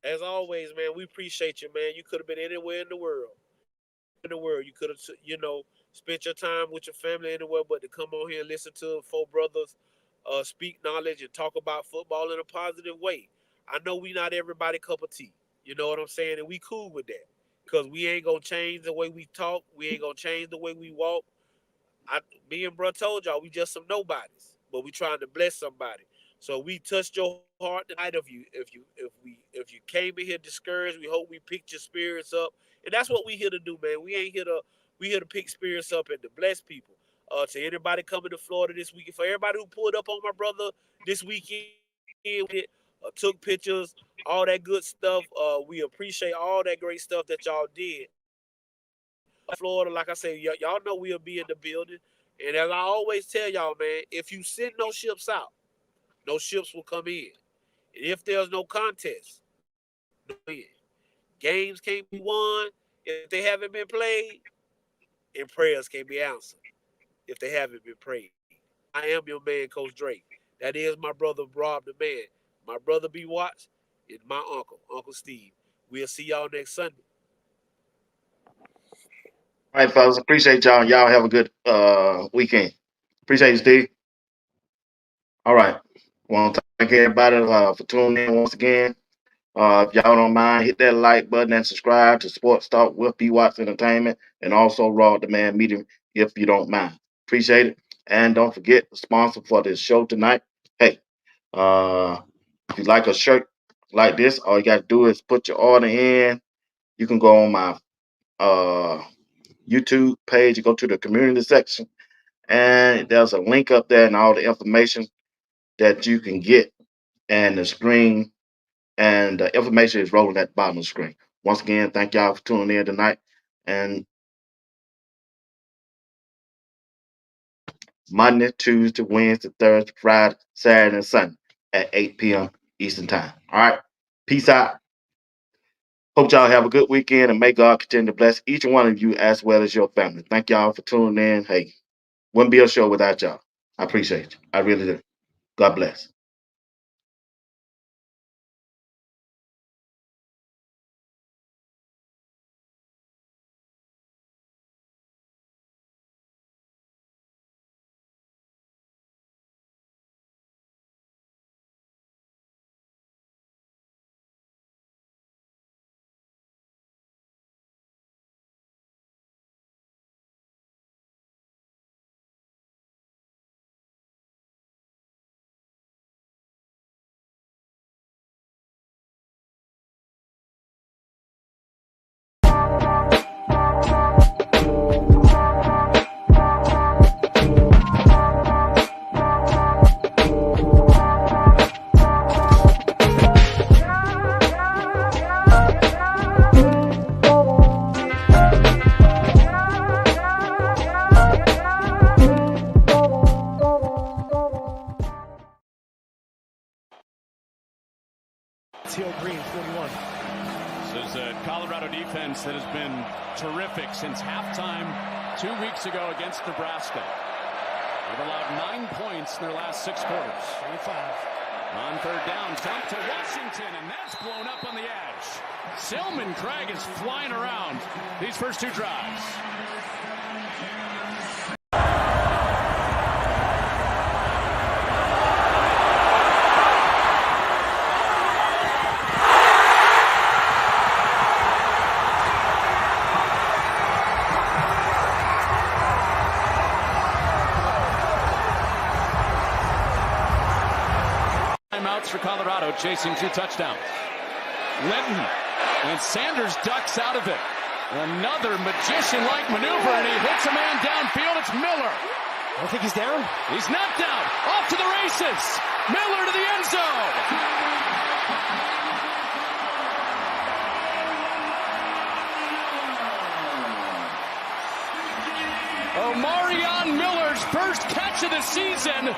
As always, man, we appreciate you, man. You could have been anywhere in the world. You could have, spent your time with your family anywhere, but to come on here and listen to four brothers speak knowledge and talk about football in a positive way. I know we not everybody cup of tea. You know what I'm saying? And we cool with that. Because we ain't going to change the way we talk. We ain't going to change the way we walk. Me and bro told y'all, we just some nobodies. But we trying to bless somebody. So we touched your heart tonight. If you came in here discouraged, we hope we picked your spirits up. And that's what we here to do, man. We here to pick spirits up and to bless people. To anybody coming to Florida this weekend, for everybody who pulled up on my brother this weekend, took pictures, all that good stuff. We appreciate all that great stuff that y'all did. Florida, like I said, y'all know we'll be in the building. And as I always tell y'all, man, if you send no ships out, no ships will come in. And if there's no contest, no win. Games can't be won if they haven't been played, and prayers can't be answered if they haven't been prayed. I am your man, Coach Drake. That is my brother, RobDaMan. My brother, BWatts, and my Uncle Steve. We'll see y'all next Sunday. All right, fellas. Appreciate y'all. Y'all have a good weekend. Appreciate you, Steve. All right. Want to thank everybody for tuning in once again. If y'all don't mind, hit that like button and subscribe to Sports Talk with BWatts Entertainment and also RobDaMan Media if you don't mind. Appreciate it. And don't forget the sponsor for this show tonight. Hey, if you like a shirt like this, all you got to do is put your order in. You can go on my YouTube page, you go to the community section, and there's a link up there and all the information that you can get and the screen. And the information is rolling at the bottom of the screen. Once again, thank y'all for tuning in tonight. And Monday, Tuesday, Wednesday, Thursday, Friday, Saturday, and Sunday at 8 p.m. Eastern Time. All right. Peace out. Hope y'all have a good weekend, and may God continue to bless each one of you as well as your family. Thank y'all for tuning in. Hey, wouldn't be a show without y'all. I appreciate you. I really do. God bless. Green, 41. This is a Colorado defense that has been terrific since halftime 2 weeks ago against Nebraska. They've allowed 9 points in their last 6 quarters. 35. On third down, dump to Washington, and that's blown up on the edge. Silman Craig is flying around these first 2 drives. For Colorado, chasing 2 touchdowns. Linton, and Sanders ducks out of it. Another magician-like maneuver, and he hits a man downfield. It's Miller. I don't think he's down. He's knocked out. Off to the races. Miller to the end zone. Omarion Miller's first catch of the season.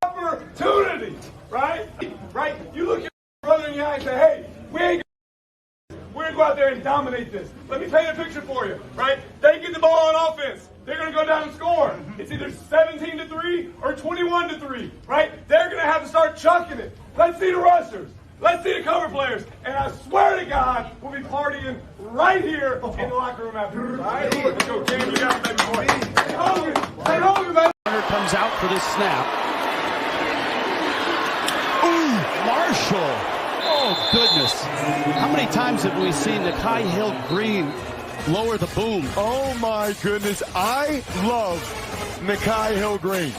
Opportunity, right? Right? You look at your brother in the eye and say, hey, we're going to go out there and dominate this. Let me paint a picture for you, right? They get the ball on offense. They're going to go down and score. It's either 17-3 or 21-3, right? They're going to have to start chucking it. Let's see the rushers. Let's see the cover players. And I swear to God, we'll be partying right here in the locker room after this. All right? Let's go, Cam. You got it, baby boy. Hey, Hogan, baby. Hunter comes out for this snap. Ooh, Marshall. Oh, goodness. How many times have we seen Nikhai Hill-Green lower the boom? Oh, my goodness. I love Nikhai Hill-Green.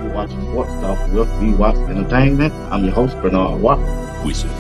You're watching Sports Talk with BWatts Entertainment. I'm your host, Bernard Watt. We said